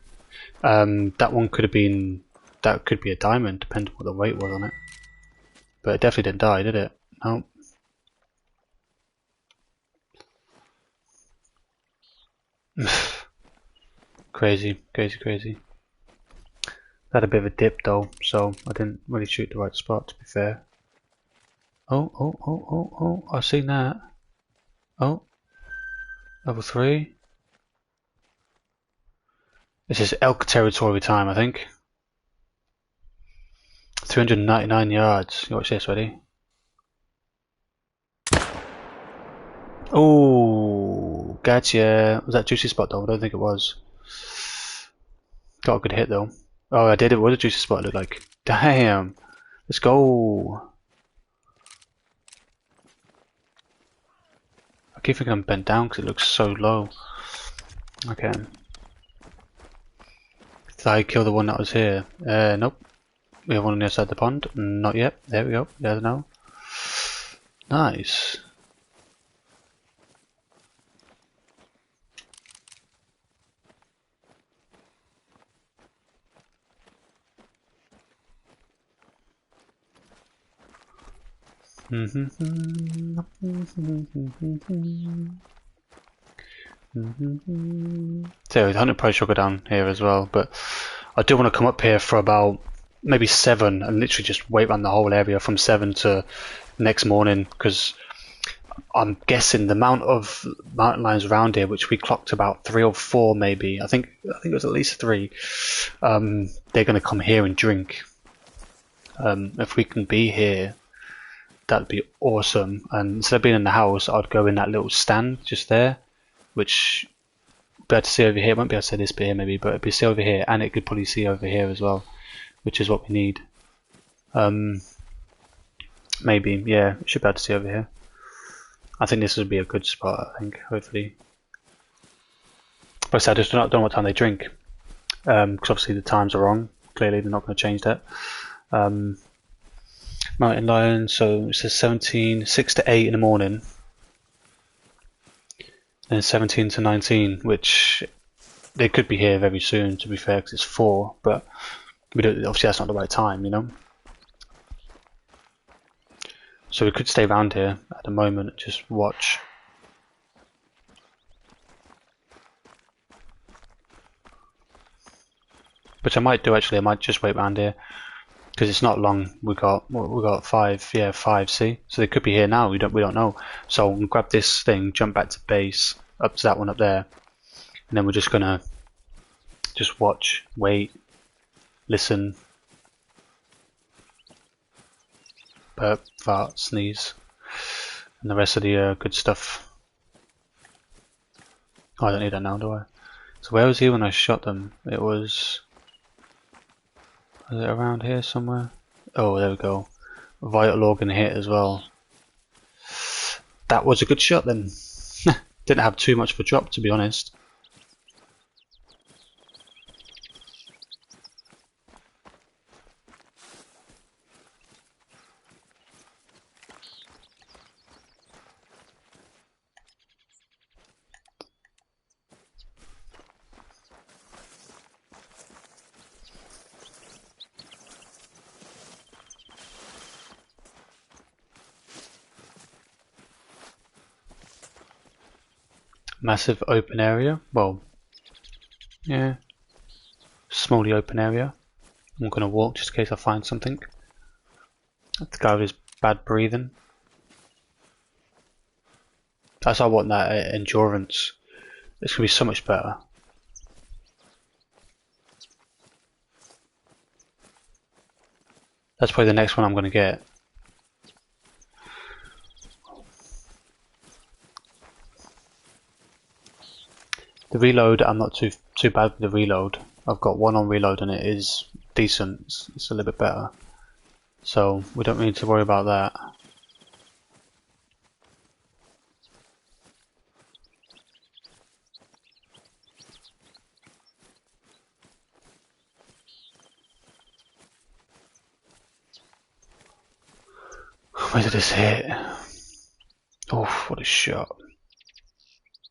That one could have been, that could be a diamond, depending on what the weight was on it. But it definitely didn't die, did it? No. Crazy, crazy, crazy. Had a bit of a dip though, so I didn't really shoot the right spot, to be fair. Oh, I've seen that. Oh, level 3. This is elk territory time, I think. 399 yards. You watch this, ready? Oh, gotcha. Was that juicy spot though? I don't think it was. Got a good hit though. Oh, I did. It was a juicy spot. It looked like. Damn. Let's go. I keep thinking I'm bent down because it looks so low. Okay. Did I kill the one that was here? Nope. We have one on the other side of the pond. Not yet. There we go. There's no. Nice. So the hunting price should go down here as well, but I do want to come up here for about maybe 7 and literally just wait around the whole area from 7 to next morning, because I'm guessing the amount of mountain lions around here, which we clocked about 3 or 4 maybe, I think it was at least 3, they're going to come here and drink. If we can be here, that'd be awesome. And instead of being in the house, I'd go in that little stand just there, which be able to see over here. Won't be able to see this bit here maybe, but it'd be see over here, and it could probably see over here as well, which is what we need. Maybe, yeah, it should be able to see over here. I think this would be a good spot, I think, hopefully. But I said I just don't know what time they drink, because obviously the times are wrong. Clearly they're not going to change that. Mountain lion, so it says 6 to 8 in the morning, and 17 to 19, which they could be here very soon, to be fair, because it's 4, but we don't, obviously that's not the right time, you know. So we could stay around here at the moment and just watch. Which I might do actually. I might just wait around here because it's not long. We got 5, yeah, 5. See, so they could be here now. We don't know. So we'll grab this thing, jump back to base, up to that one up there, and then we're just gonna just watch, wait, listen. Burp, fart, sneeze, and the rest of the good stuff. Oh, I don't need that now, do I? So where was he when I shot them? It was it around here somewhere? Oh, there we go. Vital organ hit as well. That was a good shot then. Didn't have too much of a drop, to be honest. Massive open area. Well, yeah, smally open area. I'm gonna walk just in case I find something. The guy with his bad breathing. That's why I want that endurance. It's gonna be so much better. That's probably the next one I'm gonna get. The reload, I'm not too bad with the reload. I've got one on reload and it is decent. It's a little bit better. So we don't need to worry about that. Where did this hit? Oh, what a shot.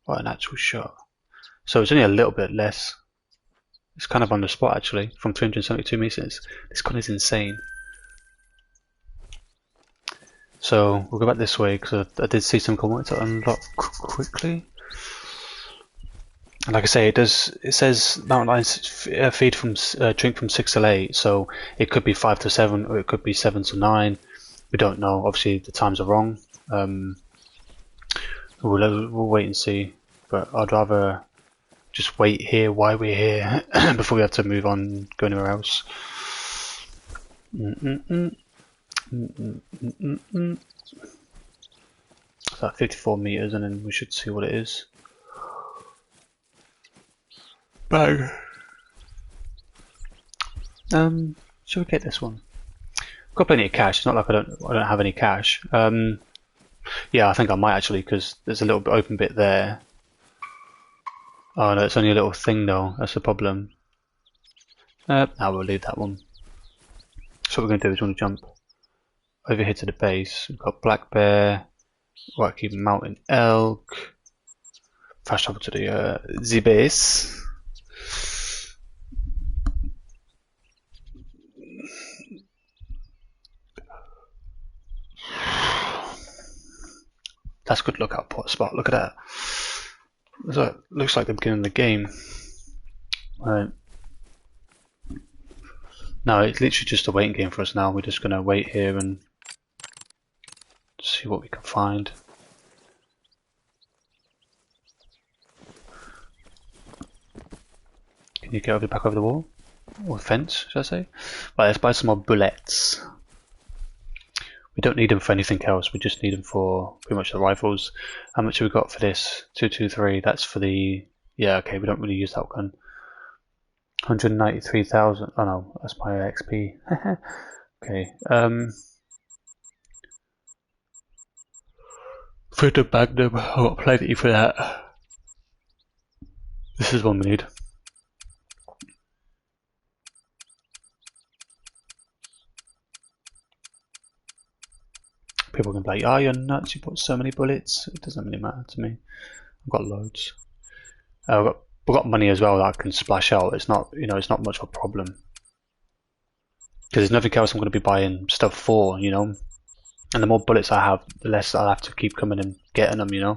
What an actual shot. So it's only a little bit less. It's kind of on the spot actually, from 372 meters. This gun is insane. So we'll go back this way because I did see some coordinates to unlock quickly. And like I say, it says mountain lions feed from drink from 6 to 8, so it could be 5 to 7 or it could be 7 to 9. We don't know. Obviously the times are wrong. We'll wait and see. But I'd rather just wait here while we're here before we have to move on, go anywhere else. It's like 54 meters, and then we should see what it is. Bang. Should we get this one? I've got plenty of cash. It's not like I don't have any cash. Yeah, I think I might actually, because there's a little bit open bit there. Oh no, it's only a little thing though. That's the problem. Now we'll leave that one. So what we're going to do is we're going to jump over here to the base. We've got black bear, Rocky Mountain elk. Fast travel to the base. That's a good lookout spot. Look at that. So it looks like the beginning of the game. Right. No, it's literally just a waiting game for us now. We're just going to wait here and see what we can find. Can you get back over the wall? Or fence, should I say? Right, let's buy some more bullets. We don't need them for anything else, we just need them for pretty much the rifles. How much have we got for this? 223, that's for the... Yeah, okay, we don't really use that gun. 193,000, oh no, that's my XP. Okay, for the Magnum, I've got plenty for that. This is one we need. People can be like, oh, you're nuts, you bought so many bullets. It doesn't really matter to me. I've got loads. We've got money as well that I can splash out. It's not, it's not much of a problem. Because there's nothing else I'm going to be buying stuff for, And the more bullets I have, the less I'll have to keep coming and getting them, There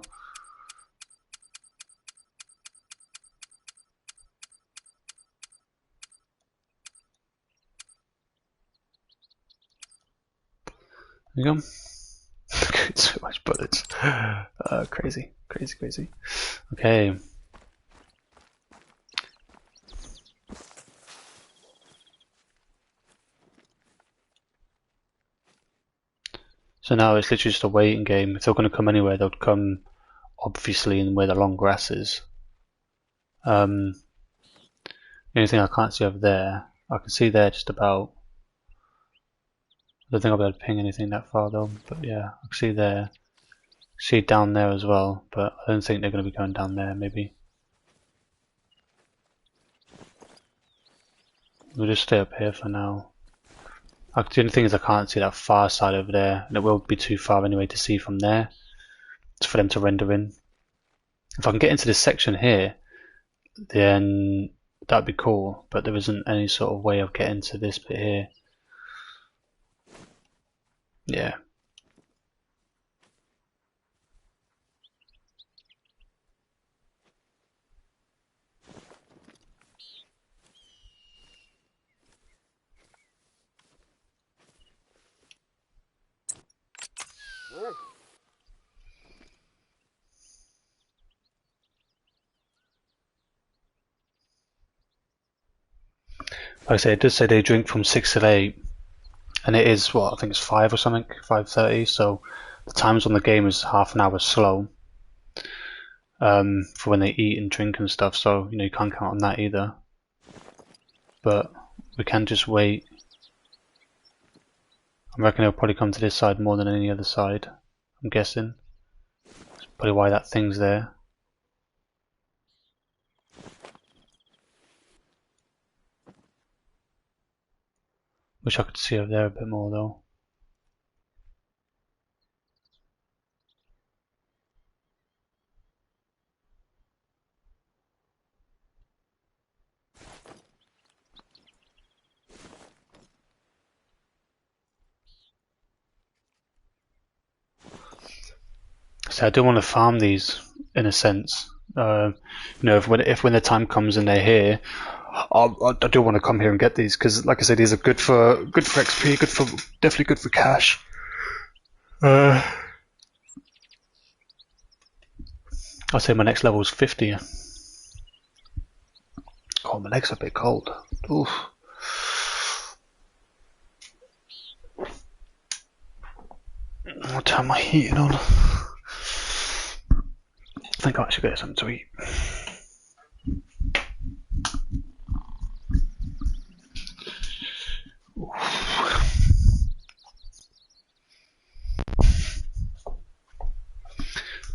you go. So much bullets. Crazy. Okay. So now it's literally just a waiting game. If they're going to come anywhere, they'll come obviously in where the long grass is. The only thing I can't see over there, I can see there just about. I don't think I'll be able to ping anything that far though, but yeah, I can see there. See down there as well, but I don't think they're going to be going down there, maybe. We'll just stay up here for now. The only thing is I can't see that far side over there, and it will be too far anyway to see from there. It's for them to render in. If I can get into this section here, then that'd be cool, but there isn't any sort of way of getting to this bit here. Yeah. Like I say, it does say they drink from 6 till 8, and it is what I think it's 5 or something, 5:30. So the times on the game is half an hour slow for when they eat and drink and stuff. So you can't count on that either. But we can just wait. I reckon they'll probably come to this side more than any other side. I'm guessing. That's probably why that thing's there. Wish I could see over there a bit more though. So I do want to farm these in a sense. If when the time comes and they're here, I do want to come here and get these because, like I said, these are good for XP, definitely good for cash. I'll say my next level is 50. Oh, my legs are a bit cold. Oof. I'll turn my heating on. I think I should get something to eat.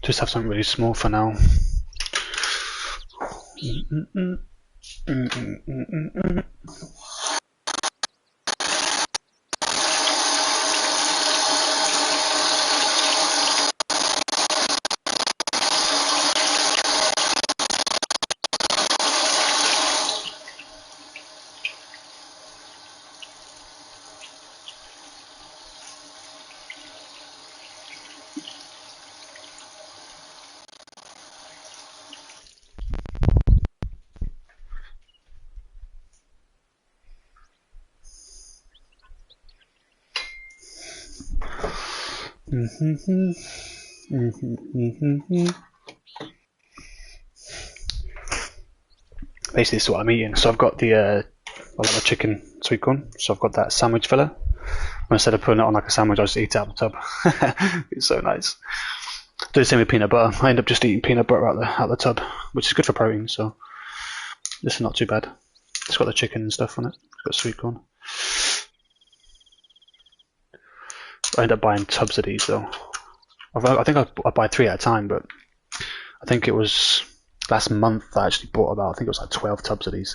Just have something really small for now. Basically, this is what I'm eating. So I've got I like my chicken sweet corn. So I've got that sandwich filler. Instead of putting it on like a sandwich, I just eat it out of the tub. It's so nice. Do the same with peanut butter. I end up just eating peanut butter out the tub, which is good for protein. So this is not too bad. It's got the chicken and stuff on it. It's got sweet corn. I end up buying tubs of these though. I think I buy 3 at a time, but I think it was last month I actually bought I think it was like 12 tubs of these.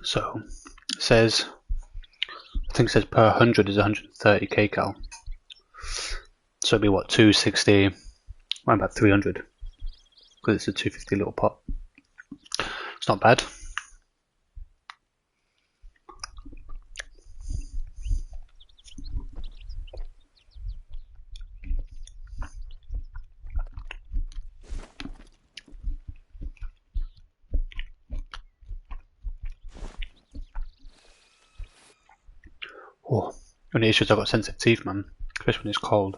So it says, I think it says per 100 is 130 kcal. So it'd be what, 260, around about 300, because it's a 250 little pot. It's not bad. Oh, only issue is I've got sensitive teeth, man, especially when it's cold.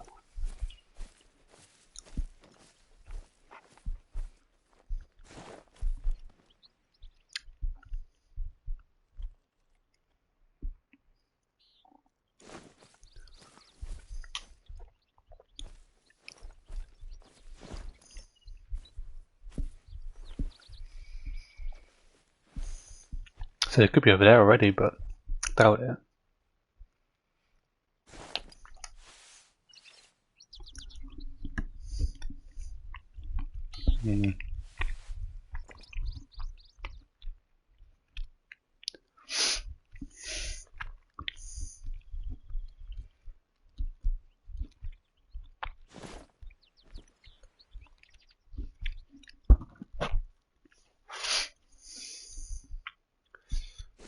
So it could be over there already, but doubt it.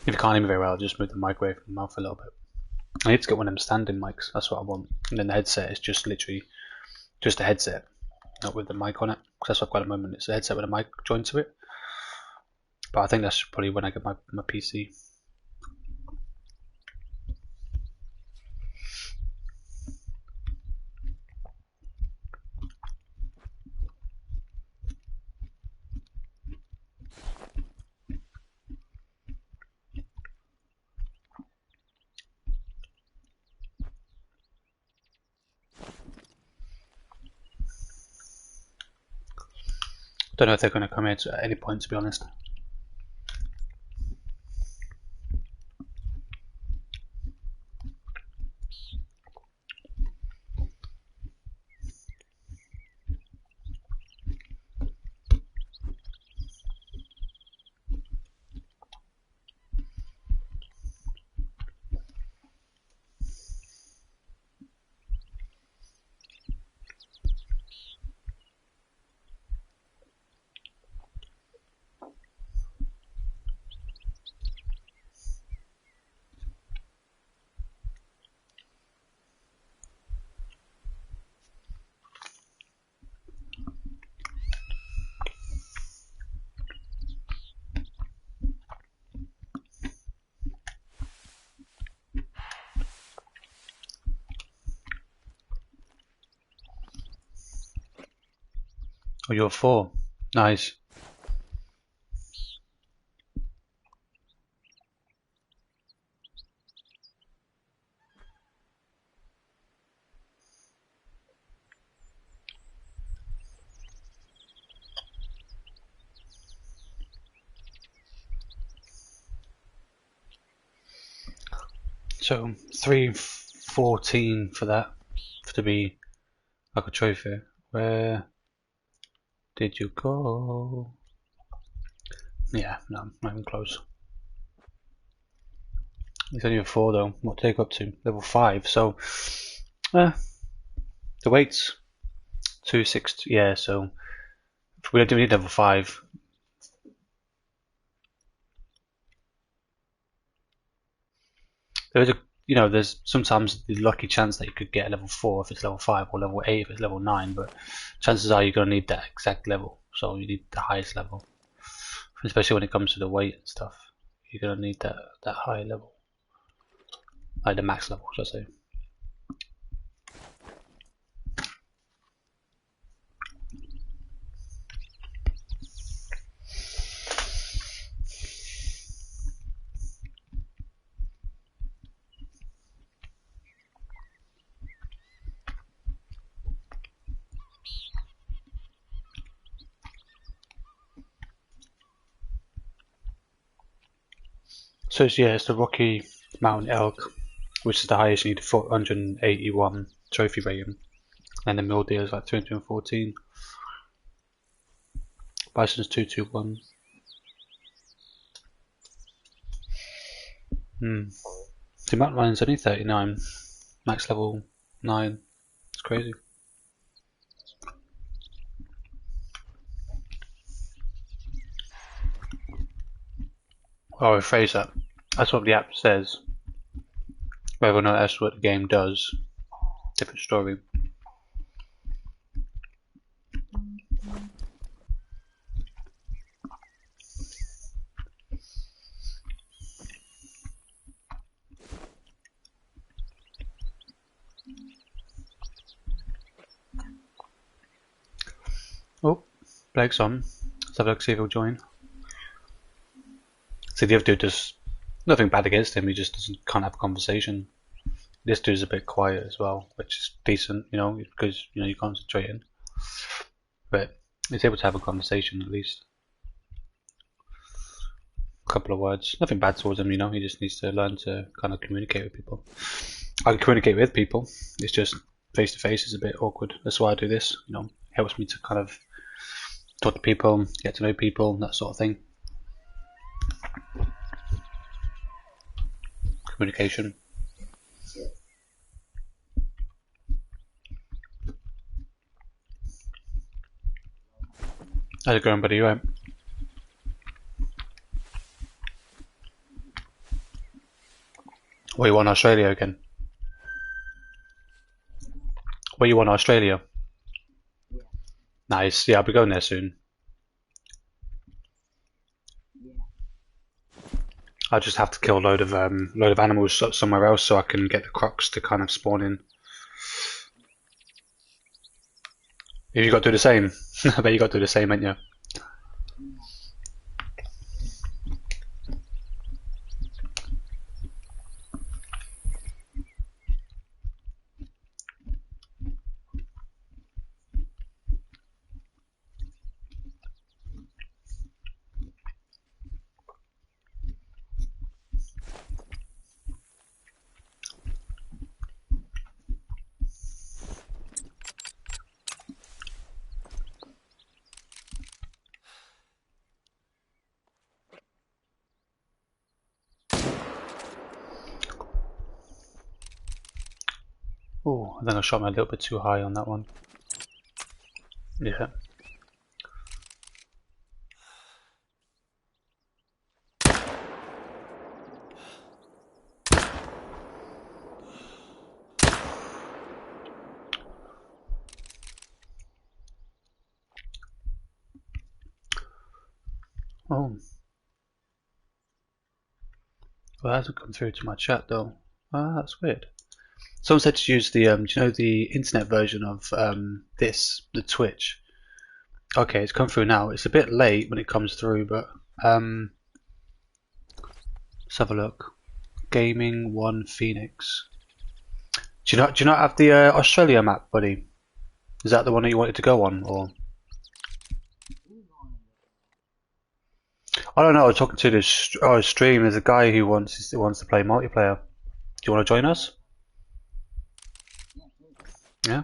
If you can't hear me very well, just move the mic away from the mouth a little bit. I need to get one of them standing mics, that's what I want. And then the headset is just literally just a headset, not with the mic on it. Because that's what I've got at the moment, it's a headset with a mic joined to it. But I think that's probably when I get my PC. Don't know if they're going to come here at any point, to be honest. Oh, you're 4. Nice. So 314 for that, to be like a trophy. Where did you go? Yeah, no, not even close. It's only a 4 though. What take up to? Level 5. So the weight's 260. Yeah, so if we do need level 5. There's there's sometimes the lucky chance that you could get a level 4 if it's level 5 or level 8 if it's level 9, but chances are you're going to need that exact level, so you need the highest level, especially when it comes to the weight and stuff. You're going to need that high level, like the max level, should I say. So it's the Rocky Mountain Elk, which is the highest. You need 481 trophy rating, and the mule deer is like 214. Bison's 221. The mountain lion's only 39, max level 9. It's crazy. I'll rephrase that. That's what the app says. Whether or not that's what the game does, different story. Oh, Blake's on. Let's have a look, see if he'll join. See, the other dude does nothing bad against him, he just can't have a conversation. This dude's a bit quiet as well, which is decent, because you're concentrating. But he's able to have a conversation at least. A couple of words. Nothing bad towards him, he just needs to learn to kind of communicate with people. I can communicate with people, it's just face to face is a bit awkward. That's why I do this, it helps me to kind of talk to people, get to know people, that sort of thing. Communication. How's it going, buddy? You right? What, you want Australia again? What, you want Australia? Yeah. Nice. Yeah, I'll be going there soon. Yeah. I just have to kill a load of animals somewhere else so I can get the crocs to kind of spawn in. You got to do the same. I bet you got to do the same, ain't you? Oh, I think I shot me a little bit too high on that one. Yeah. Oh. Well, it hasn't come through to my chat though. Ah, that's weird. Someone said to use the, do you know the internet version of the Twitch? Okay, it's come through now. It's a bit late when it comes through, but let's have a look. Gaming One Phoenix. Do you not have the Australia map, buddy? Is that the one that you wanted to go on, or? I don't know. I was talking to this stream. There's a guy who wants to play multiplayer. Do you want to join us? Yeah.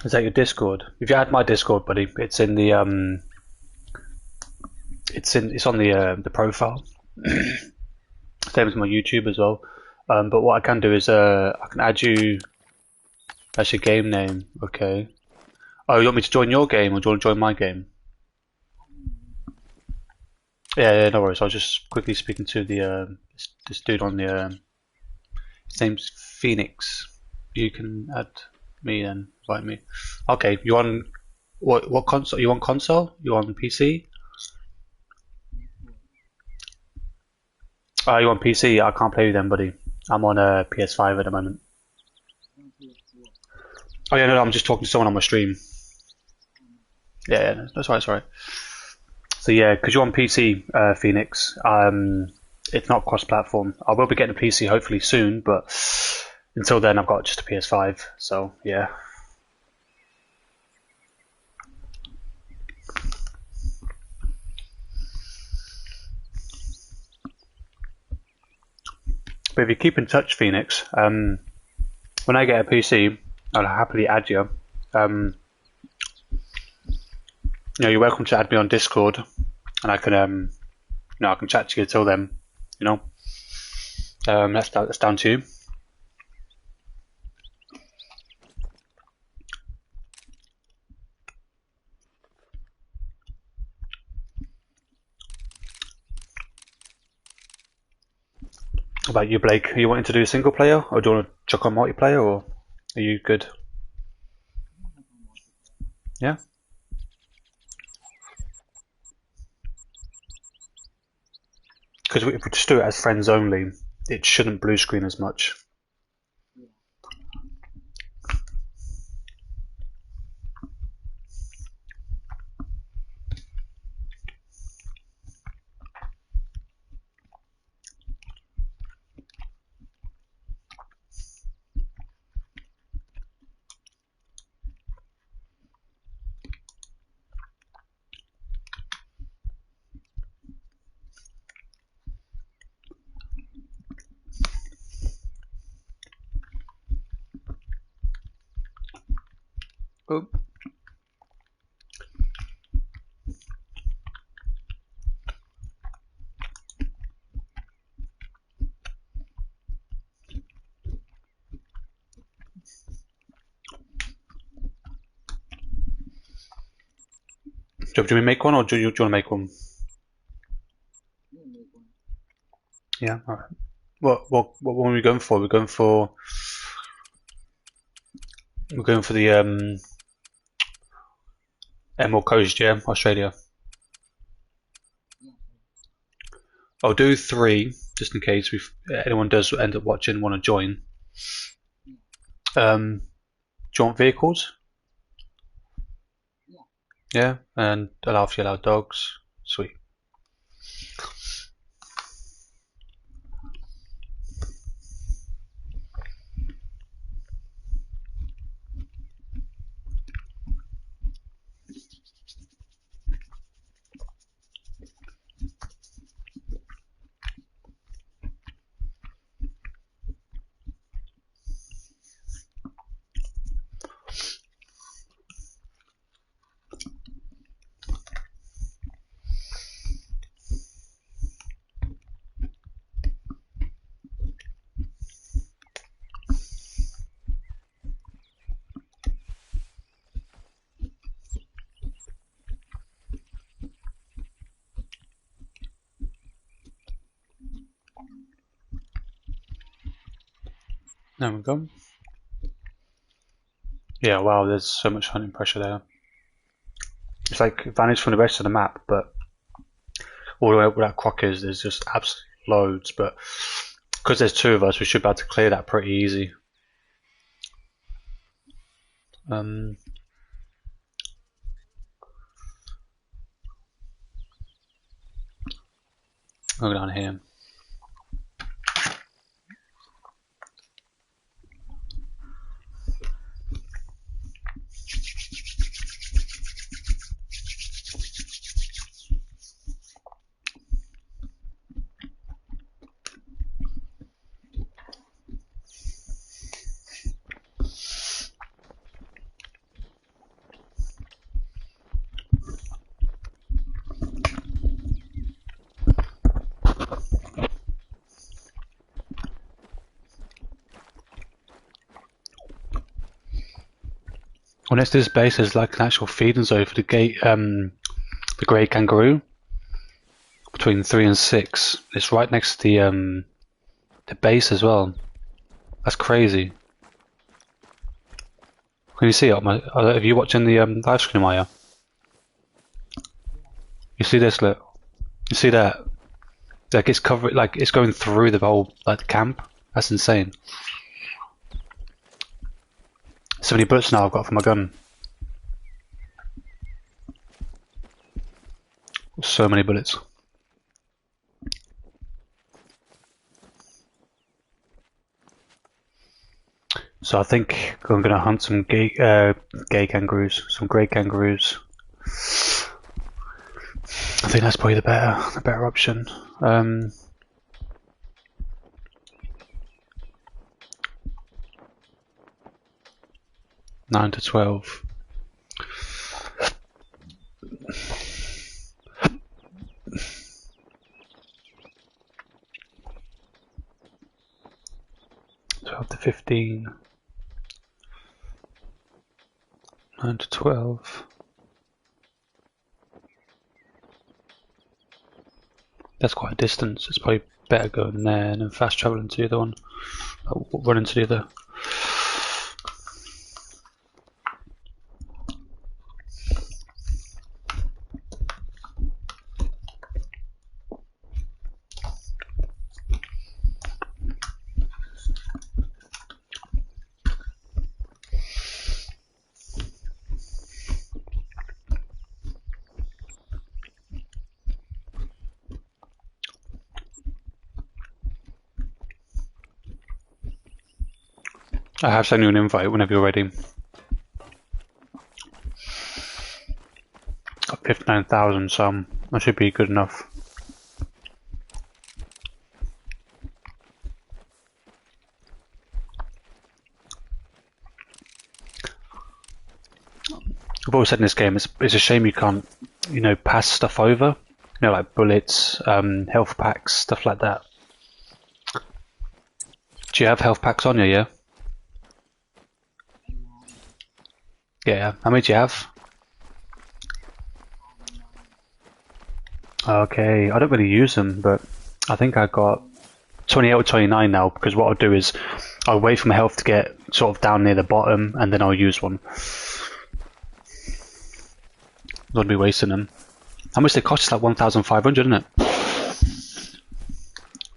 Is that your Discord? If you add my Discord, buddy, it's in the it's on the profile. Same as my YouTube as well. But what I can do is I can add you. That's your game name. Okay. Oh, you want me to join your game, or do you want to join my game? Yeah, no worries. I was just quickly speaking to the this dude on the. His name's Phoenix. You can add me then. Invite me. Okay. You on what console? You on console? You on PC? You on PC? I can't play with them, buddy. I'm on a PS5 at the moment. Oh yeah, no, I'm just talking to someone on my stream. Yeah, that's right, sorry. So yeah, because you're on PC, Phoenix, it's not cross-platform. I will be getting a PC hopefully soon, but until then I've got just a PS5, so yeah. But if you keep in touch, Phoenix, when I get a PC, I'll happily add you. You know, you're welcome to add me on Discord, and I can, I can chat to you till then. You know, that's down to you. How about you, Blake? Are you wanting to do a single player, or do you want to chuck on multiplayer, or are you good? Yeah. Because if we just do it as friends only, it shouldn't blue screen as much. Oh. Do you want me to make one, or do you want to make one? Yeah, make one. Yeah. All right. What one are we going for? We're going for the Emerald Coast, yeah, Australia. Yeah. I'll do 3 just in case anyone does end up watching want to join. Do you want vehicles? Yeah. Yeah, and if you allow dogs. Sweet. There we go. Yeah, wow, there's so much hunting pressure there. It's like vanished from the rest of the map, but all the way up where that croc is, there's just absolutely loads. But because there's 2 of us, we should be able to clear that pretty easy. I'll go down here. Well, next to this base is like an actual feeding zone for the grey kangaroo. Between 3 and 6, it's right next to the base as well. That's crazy. Can you see it? Are you watching the live stream, Maya? You see this? Look, you see that? Like it's covered, like it's going through the whole like camp. That's insane. So many bullets now I've got for my gun. So many bullets. So I think I'm gonna hunt some gay kangaroos, some grey kangaroos. I think that's probably the better option. 9 to 12. Up to 15. 9 to 12. That's quite a distance. It's probably better going there and then fast traveling to the other one. Running to the other. I have sent you an invite whenever you're ready. Got 59,000, so that should be good enough. I've always said in this game, it's a shame you can't, pass stuff over. Like bullets, health packs, stuff like that. Do you have health packs on you, yeah? Yeah. How many do you have? Okay, I don't really use them, but I think I got 28 or 29 now, because what I'll do is I'll wait for my health to get sort of down near the bottom, and then I'll use one. Don't be wasting them. How much they cost? It's like 1,500, isn't it?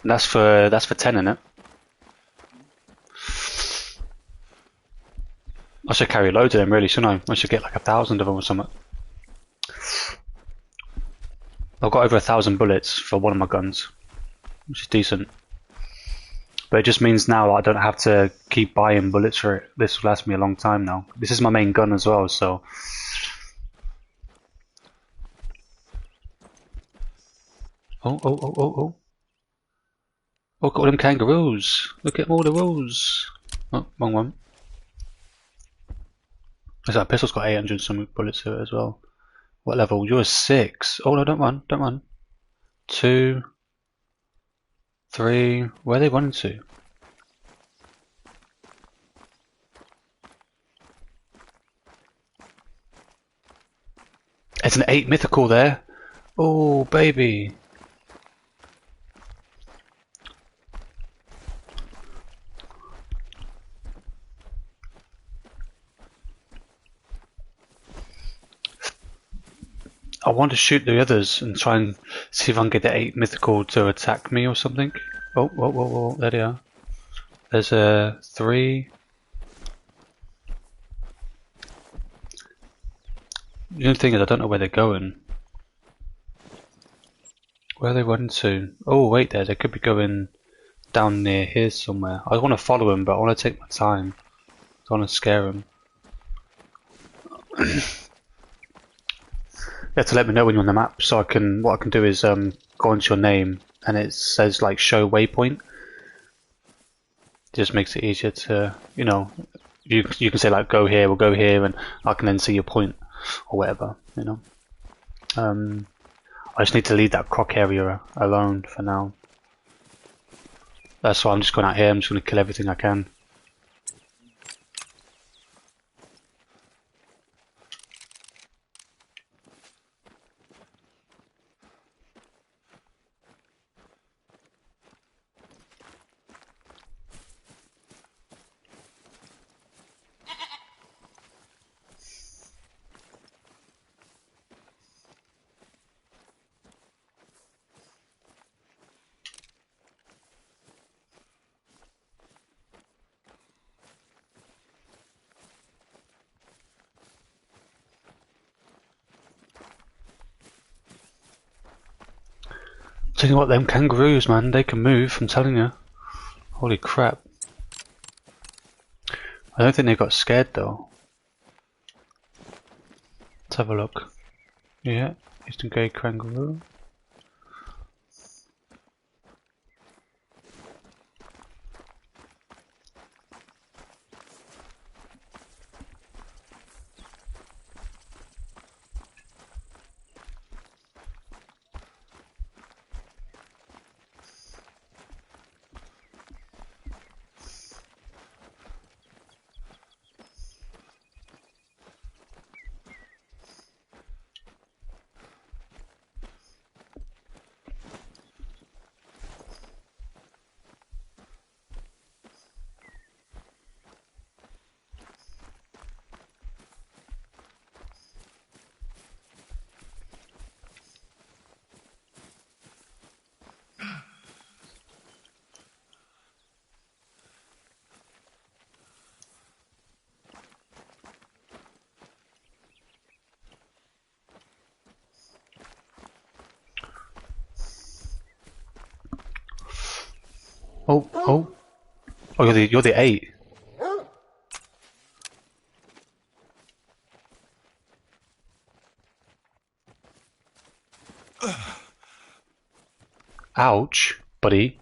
And that's for 10, isn't it? I should carry loads of them, really, shouldn't I? I should get like 1,000 of them or something. I've got over 1,000 bullets for one of my guns, which is decent. But it just means now I don't have to keep buying bullets for it. This will last me a long time now. This is my main gun as well, so... Oh, oh, oh, oh, oh. Oh, look at all them kangaroos. Look at all the roos. Oh, wrong one. That pistol's got 800 some bullets to it as well. What level? You're a 6. Oh no, don't run, don't run. 2, 3. Where are they running to? It's an 8 mythical there. Oh baby. I want to shoot the others and try and see if I can get the 8 mythical to attack me or something. Oh, whoa, whoa, whoa, there they are. There's a 3. The only thing is I don't know where they're going. Where are they running to? Oh wait there, they could be going down near here somewhere. I want to follow them, but I want to take my time. I don't want to scare them. You have to let me know when you're on the map, so I can. What I can do is go into your name, and it says like show waypoint. It just makes it easier to, you know, you can say like go here or go here, and I can then see your point or whatever, you know. I just need to leave that croc area alone for now. That's why I'm just going out here. I'm just going to kill everything I can. Tell you what, them kangaroos, man, they can move, I'm telling you. Holy crap. I don't think they got scared though. Let's have a look. Yeah, Eastern Grey kangaroo. Oh, oh. Oh, you're the 8. Ouch, buddy.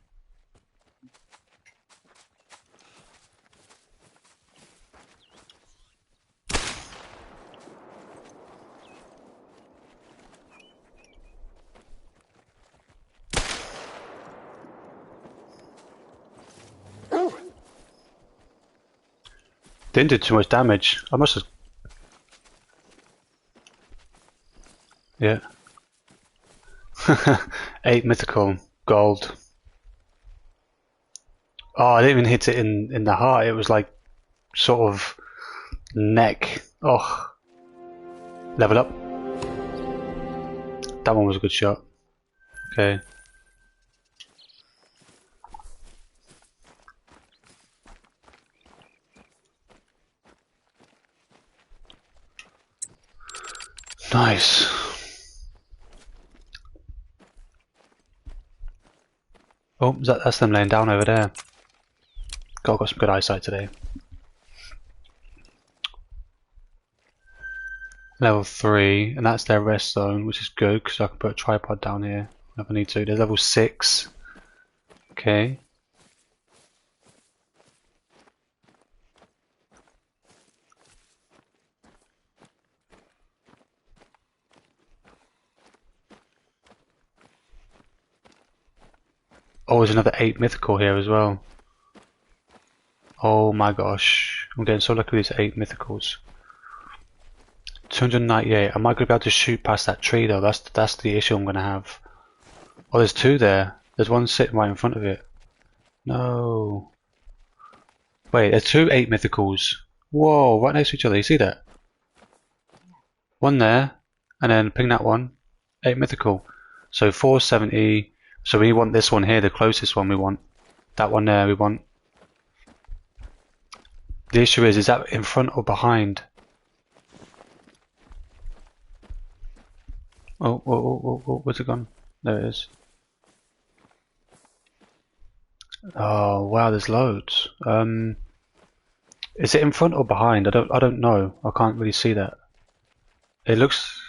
Didn't do too much damage. I must have... Yeah. 8 mythical gold. Oh, I didn't even hit it in the heart. It was like sort of neck. Oh, level up. That one was a good shot. Okay. Nice. Oh, that's them laying down over there. God, I've got some good eyesight today. Level 3, and that's their rest zone, which is good because I can put a tripod down here if I need to. There's level 6. Okay. Oh, there's another 8 mythical here as well. Oh my gosh. I'm getting so lucky with these 8 mythicals. 298. Am I going to be able to shoot past that tree though? That's the issue I'm going to have. Oh, there's 2 there. There's one sitting right in front of it. No. Wait, there's 2 8 mythicals. Whoa, right next to each other. You see that? One there, and then ping that one. 8 mythical. So 470. So we want this one here, the closest one we want. That one there we want. The issue is that in front or behind? Oh, where's it gone? There it is. Oh wow, there's loads. Is it in front or behind? I don't know. I can't really see that. It looks.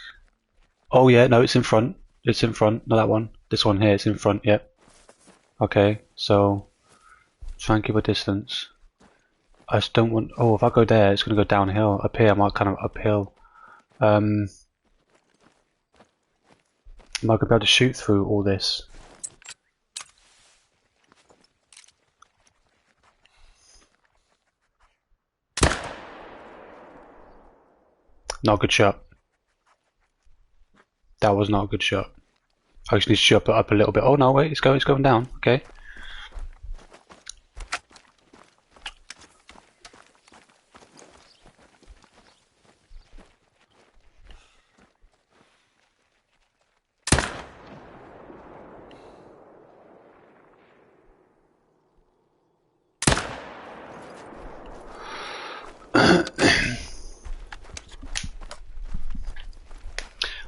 Oh yeah, no, it's in front. It's in front. Not that one. This one here. It's in front. Yep. Okay, so try and keep a distance. I just don't want. Oh, if I go there, it's gonna go downhill. Up here, I might kind of uphill. Am I gonna be able to shoot through all this? Not a good shot. That was not a good shot. I just need to shoot it up a little bit. Oh no, wait, it's going down. Okay.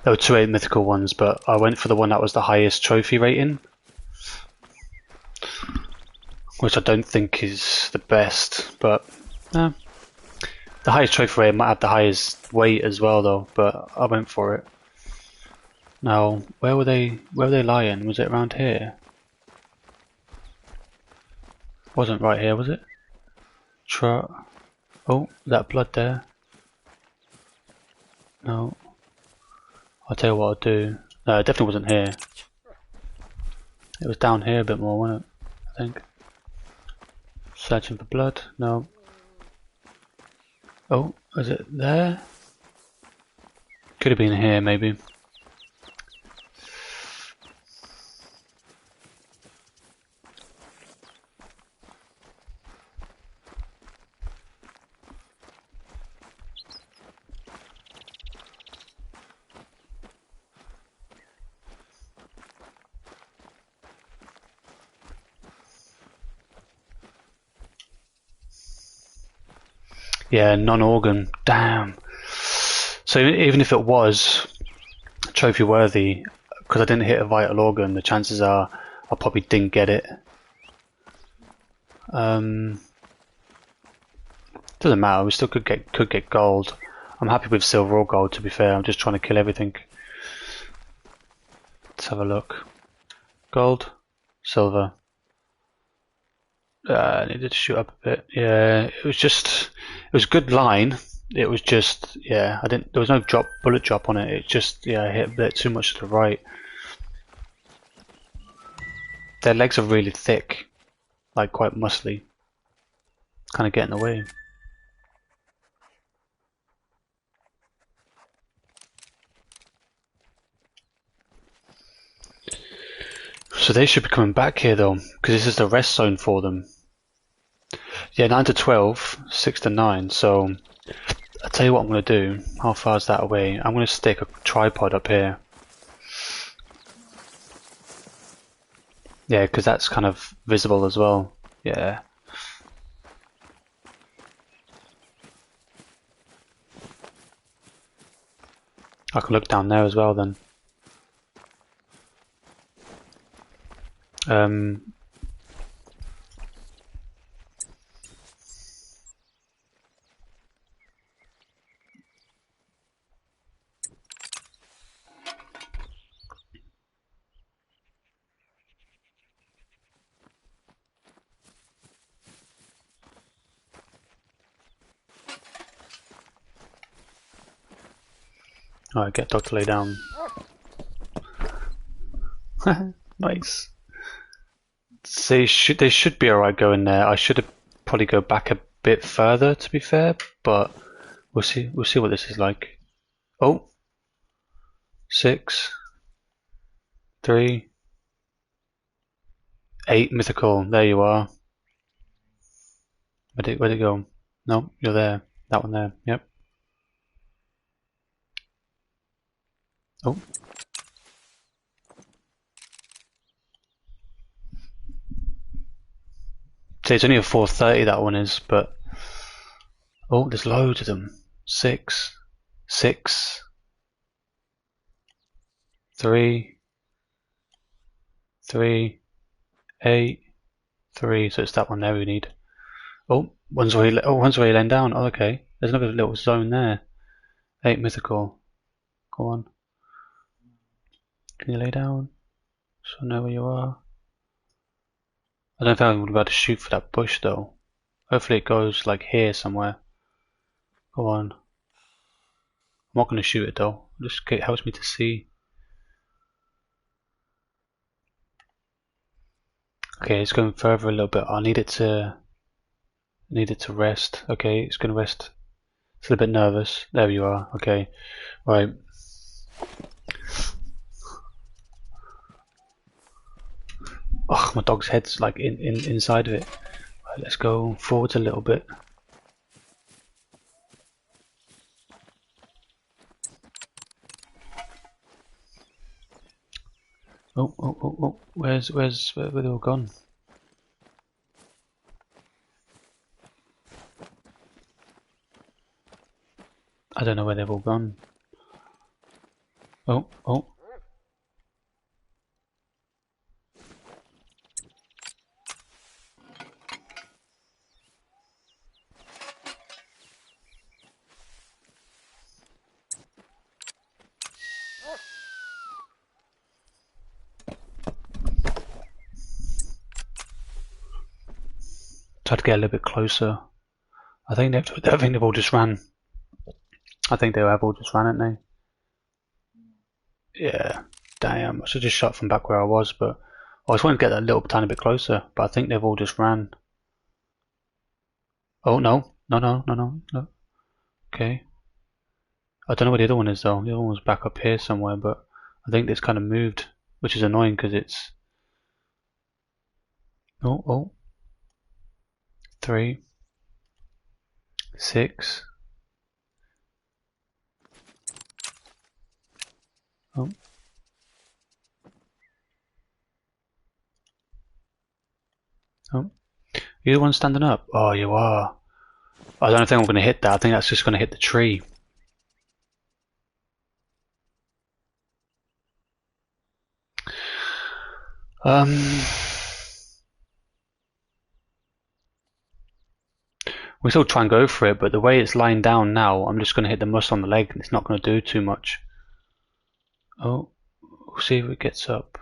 There were 2 8 mythical ones, but I went for the one that was the highest trophy rating, which I don't think is the best, but the highest trophy rating might have the highest weight as well though, but I went for it. Now, where were they lying? Was it around here? Wasn't right here, was it? Oh, that blood there? No. I'll tell you what I'll do. No, it definitely wasn't here. It was down here a bit more, wasn't it? I think. Searching for blood. No. Oh, is it there? Could have been here, maybe. Yeah, non-organ. Damn. So even if it was trophy worthy, because I didn't hit a vital organ, the chances are I probably didn't get it. Doesn't matter. We still could get gold. I'm happy with silver or gold. To be fair, I'm just trying to kill everything. Let's have a look. Gold, silver. I needed to shoot up a bit. Yeah, it was a good line. It was just, yeah, there was no bullet drop on it. It just, yeah, I hit a bit too much to the right. Their legs are really thick, like quite muscly. Kind of get in the way. So they should be coming back here though, because this is the rest zone for them. Yeah, 9 to 12, 6 to 9. So I'll tell you what I'm going to do. How far is that away? I'm going to stick a tripod up here. Yeah, because that's kind of visible as well. Yeah. I can look down there as well then. Alright, get dog to lay down. Nice. So they should be alright going there. I should have probably go back a bit further to be fair, but we'll see what this is like. Oh, 6, 3, 8 mythical. There you are. Where'd it go? No, you're there. That one there. Yep. Oh. So it's only a 430 that one is, but oh, there's loads of them. 6, 6, 3, 3, 8, 3. So it's that one there we need. Oh, one's already laying down. Oh, okay. There's another little zone there. 8 mythical. Go on. Can you lay down? So I know where you are. I don't know if I'm going to be able to shoot for that bush though. Hopefully it goes like here somewhere. Go on. I'm not going to shoot it though. It helps me to see. Okay, it's going further a little bit. I need it to rest. Okay, it's going to rest. It's a little bit nervous. There you are. Okay, right. Oh, my dog's head's like inside of it. Right, let's go forwards a little bit. Oh! Where they all gone? I don't know where they've all gone. Oh! Try to get a little bit closer. I think they've all just ran. I think they have all just ran, haven't they? Yeah. Damn. I should have just shot from back where I was, but I just wanted to get that little tiny bit closer. But I think they've all just ran. Oh no! No! Okay. I don't know where the other one is though. The other one was back up here somewhere, but I think it's kind of moved, which is annoying because it's. Oh! 3, 6. Oh. You're the one standing up? Oh, you are. I don't think I'm going to hit that. I think that's just going to hit the tree. We still try and go for it, but the way it's lying down now, I'm just going to hit the mus on the leg and it's not going to do too much. Oh, we'll see if it gets up.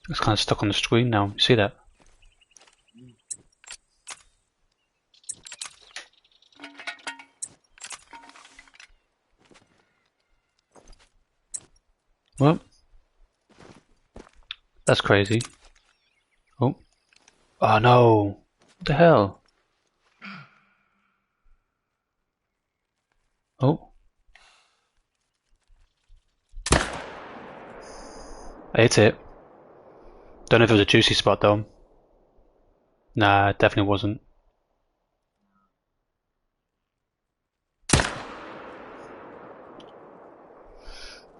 It's kind of stuck on the screen now. You see that? Well, That's crazy. Oh. Oh no! What the hell? Oh. I hit it. Don't know if it was a juicy spot though. Nah, it definitely wasn't.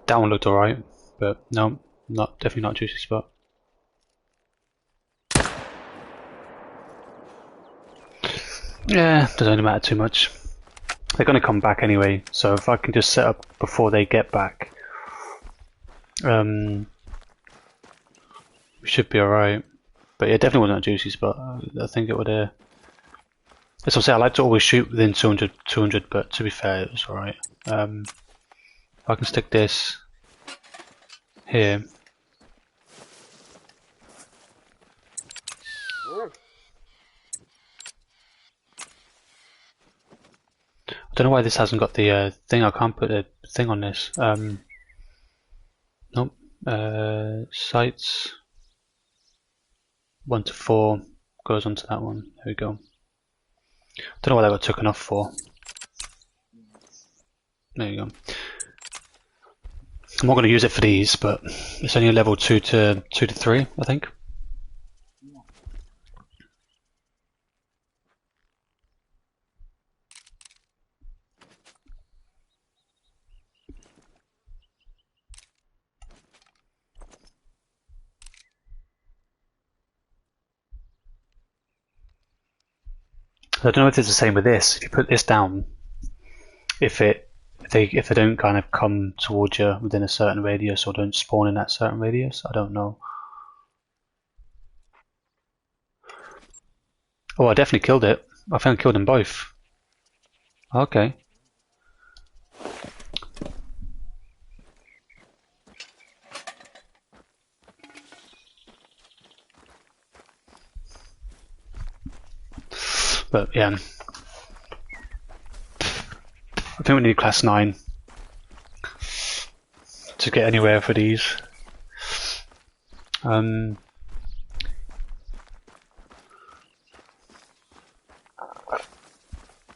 That one looked alright, but no, definitely not a juicy spot. Yeah, doesn't really matter too much. They're going to come back anyway, so if I can just set up before they get back, we should be alright. But yeah, definitely wasn't a juicy spot. I think it would. As I say, I like to always shoot within 200, but to be fair, it was alright. I can stick this here. I don't know why this hasn't got the thing. I can't put a thing on this. Nope. Sights 1 to 4 goes onto that one. There we go. Don't know why that got taken off for. There you go. I'm not going to use it for these, but it's only a level 2 to 3, I think. I don't know if it's the same with this. If you put this down, if they don't kind of come towards you within a certain radius or don't spawn in that certain radius, I don't know. Oh, I definitely killed it. I think I killed them both. Okay. But yeah, I think we need class 9 to get anywhere for these. We're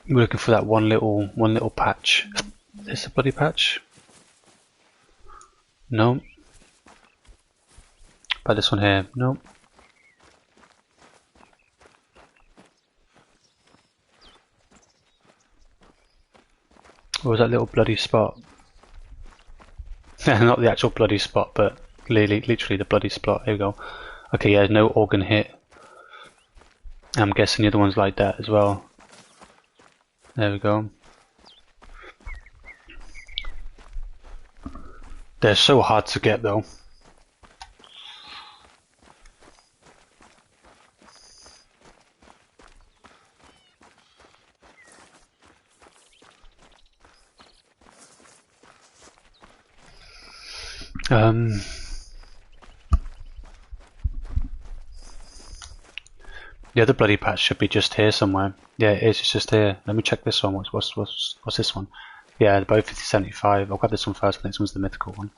looking for that one little patch. Is this a bloody patch? No. About this one here? No. What was that little bloody spot? Not the actual bloody spot, but literally the bloody spot. Here we go. Okay, yeah, no organ hit. I'm guessing the other one's like that as well. There we go. They're so hard to get though. The other bloody patch should be just here somewhere. Yeah, it is. It's just here. Let me check this one. What's this one? Yeah, they're both 5075. I'll grab this one first. I think this one's the mythical one.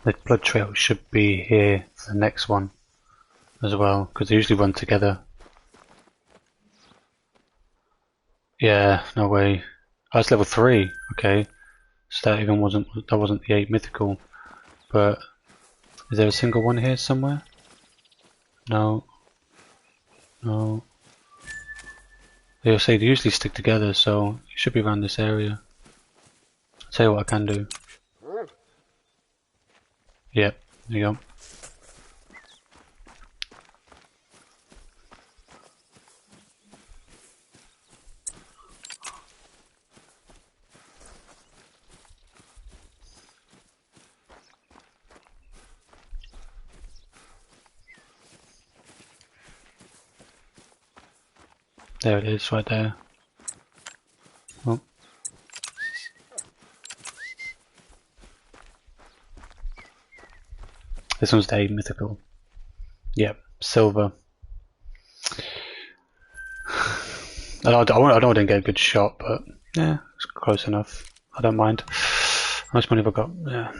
The blood trail should be here for the next one as well, because they usually run together. Yeah, no way. Oh, it's level 3. Okay, so that even wasn't the 8 mythical. But is there a single one here somewhere? No. No. They say they usually stick together, so it should be around this area. I'll tell you what I can do. Yep, there you go. There it is, right there. Oh. This one's the mythical. Yep, silver. I know I didn't get a good shot, but yeah, it's close enough. I don't mind. How much money have I got? Yeah.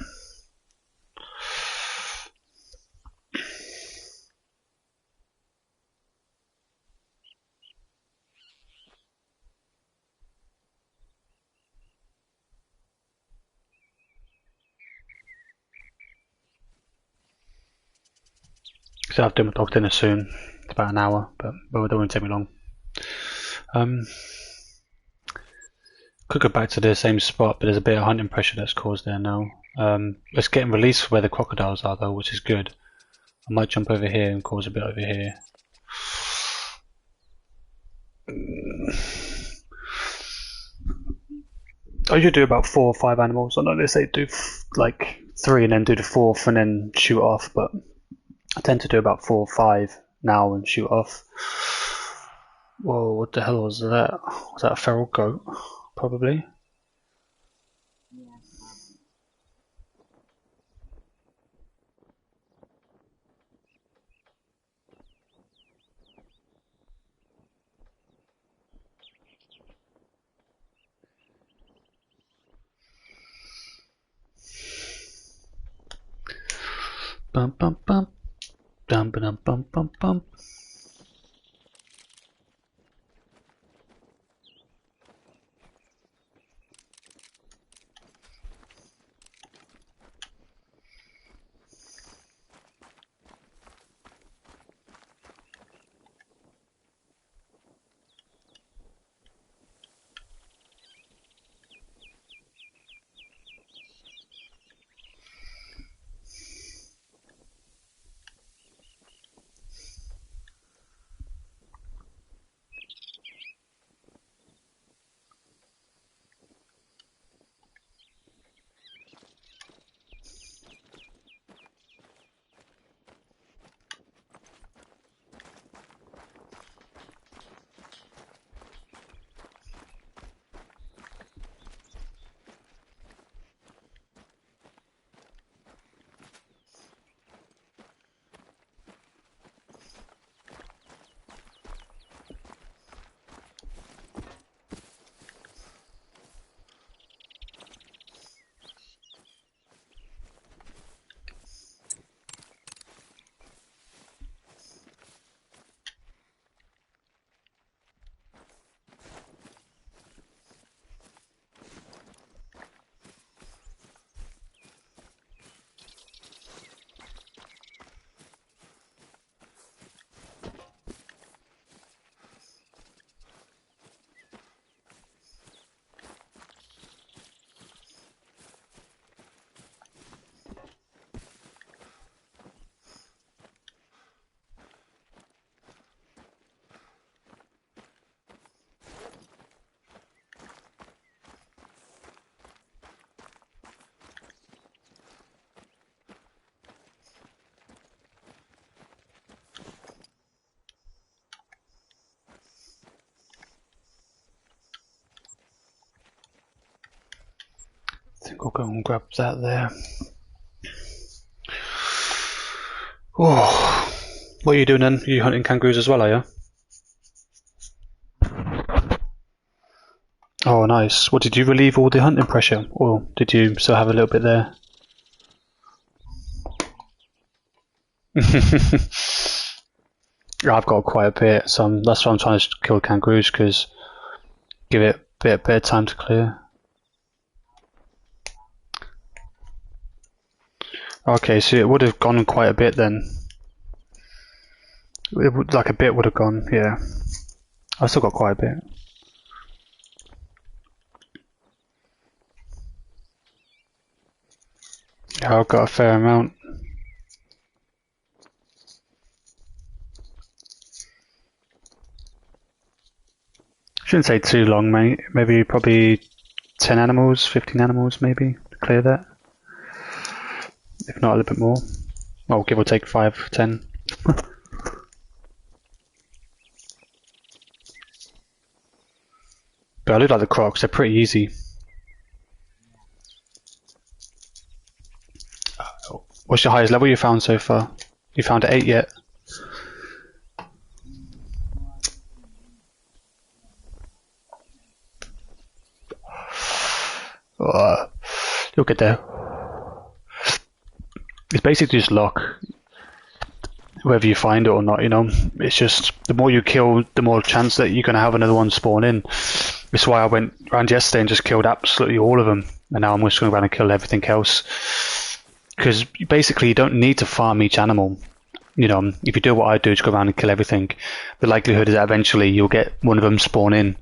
So I have to do my dog dinner soon. It's about an hour, but it won't take me long. Could go back to the same spot, but there's a bit of hunting pressure that's caused there now. It's getting released where the crocodiles are though, which is good. I might jump over here and cause a bit over here. I usually do about 4 or 5 animals. I know they say do like 3 and then do the 4th and then shoot off, but I tend to do about 4 or 5 now and shoot off. Whoa, what the hell was that? Was that a feral goat? Probably. Bum bum bum. Dum bum bum bum bum. I think I'll go and grab that there. Oh, what are you doing then? Are you hunting kangaroos as well, are you? Oh, nice. What, did you relieve all the hunting pressure, or did you still have a little bit there? I've got quite a bit, so that's why I'm trying to kill kangaroos, because give it a bit of time to clear. Okay, so it would have gone quite a bit then. It would, like a bit would have gone, yeah. I've still got quite a bit. Yeah, I've got a fair amount. Shouldn't say too long, mate. Maybe probably 10 animals, 15 animals maybe to clear that. If not a little bit more. Well, give or take 5, 10. But I do like the crocs, they're pretty easy. What's your highest level you found so far? You found 8 yet? You'll get there. It's basically just luck, whether you find it or not, you know. It's just the more you kill, the more chance that you're going to have another one spawn in. That's why I went around yesterday and just killed absolutely all of them, and now I'm just going around and kill everything else. Because basically you don't need to farm each animal. You know, if you do what I do, just go around and kill everything, the likelihood is that eventually you'll get one of them spawn in.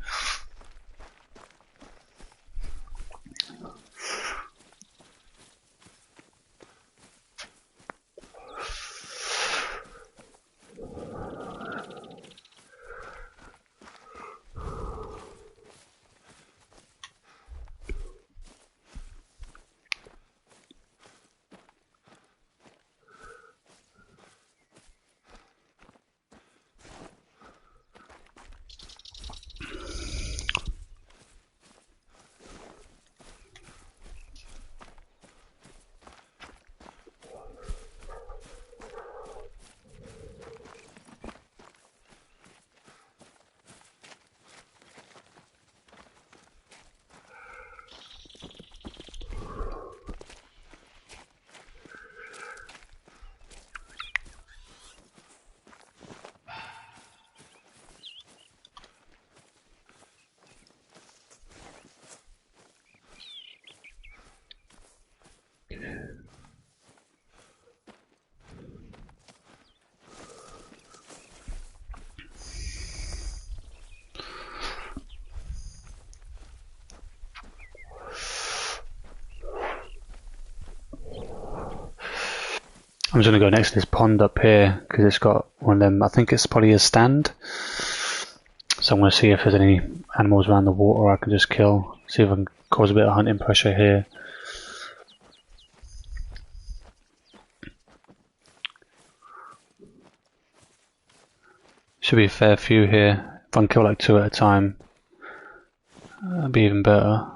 I'm just going to go next to this pond up here because it's got one of them, I think it's probably a stand. So I'm going to see if there's any animals around the water I can just kill. See if I can cause a bit of hunting pressure here. Should be a fair few here. If I can kill like 2 at a time, that'd be even better.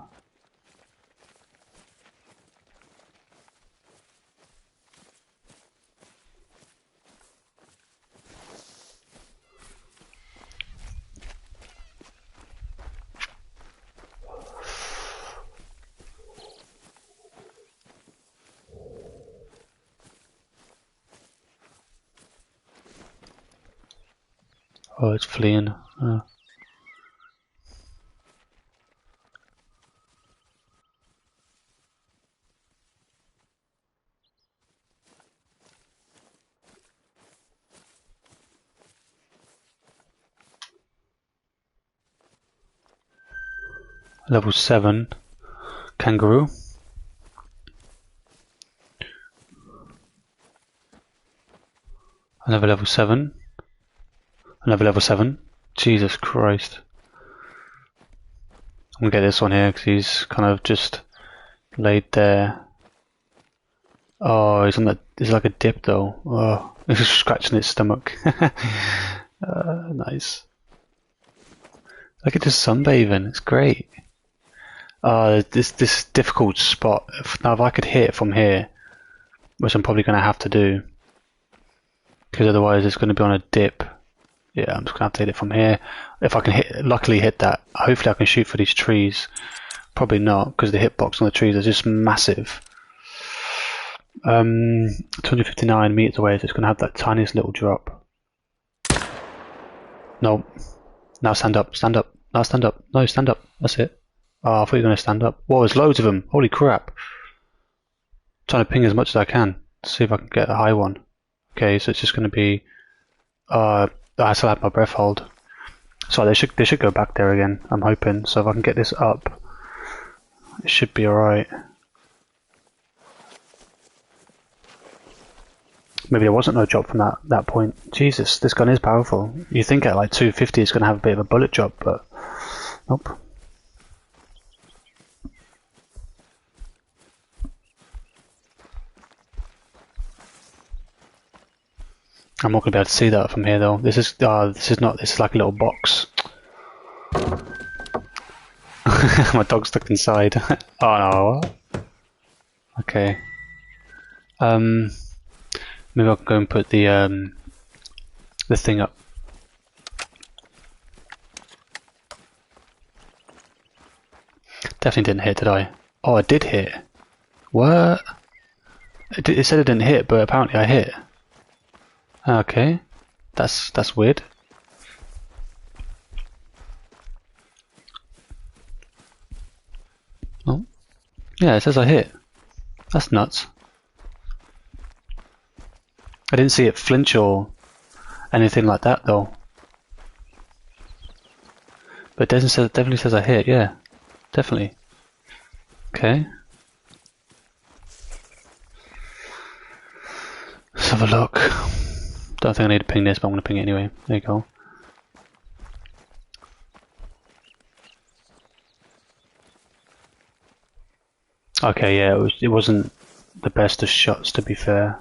Oh, it's fleeing. Level 7 kangaroo. Another level 7. Another level 7. Jesus Christ. I'm gonna get this one here because he's kind of just laid there. Oh, he's on that. It's like a dip though. Oh, he's just scratching his stomach. Nice. Look at this sunbathing. It's great. This difficult spot. Now, if I could hit it from here, which I'm probably gonna have to do, because otherwise it's gonna be on a dip. Yeah, I'm just gonna have to hit it from here. If I can luckily hit that, hopefully I can shoot for these trees. Probably not, because the hitbox on the trees is just massive. 259 meters away, so it's gonna have that tiniest little drop. No. Now stand up, stand up. Now stand up. No, stand up. That's it. Oh, I thought you were gonna stand up. Whoa, there's loads of them. Holy crap. Trying to ping as much as I can to see if I can get a high one. Okay, so it's just gonna be I still have my breath hold. So they should go back there again, I'm hoping. So if I can get this up, it should be alright. Maybe there wasn't no drop from that point. Jesus, this gun is powerful. You think at like 250 it's going to have a bit of a bullet drop, but Nope. I'm not gonna be able to see that from here though. This is not. This is like a little box. My dog's stuck inside. Oh no. Okay. Maybe I'll go and put the thing up. Definitely didn't hit, did I? Oh, I did hit. What? It said it didn't hit, but apparently I hit. Okay, that's weird. Oh, yeah, it says I hit. That's nuts. I didn't see it flinch or anything like that though. But it definitely says I hit. Yeah, definitely. Okay. Let's have a look. Don't think I need to ping this, but I'm going to ping it anyway. There you go. Okay, yeah, it wasn't the best of shots, to be fair.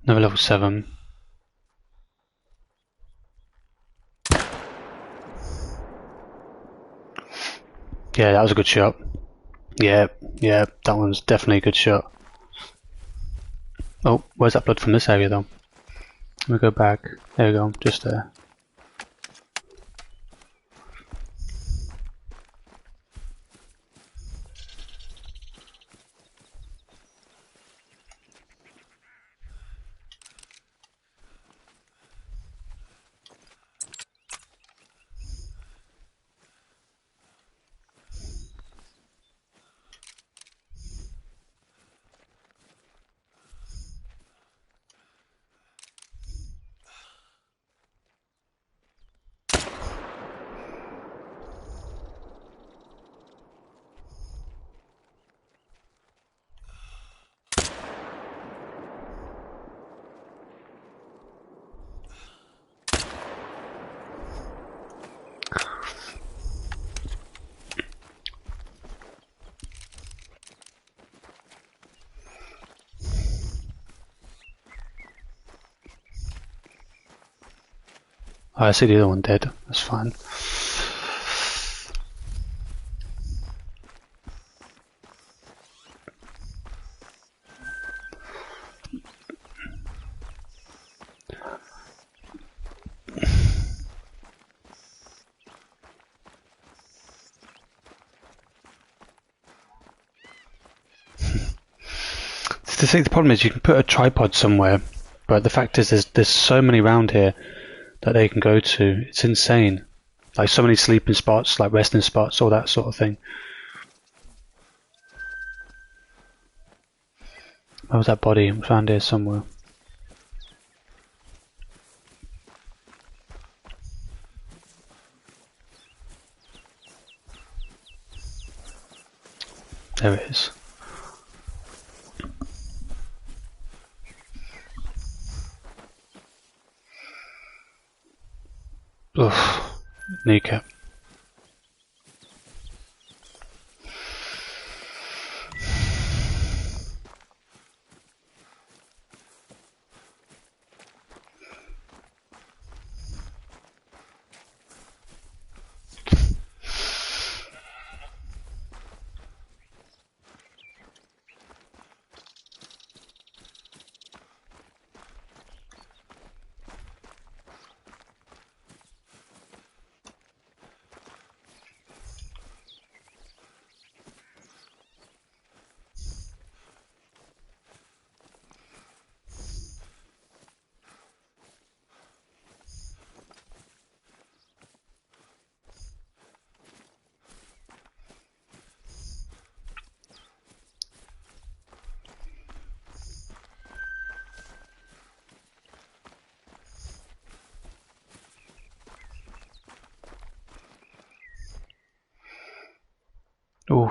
Another level 7. Yeah, that was a good shot. Yeah, that one's definitely a good shot. Oh, where's that blood from this area though? Let me go back. There we go, just there. Oh, I see the other one dead. That's fine. The problem is you can put a tripod somewhere, but the fact is there's so many around here that they can go to. It's insane. Like so many sleeping spots, like resting spots, all that sort of thing. Where was that body? I'm found here somewhere. There it is. Oof. Kneecap. Ooh.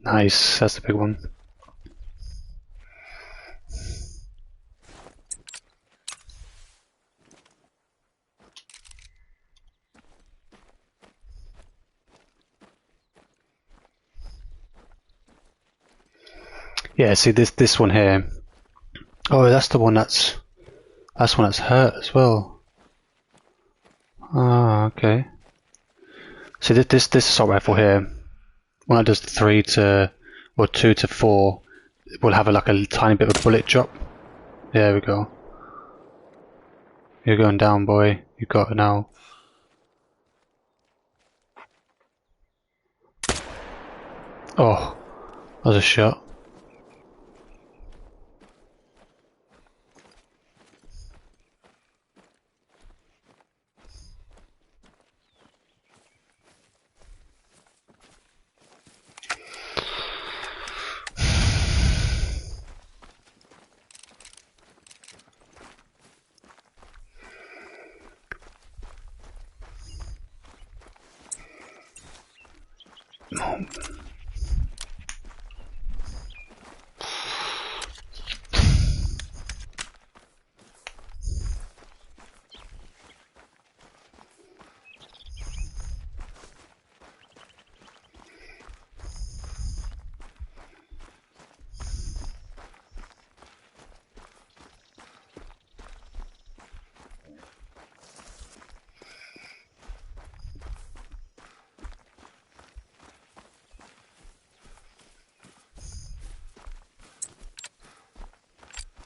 Nice, that's the big one. Yeah, see this one here. Oh, that's the one that's hurt as well. Ah, okay. See this assault rifle here, when it does 3 to or 2 to 4, it will have like a tiny bit of a bullet drop. There we go. You're going down, boy. You got it now. Oh, that was a shot.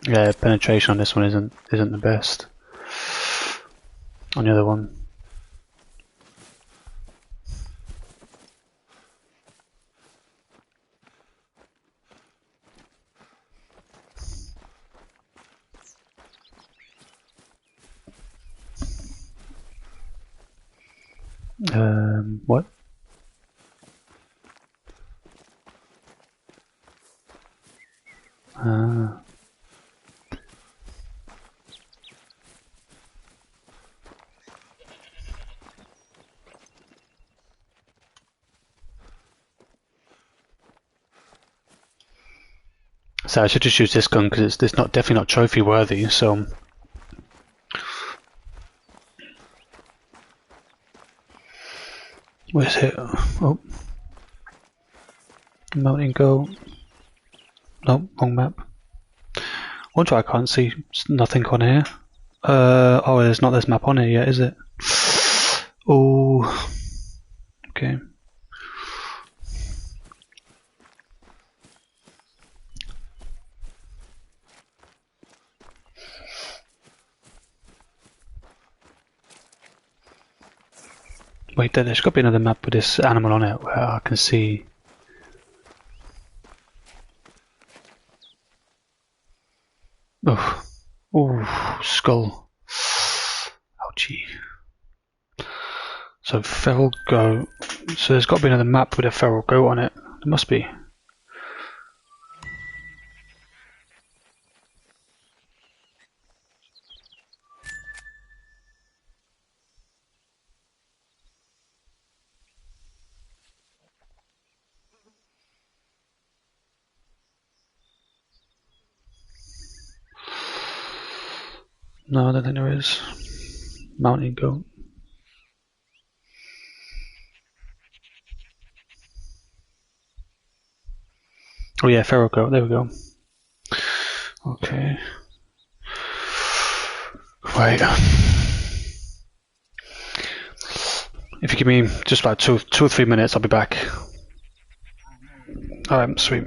Yeah, penetration on this one isn't the best. On the other one. What? So I should just use this gun because it's definitely not trophy worthy. So where's it? Oh, mountain goat. Nope, wrong map. Wonder I can't see nothing on here. Oh, there's not this map on here yet, is it? Oh, okay. Wait, there's got to be another map with this animal on it where I can see. Oh, oh, skull. Ouchie. So feral goat. So there's got to be another map with a feral goat on it. There must be. No, I don't think there is. Mountain goat. Oh yeah, feral goat. There we go. Okay. Right. If you give me just about two or 3 minutes, I'll be back. Alright, sweet.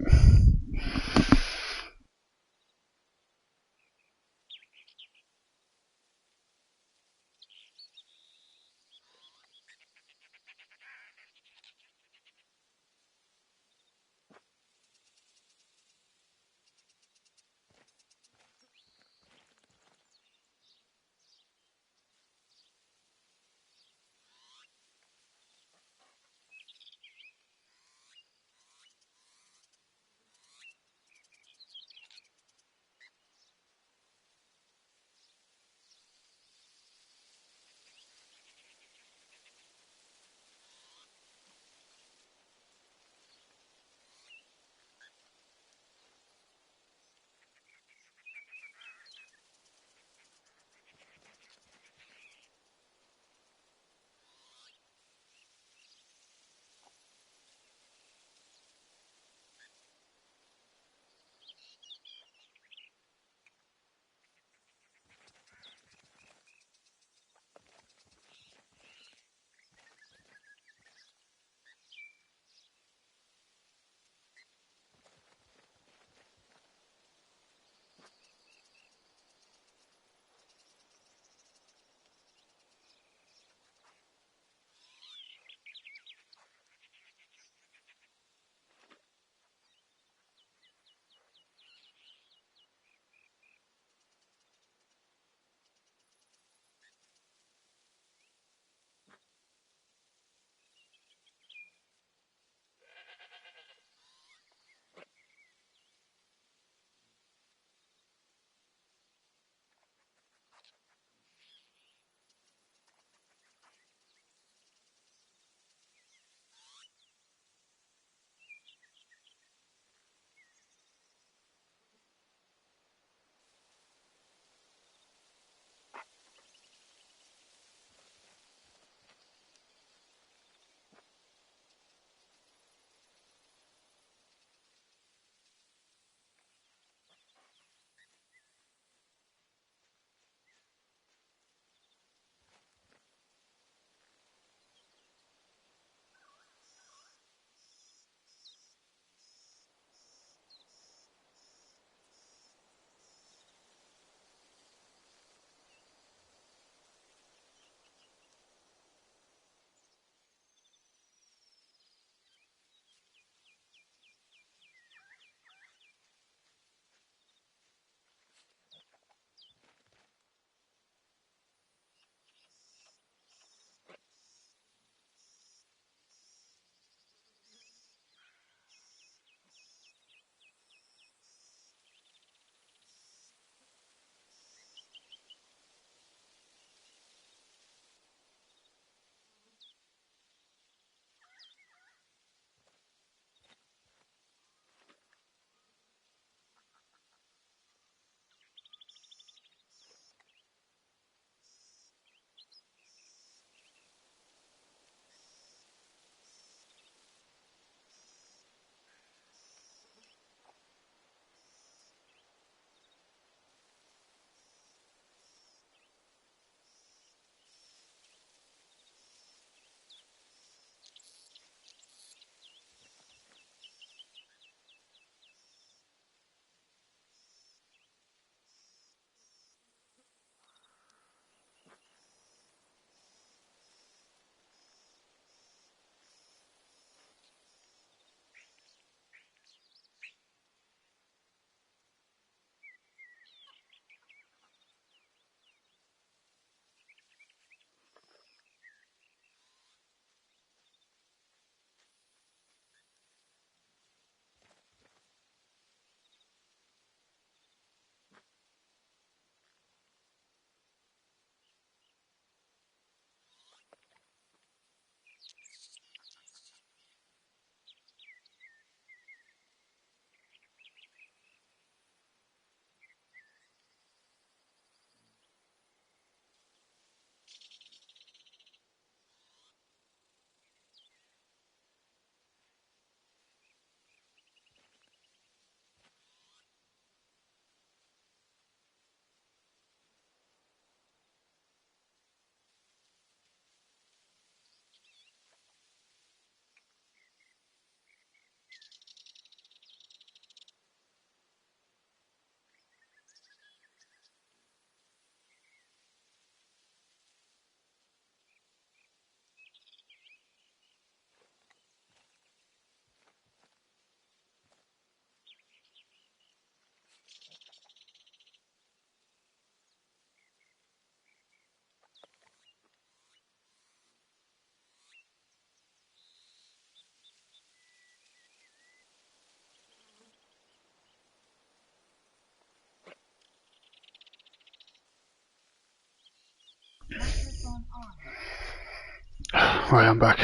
Right, I'm back.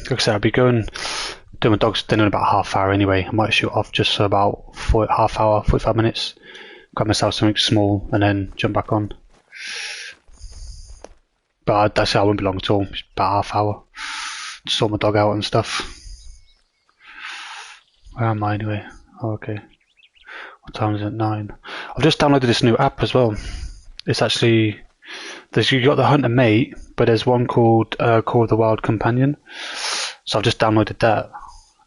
Like I said, I'll be going doing my dog's dinner in about half hour anyway. I might shoot off just for about half hour, 45 minutes. Grab myself something small and then jump back on. But that's it, I won't be long at all. Just about half hour. Just sort my dog out and stuff. Where am I anyway? Oh, okay. What time is it? 9. I've just downloaded this new app as well. It's actually you got the Hunter Mate, but there's one called Call of the Wild Companion. So I've just downloaded that.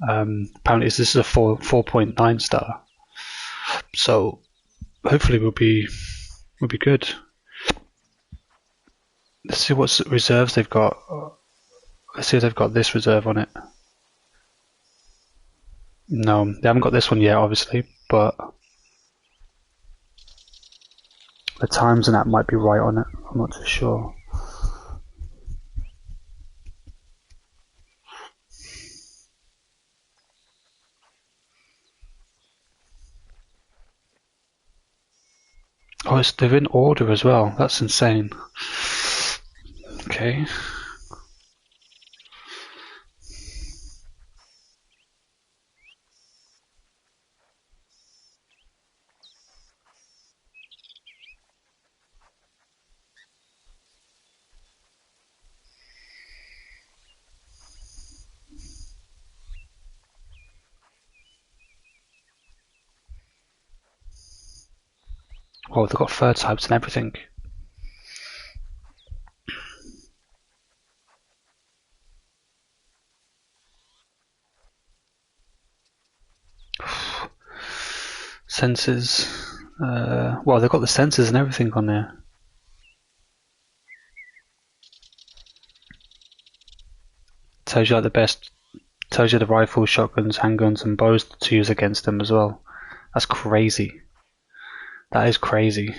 Apparently this is a 4.9 star. So hopefully we'll be good. Let's see what reserves they've got. Let's see if they've got this reserve on it. No, they haven't got this one yet, obviously, but the times and that might be right on it. I'm not too sure. Oh, they're in order as well. That's insane. Okay. Oh, they've got fur types and everything. Sensors. Well, they've got the sensors and everything on there. Tells you like the best. Tells you the rifles, shotguns, handguns, and bows to use against them as well. That's crazy. That is crazy.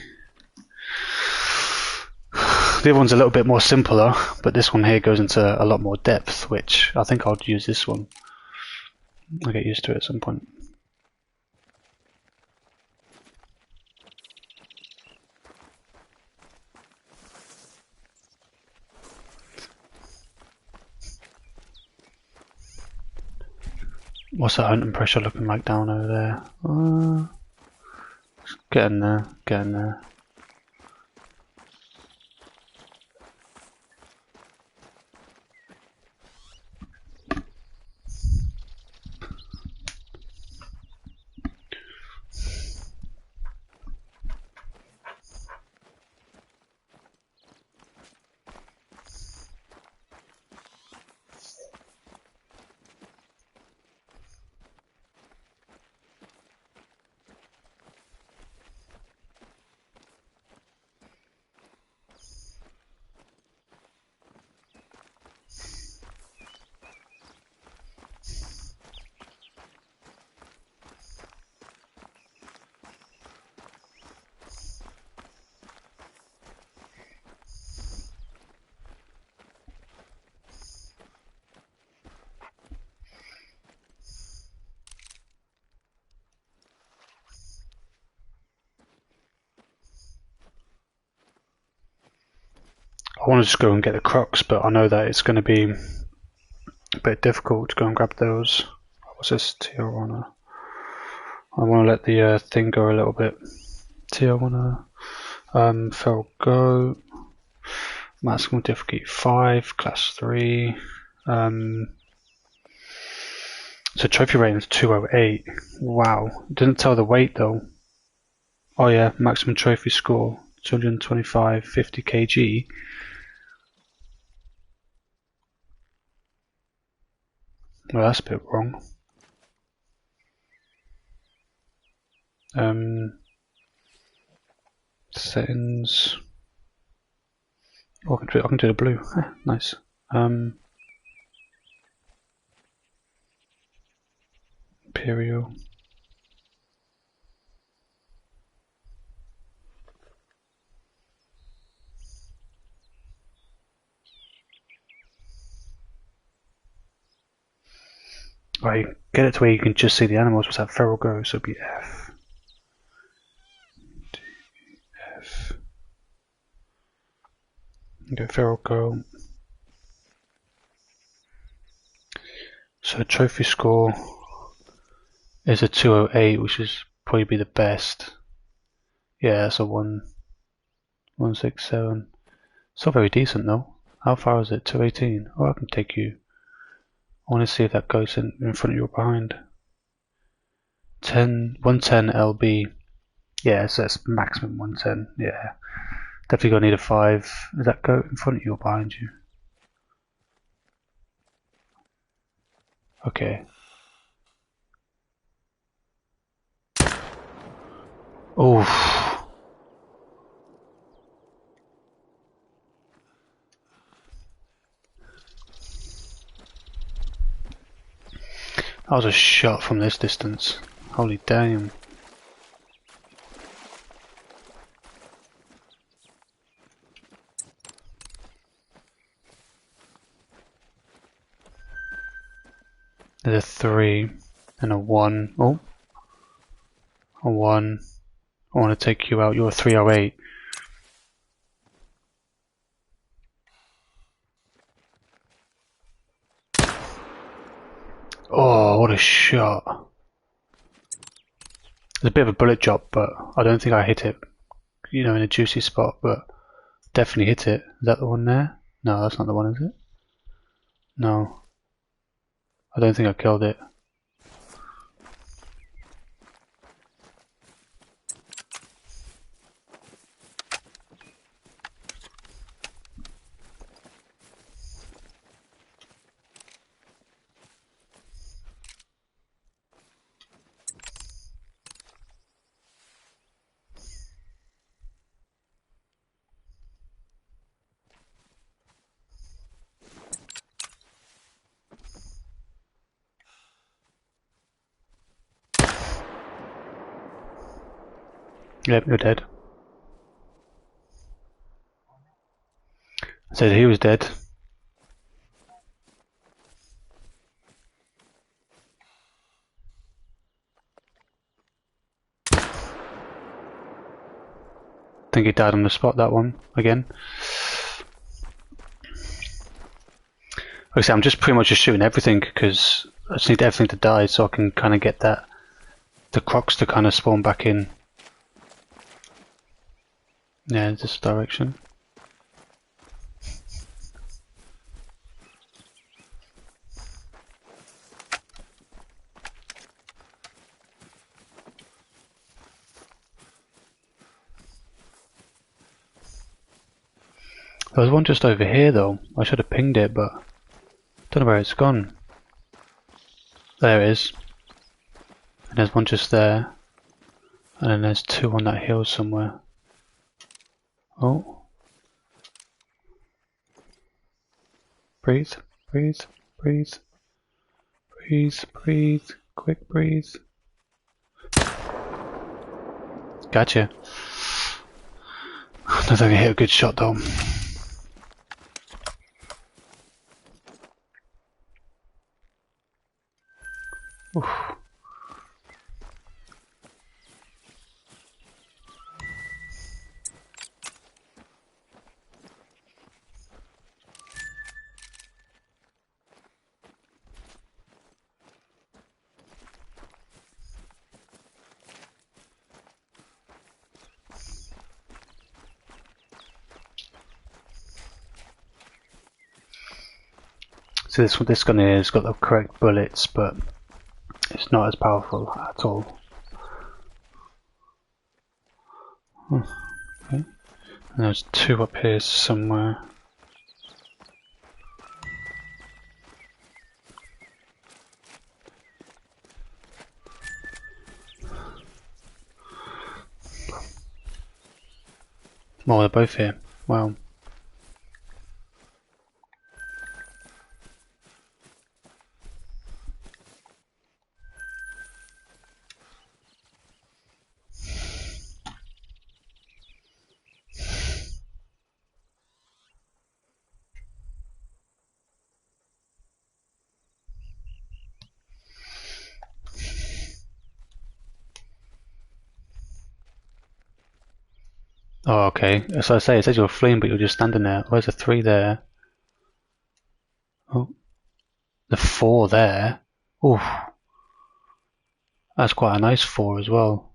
The other one's a little bit more simpler, but this one here goes into a lot more depth, which I think I'll use this one. I'll get used to it at some point. What's that hunting pressure looking like down over there? Get in there, get in there. I want to just go and get the crocs, but I know that it's going to be a bit difficult to go and grab those. What's this? Tijuana. I want to let the thing go a little bit. Tijuana. Feral Goat. Maximum difficulty 5, class 3. So trophy rating is 208. Wow. Didn't tell the weight though. Oh yeah, maximum trophy score 225, 50 kg. Well, that's a bit wrong. Settings. Oh, I can do the blue. Nice. Imperial. Right, get it to where you can just see the animals. What's that? Feral Go, so it'll be F. D, F. Okay, Feral Girl. So trophy score is a 208, which is probably be the best. Yeah, that's a 167. It's not very decent though. How far is it? 218. Oh, I can take you. I want to see if that goes in front of you or behind. 110 LB. Yeah, so that's maximum 110. Yeah. Definitely gonna need a 5. Does that go in front of you or behind you? Okay. Oh. That was a shot from this distance. Holy damn. There's a 3 and a 1. Oh. A 1. I want to take you out. You're a 308. Oh, what a shot. There's a bit of a bullet drop, but I don't think I hit it, you know, in a juicy spot, but definitely hit it. Is that the one there? No, that's not the one, is it? No. I don't think I killed it. Yep, you're dead. I said he was dead. I think he died on the spot, that one, again. Like I said, I'm just pretty much just shooting everything because I just need everything to die so I can kind of get the crocs to kind of spawn back in. Yeah, this direction. There was one just over here though. I should have pinged it, but don't know where it's gone. There it is. And there's one just there. And then there's 2 on that hill somewhere. Oh. Breathe, breathe, breathe. Breathe, breathe. Quick breathe. Gotcha. I don't think I hit a good shot though. Oof. So this gun here has got the correct bullets, but it's not as powerful at all. Okay. And there's 2 up here somewhere. Oh, they're both here. Wow. Oh, okay. So I say, it says you're fleeing, but you're just standing there. Where's the 3 there? Oh, the 4 there. Oof. That's quite a nice 4 as well.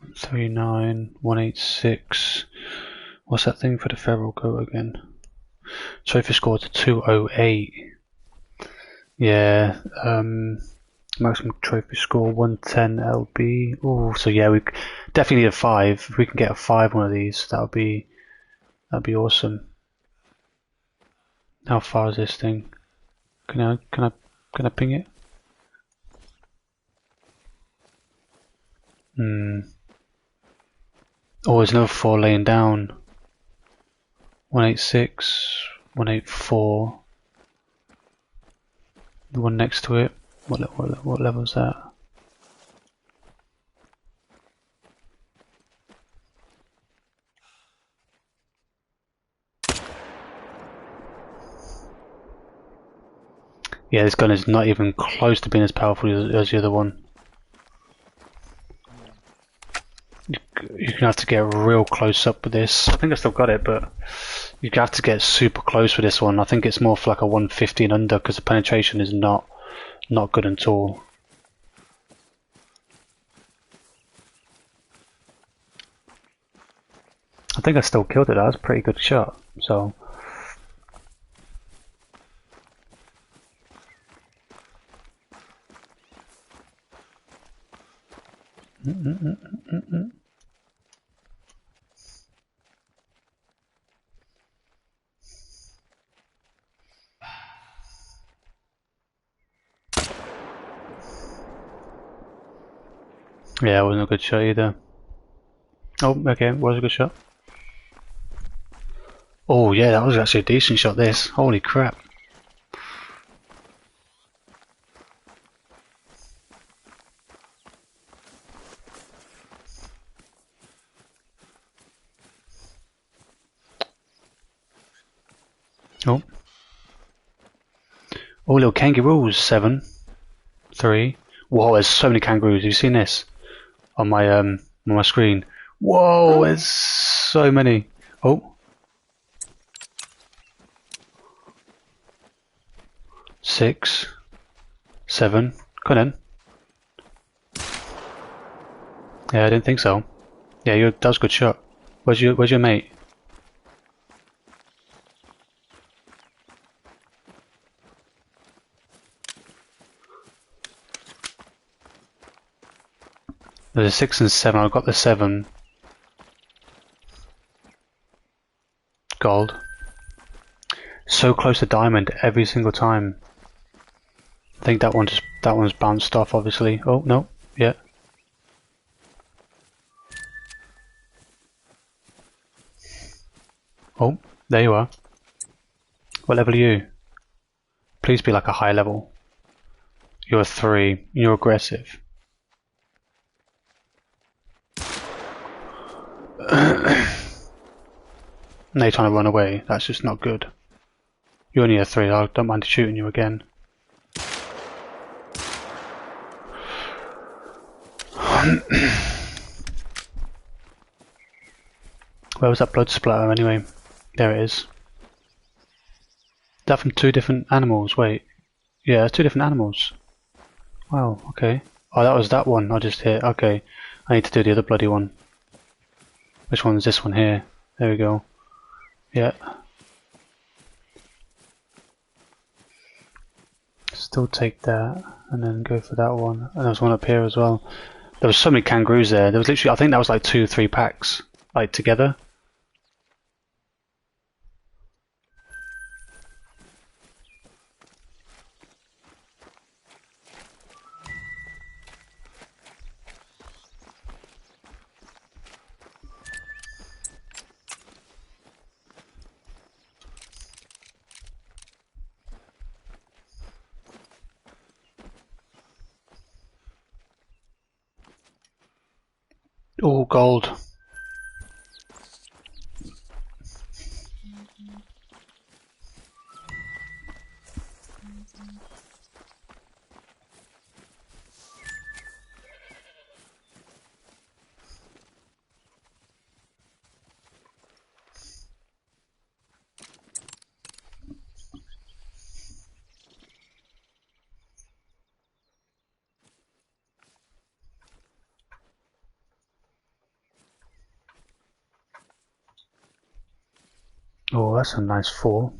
139, 186. What's that thing for the feral goat again? Trophy score to 208. Yeah, maximum trophy score 110 LB. Oh, so yeah, we definitely need a 5. If we can get a 5 one of these, that'd be awesome. How far is this thing? Can I ping it? Oh, there's another 4 laying down. 186, 184. The one next to it. What level is that? Yeah, this gun is not even close to being as powerful as the other one. You're gonna have to get real close up with this. I think I still got it, but you have to get super close with this one. I think it's more for like a 150 and under because the penetration is not good at all. I think I still killed it. That was a pretty good shot. So. Yeah, it wasn't a good shot either. Oh, okay, it was a good shot. Oh yeah, that was actually a decent shot this. Holy crap. Oh. Oh, little kangaroos. 7, 3. Whoa, there's so many kangaroos. Have you seen this? On my screen. Whoa, there's so many. Oh. 6, 7. Come on in. Yeah, I didn't think so. Yeah, that was a good shot. Where's your mate? There's a 6 and 7. I've got the 7. Gold. So close to diamond every single time. I think that one's bounced off, obviously. Oh no, yeah. Oh, there you are. What level are you? Please be like a high level. You're a 3. You're aggressive. Now you're trying to run away. That's just not good. You're only a 3. I don't mind shooting you again. Where was that blood splatter anyway? There it is. Is that from 2 different animals? Wait. Yeah, it's 2 different animals. Wow, okay. Oh, that was that one I just hit. Okay. I need to do the other bloody one. Which one is this one here? There we go. Yeah. Still take that and then go for that one. And there's one up here as well. There was so many kangaroos there. There was literally, I think that was like 2 or 3 packs, like together. Oh, gold. Oh, that's a nice 4.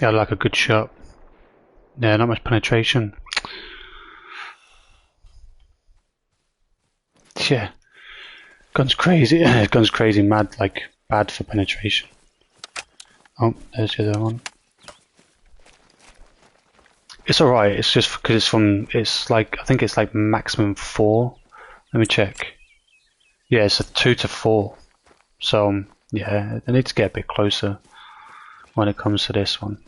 Yeah, I like a good shot. Yeah, not much penetration. Yeah. Gun's crazy. Gun's crazy mad, like bad for penetration. Oh, there's the other one. It's alright, it's just because it's like, I think it's like maximum 4. Let me check. Yeah, it's a 2 to 4. So, yeah, I need to get a bit closer when it comes to this one.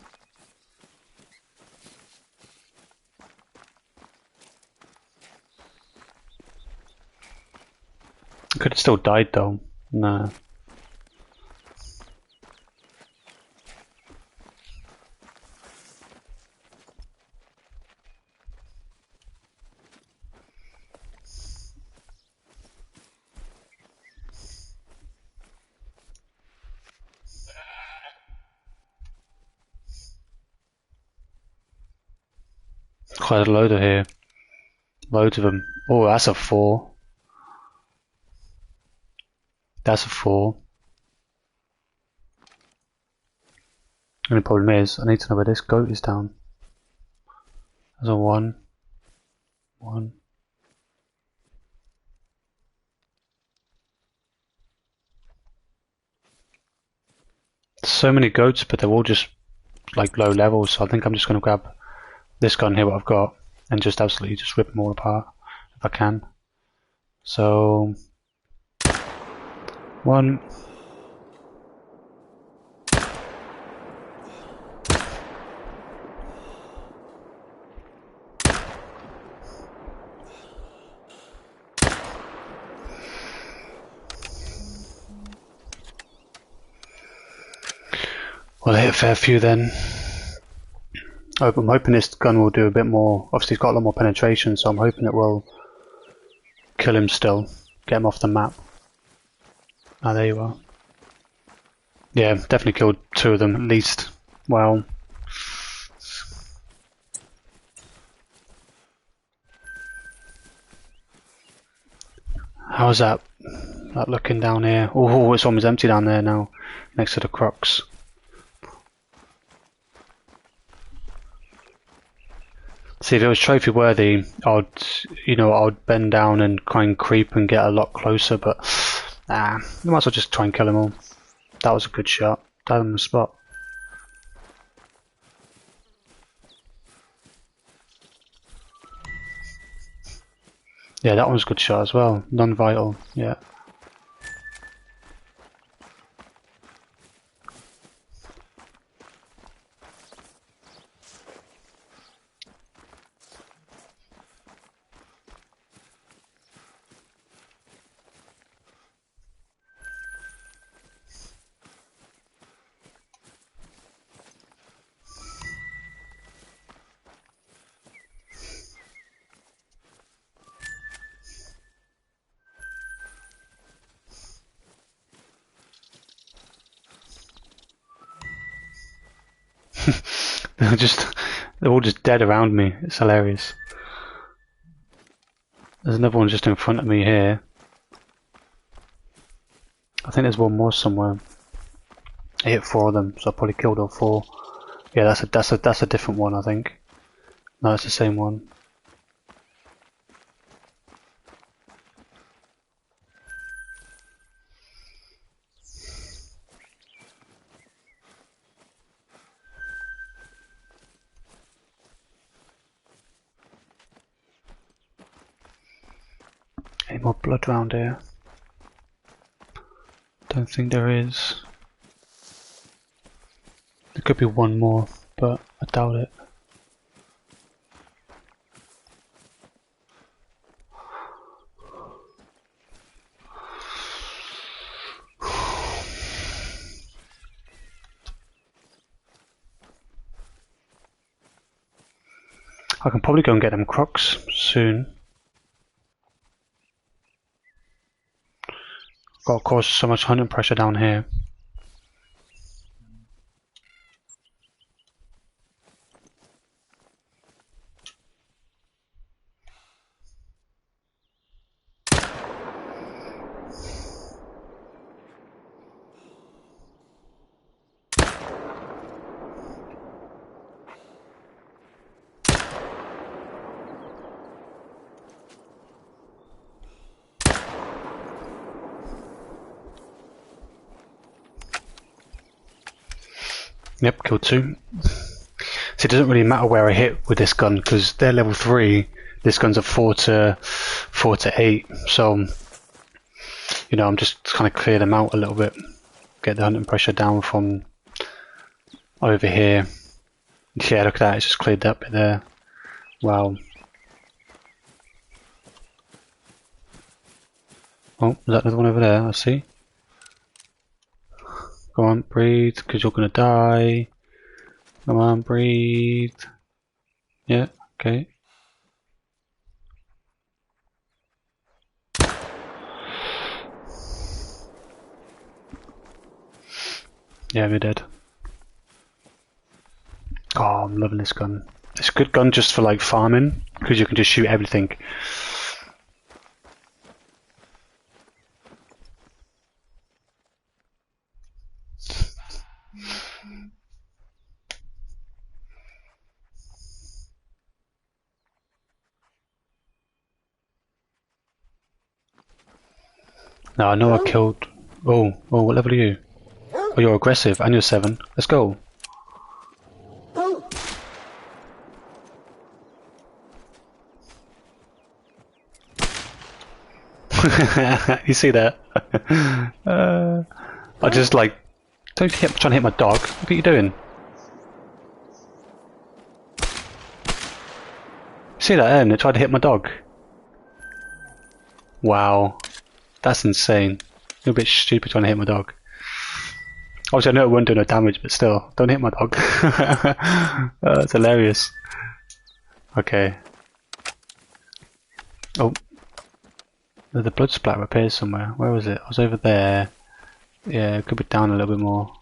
I could have still died though. No. Quite a load of here. Loads of them. Oh, that's a 4. That's a 4. Only problem is, I need to know where this goat is down. There's a 1. 1. So many goats, but they're all just like low levels, so I think I'm just going to grab this gun here, what I've got, and just absolutely just rip them all apart if I can. So 1. Well, I hit a fair few then. I'm hoping this gun will do a bit more. Obviously, it's got a lot more penetration, so I'm hoping it will kill him still, get him off the map. Ah, there you are. Yeah, definitely killed 2 of them at least. Well, how's that looking down here? Oh, it's almost empty down there now, next to the crocs. See, if it was trophy worthy, I'd bend down and try and creep and get a lot closer, but I might as well just try and kill them all. That was a good shot. Died on the spot. Yeah, that one's a good shot as well. Non-vital, yeah. They're all just dead around me. It's hilarious. There's another one just in front of me here. I think there's one more somewhere. I hit 4 of them, so I probably killed all 4. Yeah, that's a different one, I think. No, it's the same one. Any more blood around here? Don't think there is. There could be one more, but I doubt it. I can probably go and get them crocs soon. Got to cause so much hunting pressure down here. Yep, killed 2. So it doesn't really matter where I hit with this gun because they're level 3. This gun's a 4 to 8. So, you know, I'm just trying to clear them out a little bit, get the hunting pressure down from over here. Yeah, look at that, it's just cleared that bit there. Wow. Oh, is that another one over there? I see. Go on, breathe, because you're gonna die. Come on, breathe. Yeah, okay. Yeah, we're dead. Oh, I'm loving this gun. It's a good gun just for like farming, because you can just shoot everything. Now I know I killed... Oh, what level are you? Oh, you're aggressive, and you're 7. Let's go. You see that? I just like... Don't trying to hit my dog. What are you doing? See that, Ern? It tried to hit my dog. Wow. That's insane. You're a bit stupid trying to hit my dog. Obviously I know it won't do no damage, but still, don't hit my dog. That's hilarious. Okay. Oh. The blood splatter appears somewhere. Where was it? I was over there. Yeah, it could be down a little bit more.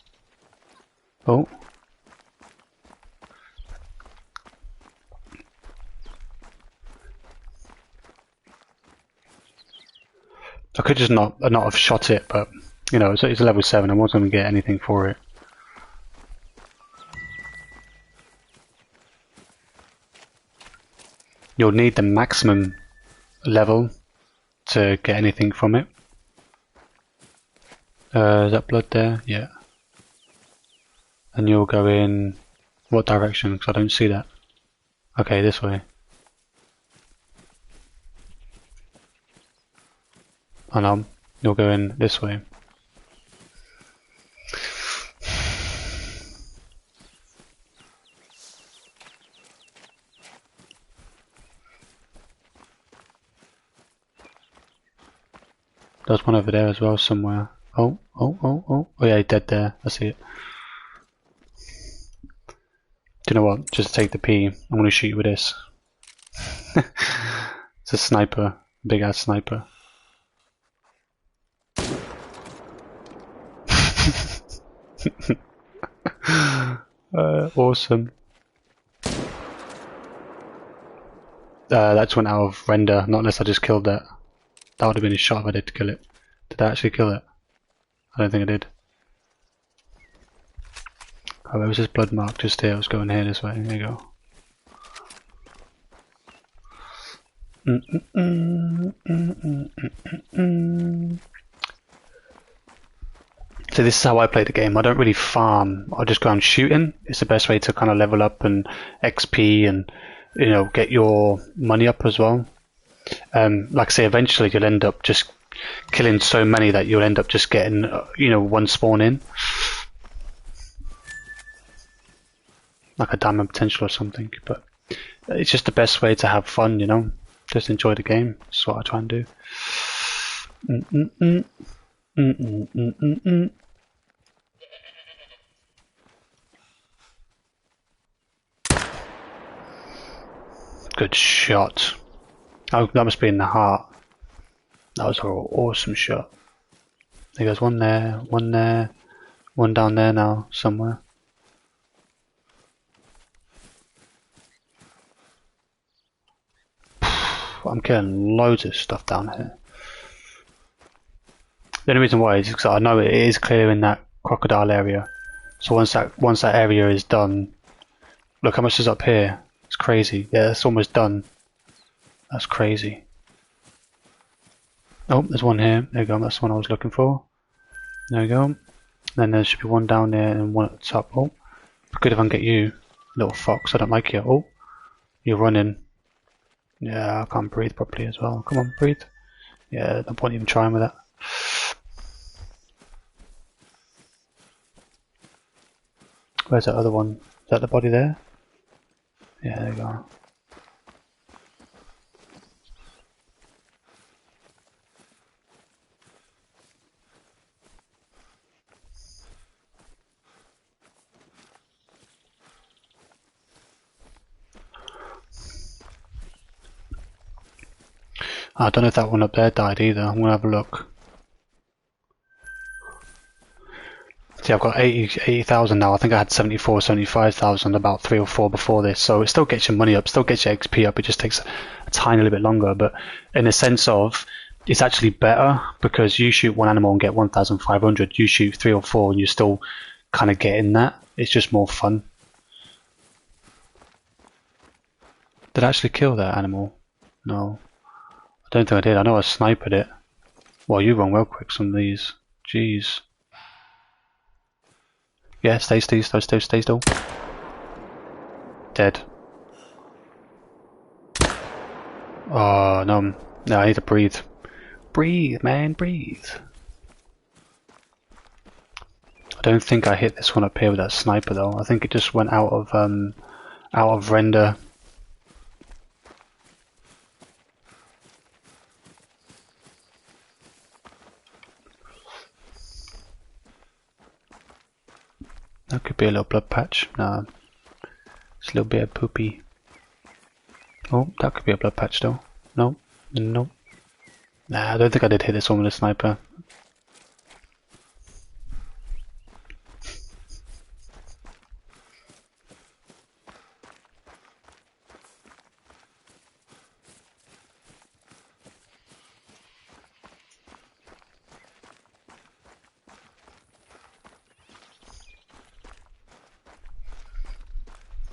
Oh. I could just not have shot it, but you know, it's a level 7. I wasn't going to get anything for it. You'll need the maximum level to get anything from it. Is that blood there? Yeah. And you'll go in what direction? Because I don't see that. Okay, this way. Oh no, you'll go in this way. There's one over there as well somewhere. Oh yeah, he's dead there. I see it. Do you know what? Just take the P. I'm going to shoot you with this. It's a sniper. Big ass sniper. Awesome. That just went out of render, not unless I just killed that. That would have been a shot if I did kill it. Did I actually kill it? I don't think I did. Oh, there was this blood mark just here. I was going here this way. There you go. So this is how I play the game. I don't really farm. I just go on shooting. It's the best way to kind of level up and XP and, you know, get your money up as well. Like I say, eventually you'll end up just killing so many that you'll end up just getting, you know, one spawn in. Like a diamond potential or something. But it's just the best way to have fun, you know. Just enjoy the game. That's what I try and do. Good shot. Oh, that must be in the heart. That was an awesome shot. There goes one there, one down there now, somewhere. I'm killing loads of stuff down here. The only reason why is because I know it is clear in that crocodile area. So once that area is done, look how much is up here. It's crazy. Yeah, it's almost done. That's crazy. Oh, there's one here. There you go. That's the one I was looking for. There we go. Then there should be one down there and one at the top. Oh, Good if I can get you, little fox. I don't like you. Oh, you're running. Yeah, I can't breathe properly as well. Come on, breathe. Yeah, no point even trying with that. Where's that other one? Is that the body there? Yeah, there you go. I don't know if that one up there died either. I'm gonna have a look. See, I've got 80,000 now. I think I had 74, 75,000 about 3 or 4 before this. So it still gets your money up, still gets your XP up. It just takes a tiny little bit longer. But in a sense of, it's actually better because you shoot one animal and get 1,500. You shoot 3 or 4 and you're still kind of getting that. It's just more fun. Did I actually kill that animal? No. I don't think I did. I know I sniped it. Well, you run well quick, some of these. Jeez. Yeah, stay still. Dead. Oh, no. No, I need to breathe. Breathe, man, breathe. I don't think I hit this one up here with that sniper, though. I think it just went out of render. That could be a little blood patch. No. It's a little bit of poopy. Oh, that could be a blood patch though. No. No. Nah, I don't think I did hit this one with a sniper.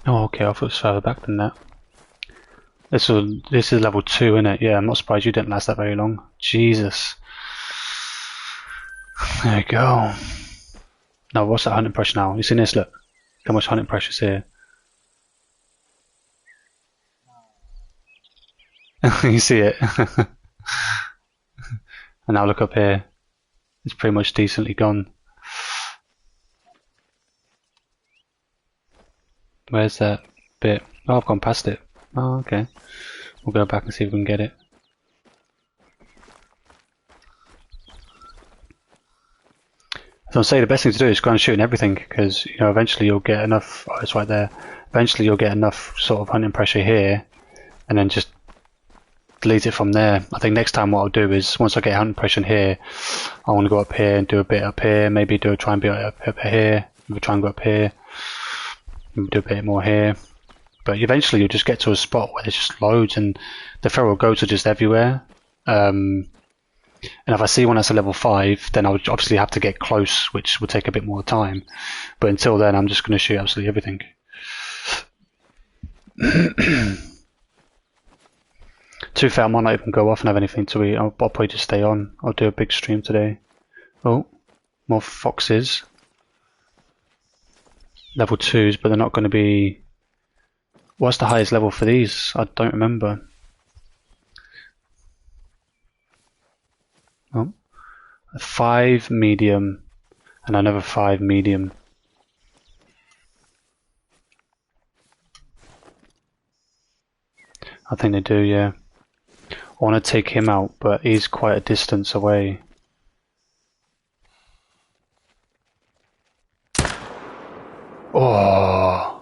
Oh, okay, I thought it was further back than that. This is level 2, isn't it? Yeah, I'm not surprised you didn't last that very long. Jesus. There you go. Now, what's that hunting pressure now? You seen this? Look. How much hunting pressure is here? You see it? And now look up here. It's pretty much decently gone. Where's that bit? Oh, I've gone past it. Oh, okay. We'll go back and see if we can get it. So I'll say the best thing to do is go and shooting everything, because you know eventually you'll get enough. Oh, it's right there. Eventually you'll get enough sort of hunting pressure here, and then just delete it from there. I think next time what I'll do is once I get hunting pressure in here, I want to go up here and do a bit up here. Maybe try and be up here. Maybe try and go up here. Maybe do a bit more here. But eventually you'll just get to a spot where there's just loads, and the feral goats are just everywhere. And if I see one that's a level 5, then I would obviously have to get close, which will take a bit more time. But until then, I'm just going to shoot absolutely everything. Too fair, I might not even go off and have anything to eat. I'll probably just stay on. I'll do a big stream today. Oh, more foxes. Level 2s, but they're not going to be... What's the highest level for these? I don't remember. Oh, a 5 medium and another 5 medium. I think they do, yeah. I want to take him out, but he's quite a distance away. Oh.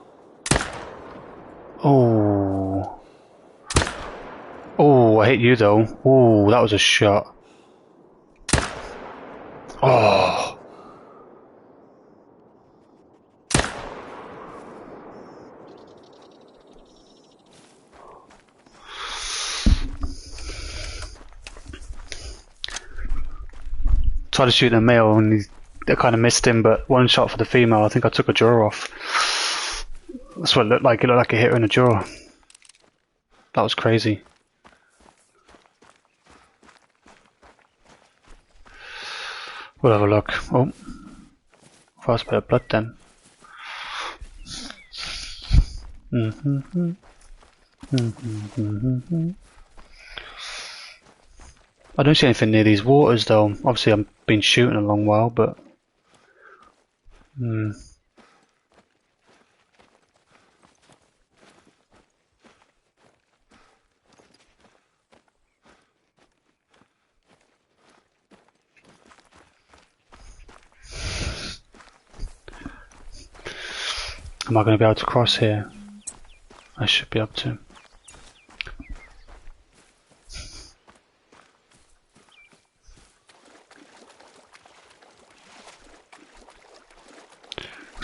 Oh. Oh, I hit you though. Oh, that was a shot. Oh. Tried to shoot the male and I kind of missed him, but one shot for the female. I think I took a jaw off. That's what it looked like. It looked like a hit her in the jaw. That was crazy. We'll have a look. Oh, first bit of blood then. I don't see anything near these waters though. Obviously I've been shooting a long while, but am I going to be able to cross here? I should be able to.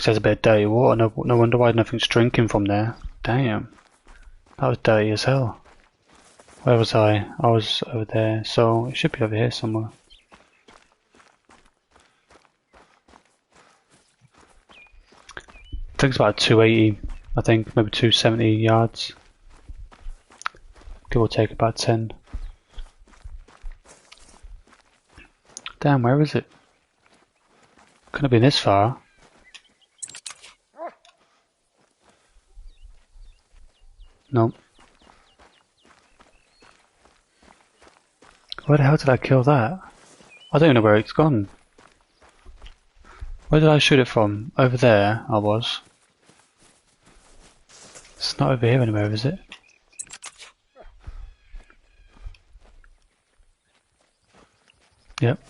There's a bit of dirty water, no wonder why nothing's drinking from there. Damn. That was dirty as hell. Where was I? I was over there, so it should be over here somewhere. I think it's about 280, I think, maybe 270 yards. Give or take about 10. Damn, where is it? Couldn't have been this far. Nope. Where the hell did I kill that? I don't even know where it's gone. Where did I shoot it from? Over there, I was. It's not over here anywhere, is it? Yep.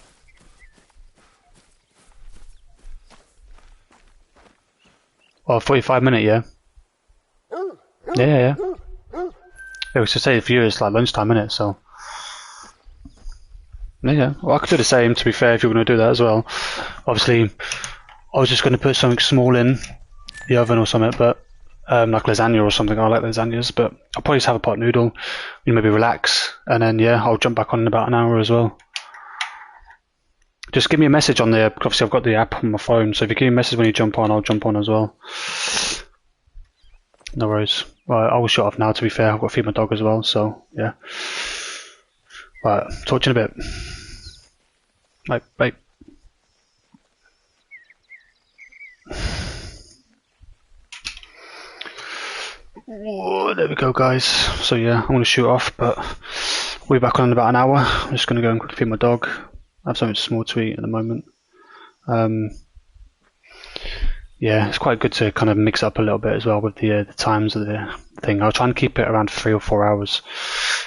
Oh, 45 minute, yeah? Yeah. It was to say for you it's like lunchtime, innit? So yeah. Well, I could do the same. To be fair, if you're going to do that as well. Obviously, I was just going to put something small in the oven or something, but like lasagna or something. I like lasagnas, but I'll probably just have a pot noodle. Maybe relax, and then yeah, I'll jump back on in about an hour as well. Just give me a message on the. Obviously, I've got the app on my phone, so if you give me a message when you jump on, I'll jump on as well. No worries. Right, I will shut off now, to be fair. I've got to feed my dog as well, so yeah. Right, talk to you in a bit. Bye. Whoa, there we go, guys. So yeah, I'm going to shoot off, but we'll be back on in about an hour. I'm just going to go and quickly feed my dog. I have something small to eat at the moment. Yeah, it's quite good to kind of mix up a little bit as well with the times of the thing. I'll try and keep it around 3 or 4 hours.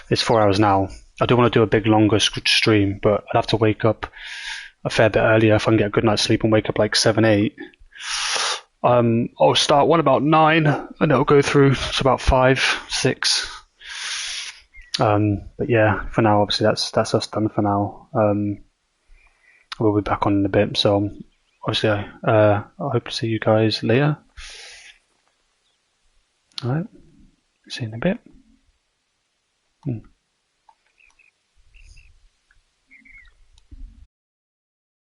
It's 4 hours now. I do want to do a big longer stream, but I'd have to wake up a fair bit earlier if I can get a good night's sleep and wake up like 7, 8. I'll start one about 9 and it'll go through to about 5, 6. But yeah, for now, obviously that's us done for now. We'll be back on in a bit, so obviously I hope to see you guys later. Alright, see you in a bit.